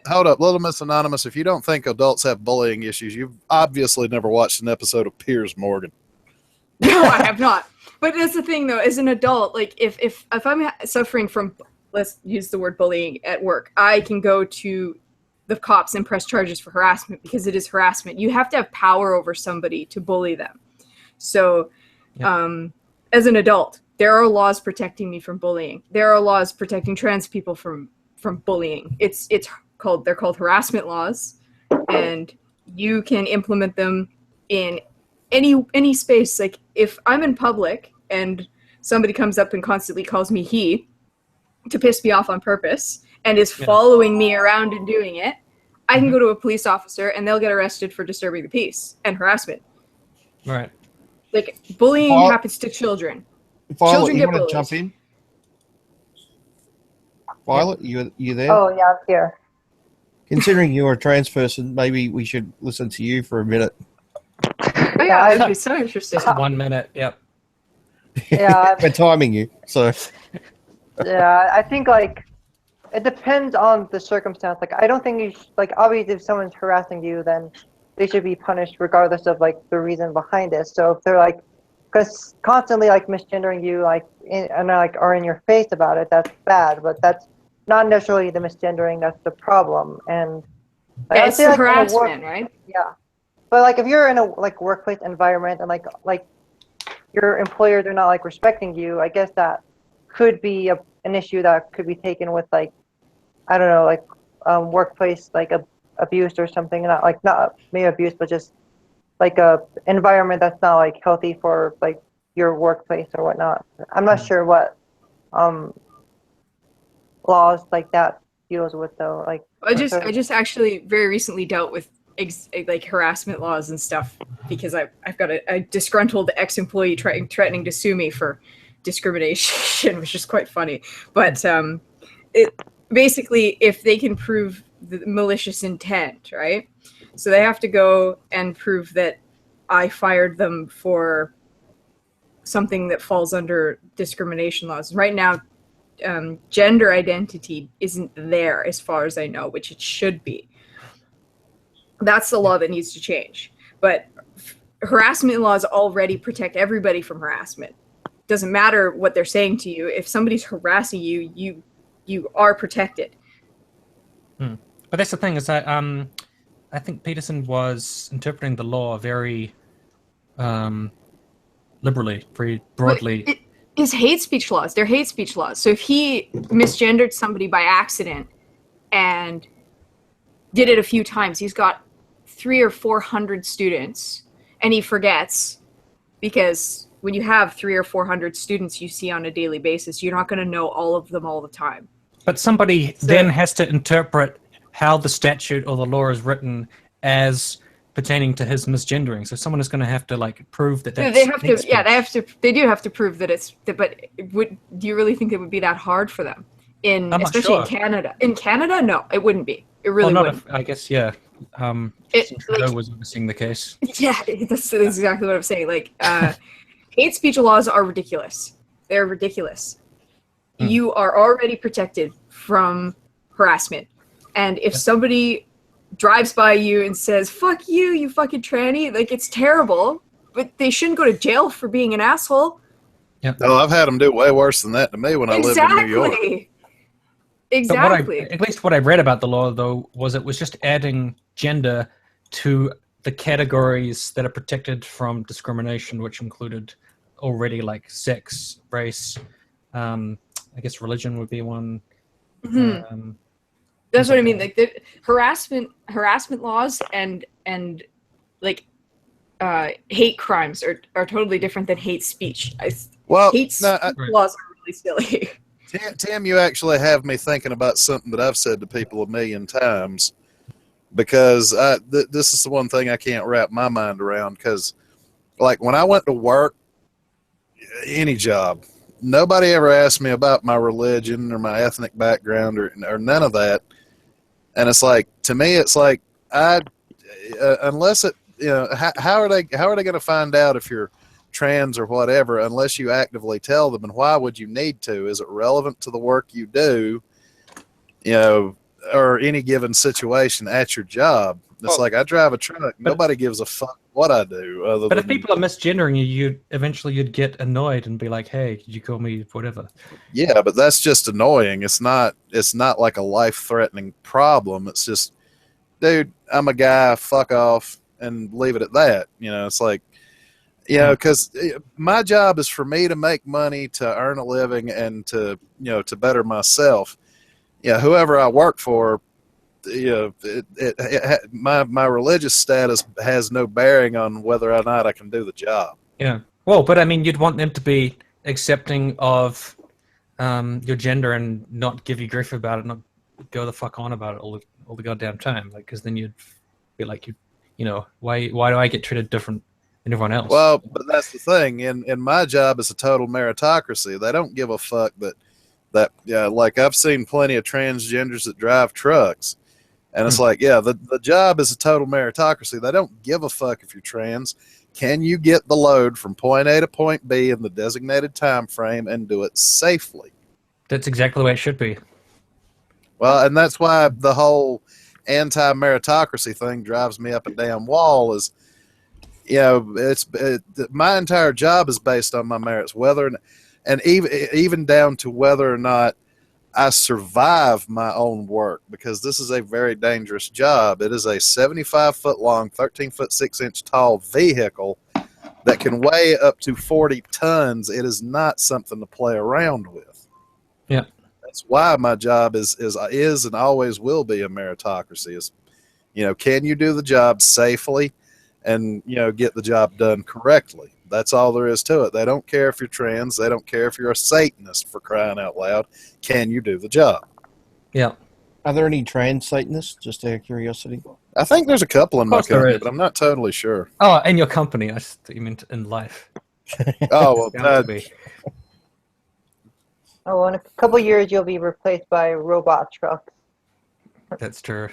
hold up, Little Miss Anonymous. If you don't think adults have bullying issues, you've obviously never watched an episode of Piers Morgan. No, I have not. But that's the thing, though. As an adult, like if I'm suffering from, let's use the word bullying at work, I can go to the cops and press charges for harassment because it is harassment. You have to have power over somebody to bully them. So, as an adult, there are laws protecting me from bullying. There are laws protecting trans people from bullying. They're called harassment laws, and you can implement them in any space. Like if I'm in public and somebody comes up and constantly calls me he to piss me off on purpose and is following me around and doing it, I can go to a police officer and they'll get arrested for disturbing the peace and harassment. Right. Like bullying happens to children. Violet, Children you get want to bullied. jump in? Violet, you there? Oh yeah, I'm here. Considering you're a trans person, maybe we should listen to you for a minute. Oh, yeah, I'd be so interested. Just 1 minute. Yep. Yeah. We're timing you, so. Yeah, I think like it depends on the circumstance. Like I don't think you like obviously if someone's harassing you, then they should be punished regardless of like the reason behind it. So if they're like because constantly like misgendering you like and like are in your face about it, that's bad. But that's not necessarily the misgendering that's the problem. And like, it's the harassment, right? Yeah, but like if you're in a like workplace environment and like your employer they're not like respecting you, I guess that could be an issue that could be taken with like I don't know like workplace like abuse or something. Not maybe abuse, but just like a environment that's not like healthy for like your workplace or whatnot. I'm not sure what laws like that deals with though. Like I just actually very recently dealt with like harassment laws and stuff because I've got a disgruntled ex-employee threatening to sue me for discrimination, which is quite funny. But it basically if they can prove the malicious intent, right? So they have to go and prove that I fired them for something that falls under discrimination laws. Right now, gender identity isn't there as far as I know, which it should be. That's the law that needs to change. But harassment laws already protect everybody from harassment. Doesn't matter what they're saying to you. If somebody's harassing you, you are protected. But that's the thing is that I think Peterson was interpreting the law very liberally, very broadly. His hate speech laws, they're hate speech laws. So if he misgendered somebody by accident and did it a few times, he's got 300 or 400 students, and he forgets because when you have 300 or 400 students you see on a daily basis, you're not going to know all of them all the time. But somebody then has to interpret how the statute or the law is written as pertaining to his misgendering. So someone is going to have to like prove that that's they do have to prove that it's but do you really think it would be that hard for them especially in Canada? In Canada, no, it wouldn't be. It really wouldn't. I guess Trudeau was overseeing the case. Yeah, that's exactly what I'm saying. Like hate speech laws are ridiculous. They're ridiculous. You are already protected from harassment. And if somebody drives by you and says, fuck you, you fucking tranny, like it's terrible, but they shouldn't go to jail for being an asshole. Yeah. No, I've had them do way worse than that to me when I lived in New York. Exactly. At least what I read about the law, though, was it was just adding gender to the categories that are protected from discrimination, which included already like sex, race, I guess religion would be one. Mm-hmm. That's what I mean. Like the harassment laws and like hate crimes are totally different than hate speech. Laws are really silly. Tim, you actually have me thinking about something that I've said to people a million times because this is the one thing I can't wrap my mind around because like when I went to work, any job, nobody ever asked me about my religion or my ethnic background or none of that. And it's like, to me, it's like, unless it, how are they going to find out if you're trans or whatever, unless you actively tell them? And why would you need to? Is it relevant to the work you do? or any given situation at your job. It's like I drive a truck. Nobody gives a fuck what I do. But if people are misgendering you, you'd get annoyed and be like, "Hey, could you call me whatever?" Yeah, but that's just annoying. It's not like a life-threatening problem. It's just, dude, I'm a guy. Fuck off and leave it at that. It's like, because my job is for me to make money, to earn a living, and to to better myself. Whoever I work for, my religious status has no bearing on whether or not I can do the job. Yeah. Well, but I mean, you'd want them to be accepting of your gender and not give you grief about it, not go the fuck on about it all the goddamn time. Like, because then you'd be like, why do I get treated different than everyone else? Well, but that's the thing. In my job, it's a total meritocracy. They don't give a fuck that like I've seen plenty of transgenders that drive trucks. And it's like, the job is a total meritocracy. They don't give a fuck if you're trans. Can you get the load from point A to point B in the designated time frame and do it safely? That's exactly the way it should be. Well, and that's why the whole anti-meritocracy thing drives me up a damn wall. Is my entire job is based on my merits, and even down to whether or not I survive my own work, because this is a very dangerous job. It is a 75-foot long, 13-foot 6-inch tall vehicle that can weigh up to 40 tons. It is not something to play around with. Yeah, that's why my job is and always will be a meritocracy. Is can you do the job safely, and get the job done correctly? That's all there is to it. They don't care if you're trans. They don't care if you're a Satanist, for crying out loud. Can you do the job? Yeah. Are there any trans Satanists, just out of curiosity? I think there's a couple in my company, but I'm not totally sure. Oh, in your company. I just thought you meant in life. Oh, well, in a couple years, you'll be replaced by robot trucks. That's true.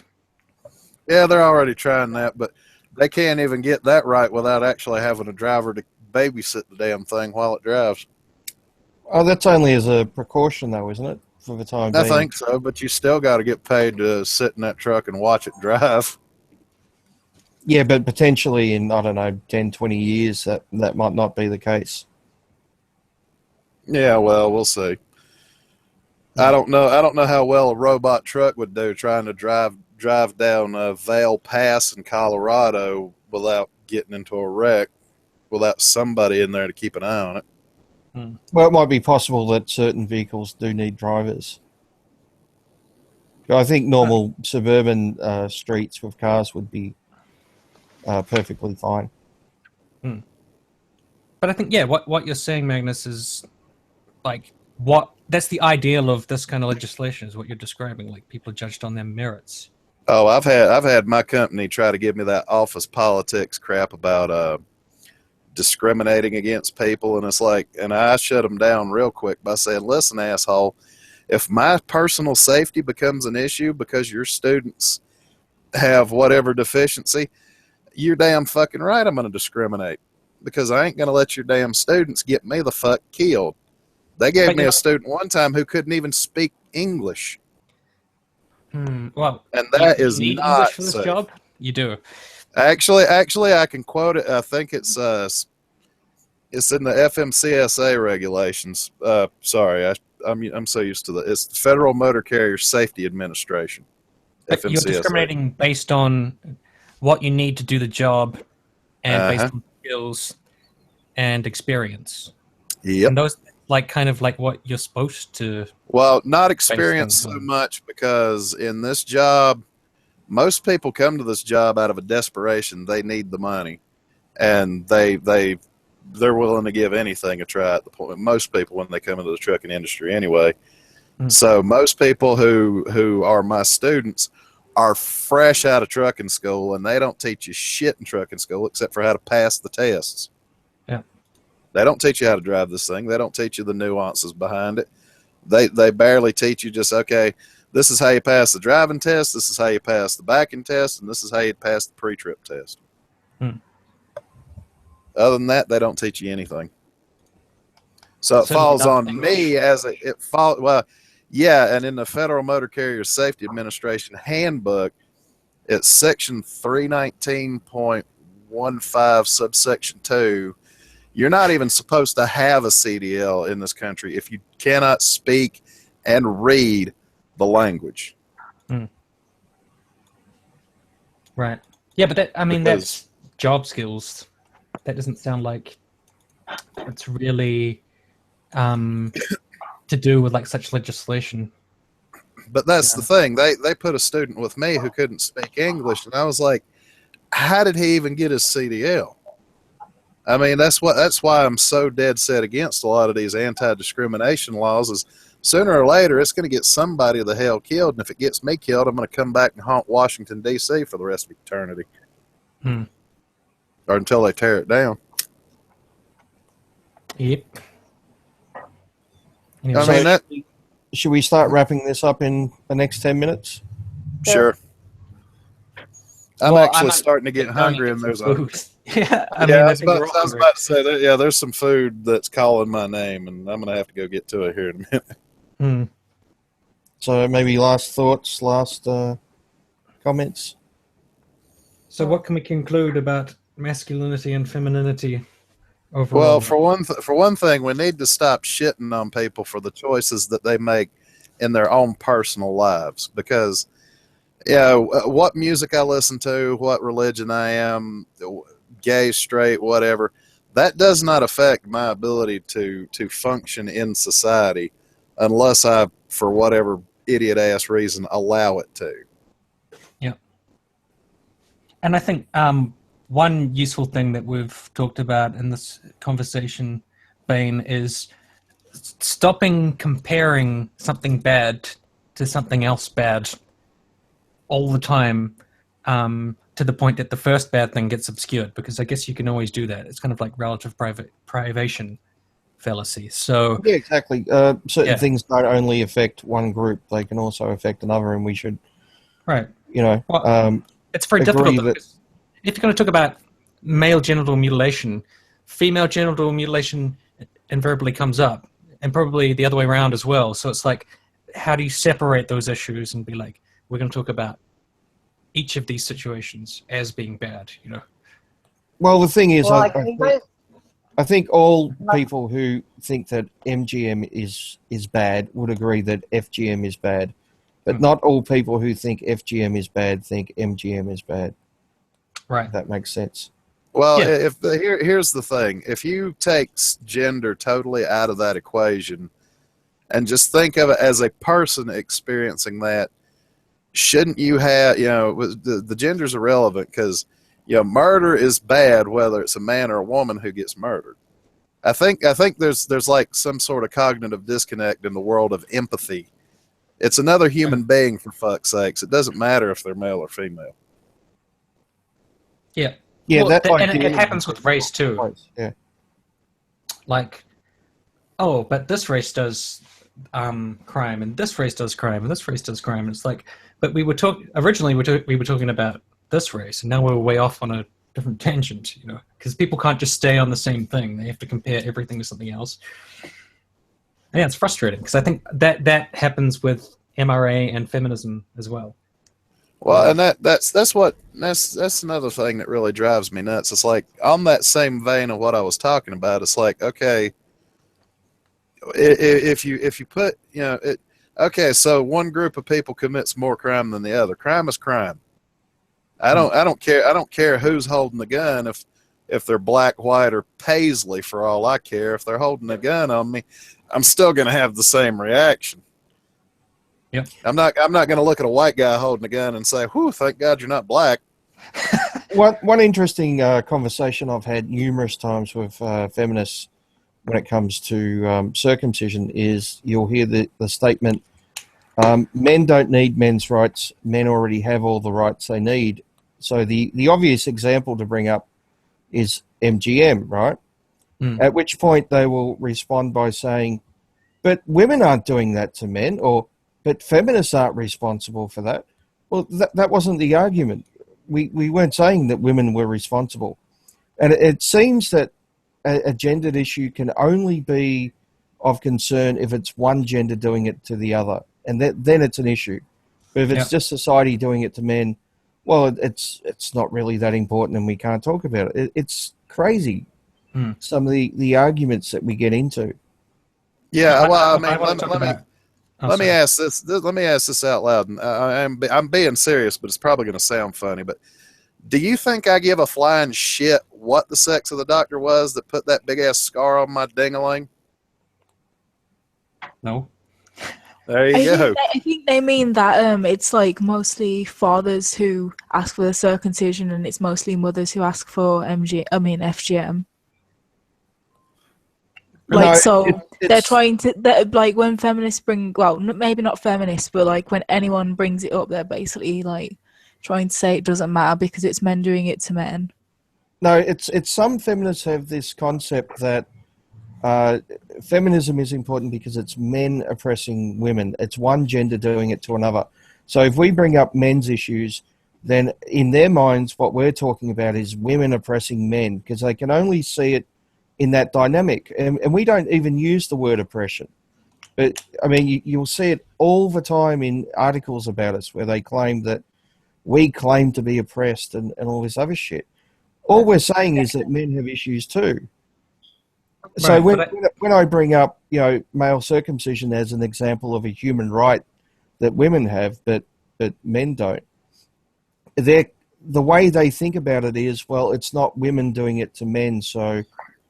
Yeah, they're already trying that, but they can't even get that right without actually having a driver to babysit the damn thing while it drives. Oh, that's only as a precaution, though, isn't it? For the time being. I think so, but you still got to get paid to sit in that truck and watch it drive. Yeah, but potentially in, I don't know, 10, 20 years, that might not be the case. Yeah, well, we'll see. I don't know how well a robot truck would do trying to drive down Vail Pass in Colorado without getting into a wreck, without somebody in there to keep an eye on it. Well, it might be possible that certain vehicles do need drivers. I think normal suburban streets with cars would be perfectly fine. But I think, what you're saying, Magnus, is like that's the ideal of this kind of legislation, is what you're describing. Like, people are judged on their merits. Oh, I've had my company try to give me that office politics crap about discriminating against people, and it's like, and I shut them down real quick by saying, listen, asshole, if my personal safety becomes an issue because your students have whatever deficiency, you're damn fucking right I'm going to discriminate, because I ain't going to let your damn students get me the fuck killed. They gave me a student one time who couldn't even speak English. Well, and that you is need not English for this safe. job? You do. Actually, I can quote it. I think it's in the FMCSA regulations. Sorry, I'm so used to that. It's the Federal Motor Carrier Safety Administration. But you're discriminating based on what you need to do the job, and based on skills and experience. Yep. And those, kind of like what you're supposed to. Well, not experience so much, because in this job, most people come to this job out of a desperation. They need the money, and they're willing to give anything a try at the point. Most people, when they come into the trucking industry anyway. So most people who are my students are fresh out of trucking school, and they don't teach you shit in trucking school except for how to pass the tests. Yeah. They don't teach you how to drive this thing. They don't teach you the nuances behind it. They barely teach you just, okay, this is how you pass the driving test, this is how you pass the backing test, and this is how you pass the pre-trip test. Other than that, they don't teach you anything. So it falls on me well, Yeah, and in the Federal Motor Carrier Safety Administration handbook, it's section 319.15 subsection 2. You're not even supposed to have a CDL in this country if you cannot speak and read the language. Right. Yeah, but I mean, Because, that's job skills. That doesn't sound like it's really to do with like such legislation. but that's the thing. They put a student with me who couldn't speak English, and I was like, how did he even get his CDL? I mean, that's why I'm so dead set against a lot of these anti-discrimination laws. Is sooner or later it's going to get somebody the hell killed, and if it gets me killed, I'm going to come back and haunt Washington D.C. for the rest of eternity, or until they tear it down. Yep. Anyway, I mean, should we start wrapping this up in the next 10 minutes? Sure. I'm actually starting to get hungry, and there's food. Yeah, I was about to say that. Yeah, there's some food that's calling my name, and I'm gonna have to go get to it here in a minute. So maybe last thoughts, last comments. So what can we conclude about masculinity and femininity overall? Well, for one thing, we need to stop shitting on people for the choices that they make in their own personal lives, because what music I listen to, what religion I am, gay, straight, whatever, that does not affect my ability to function in society unless I, for whatever idiot ass reason, allow it to. Yeah. And I think one useful thing that we've talked about in this conversation, Bane, is stopping comparing something bad to something else bad all the time, to the point that the first bad thing gets obscured, because I guess you can always do that. It's kind of like relative privation fallacy. So yeah, exactly. Certain things don't only affect one group; they can also affect another, and we should, right? Well, it's very difficult because if you're going to talk about male genital mutilation, female genital mutilation invariably comes up, and probably the other way around as well. So it's like, how do you separate those issues and be like, we're going to talk about each of these situations as being bad, Well, the thing is, I think all people who think that MGM is bad would agree that FGM is bad, but not all people who think FGM is bad think MGM is bad. Right. If that makes sense. Well, here's the thing: if you take gender totally out of that equation and just think of it as a person experiencing that, shouldn't you have, the gender's irrelevant, because, murder is bad whether it's a man or a woman who gets murdered. I think there's like some sort of cognitive disconnect in the world of empathy. It's another human being, for fuck's sakes. It doesn't matter if they're male or female. Yeah. Yeah, well, it happens with race too. Yeah. Like, but this race does crime, and this race does crime, and this race does crime. And it's like, but originally we were talking about this race, and now we're way off on a different tangent, because people can't just stay on the same thing. They have to compare everything to something else. And yeah, it's frustrating, because I think that happens with MRA and feminism as well. Well, and that's another thing that really drives me nuts. It's like, on that same vein of what I was talking about, it's like, okay, if you put, okay, so one group of people commits more crime than the other. Crime is crime. I don't care who's holding the gun, if they're black, white, or paisley, for all I care. If they're holding a gun on me, I'm still going to have the same reaction. Yep. I'm not going to look at a white guy holding a gun and say, "Whew, thank God you're not black." One interesting conversation I've had numerous times with feminists when it comes to circumcision is you'll hear the statement, men don't need men's rights, men already have all the rights they need. So the obvious example to bring up is MGM, right? At which point they will respond by saying, but women aren't doing that to men, or but feminists aren't responsible for that. Well, that wasn't the argument. We weren't saying that women were responsible. And it seems that a gendered issue can only be of concern if it's one gender doing it to the other, and then it's an issue. But if it's just society doing it to men, well, it's not really that important, and we can't talk about it. It's crazy. Some of the arguments that we get into. Yeah, well, I mean, let me ask this. Let me ask this out loud. And I'm being serious, but it's probably going to sound funny. But do you think I give a flying shit what the sex of the doctor was that put that big ass scar on my ding-a-ling? No. There you go. I think they mean that it's like mostly fathers who ask for the circumcision, and it's mostly mothers who ask for FGM. Like, they're trying to, like, when feminists maybe not feminists, but like when anyone brings it up, they're basically like trying to say it doesn't matter because it's men doing it to men. No, it's some feminists have this concept that feminism is important because it's men oppressing women. It's one gender doing it to another. So if we bring up men's issues, then in their minds, what we're talking about is women oppressing men, because they can only see it in that dynamic. And we don't even use the word oppression. But, I mean, you'll see it all the time in articles about us where they claim that we claim to be oppressed and all this other shit. All we're saying is that men have issues too. So when I bring up, male circumcision as an example of a human right that women have, but men don't, the way they think about it is, well, it's not women doing it to men, so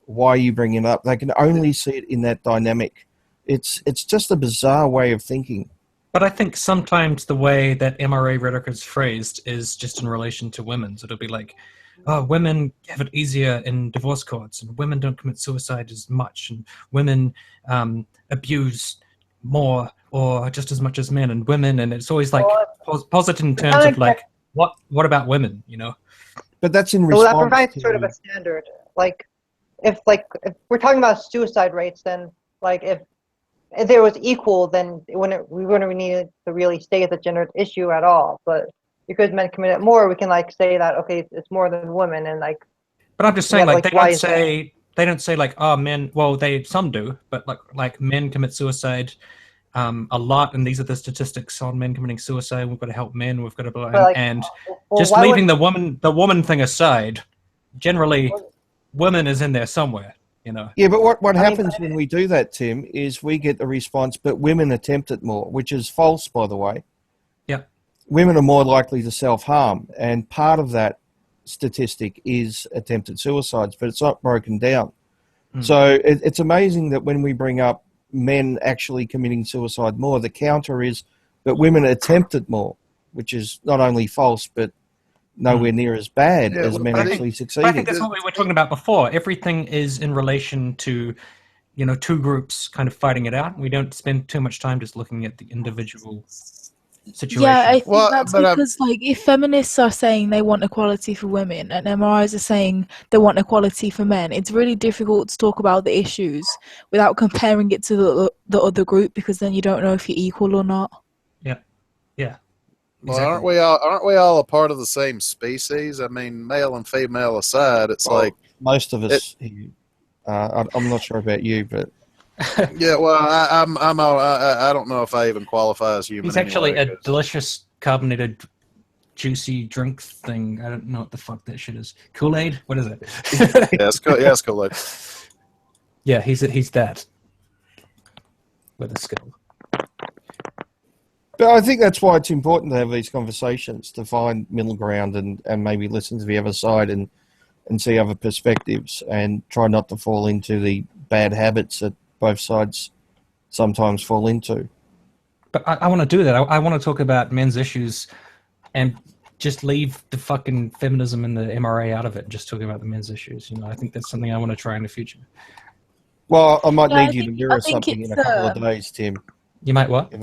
why are you bringing it up? They can only see it in that dynamic. It's just a bizarre way of thinking. But I think sometimes the way that MRA rhetoric is phrased is just in relation to women. So it'll be like, oh, women have it easier in divorce courts, and women don't commit suicide as much, and women abuse more or just as much as men, and women, and it's always like positive in terms of like, what about women, But that's in response. Well, that provides sort of a standard. Like, if we're talking about suicide rates, then like if there was equal, then we wouldn't need to really say it's a gender issue at all. But because men commit it more, we can like say that, okay, it's more than women, and like. But I'm just saying, like, they don't say like, oh, men. Well, some do, but like men commit suicide a lot, and these are the statistics on men committing suicide. We've got to help men. We've got to just leaving the woman thing aside. Generally, women is in there somewhere, Yeah, but what happens when we do that, Tim, is we get the response, but women attempt it more, which is false, by the way. Yeah. Women are more likely to self-harm, and part of that statistic is attempted suicides, but it's not broken down. So it's amazing that when we bring up men actually committing suicide more, the counter is that women attempt it more, which is not only false, but nowhere near as bad as men actually succeeding. I think that's what we were talking about before. Everything is in relation to, two groups kind of fighting it out. We don't spend too much time just looking at the individual situation. Yeah, I think that's because, like, if feminists are saying they want equality for women and MRIs are saying they want equality for men, it's really difficult to talk about the issues without comparing it to the other group, because then you don't know if you're equal or not. Yeah. Well, Exactly. aren't we all a part of the same species? I mean, male and female aside, it's like most of us. I'm not sure about you, but yeah. Well, I don't know if I even qualify as human. He's actually anyway, a delicious carbonated, juicy drink thing. I don't know what the fuck that shit is. Kool-Aid? What is it? it's Kool-Aid. Yeah, he's that with a skill. But I think that's why it's important to have these conversations, to find middle ground and maybe listen to the other side and see other perspectives, and try not to fall into the bad habits that both sides sometimes fall into. But I want to do that. I want to talk about men's issues and just leave the fucking feminism and the MRA out of it and just talk about the men's issues. I think that's something I want to try in the future. Well, I might need you to mirror something in a couple of days, Tim. You might what?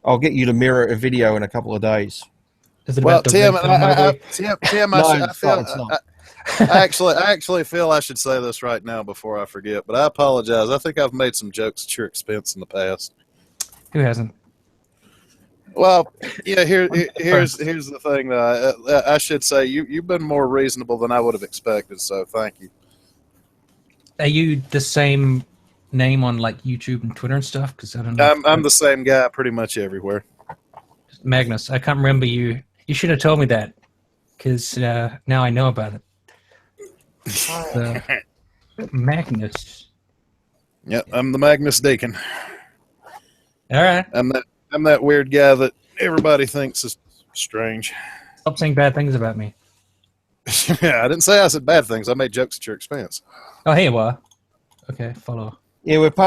I'll get you to mirror a video in a couple of days. Is it Well, about Tim, No, it's not. I actually feel I should say this right now before I forget, but I apologize. I think I've made some jokes at your expense in the past. Who hasn't? Well, yeah. Here's the thing. I should say you've been more reasonable than I would have expected. So thank you. Are you the same name on like YouTube and Twitter and stuff? Because I don't know. I'm the same guy pretty much everywhere. Magnus, I can't remember you. You should have told me that, because now I know about it. Magnus. Yep, I'm the Magnus Deacon. All right. I'm that weird guy that everybody thinks is strange. Stop saying bad things about me. Yeah, I didn't say I said bad things. I made jokes at your expense. Oh, hey, well. Okay, follow. Yeah, we're part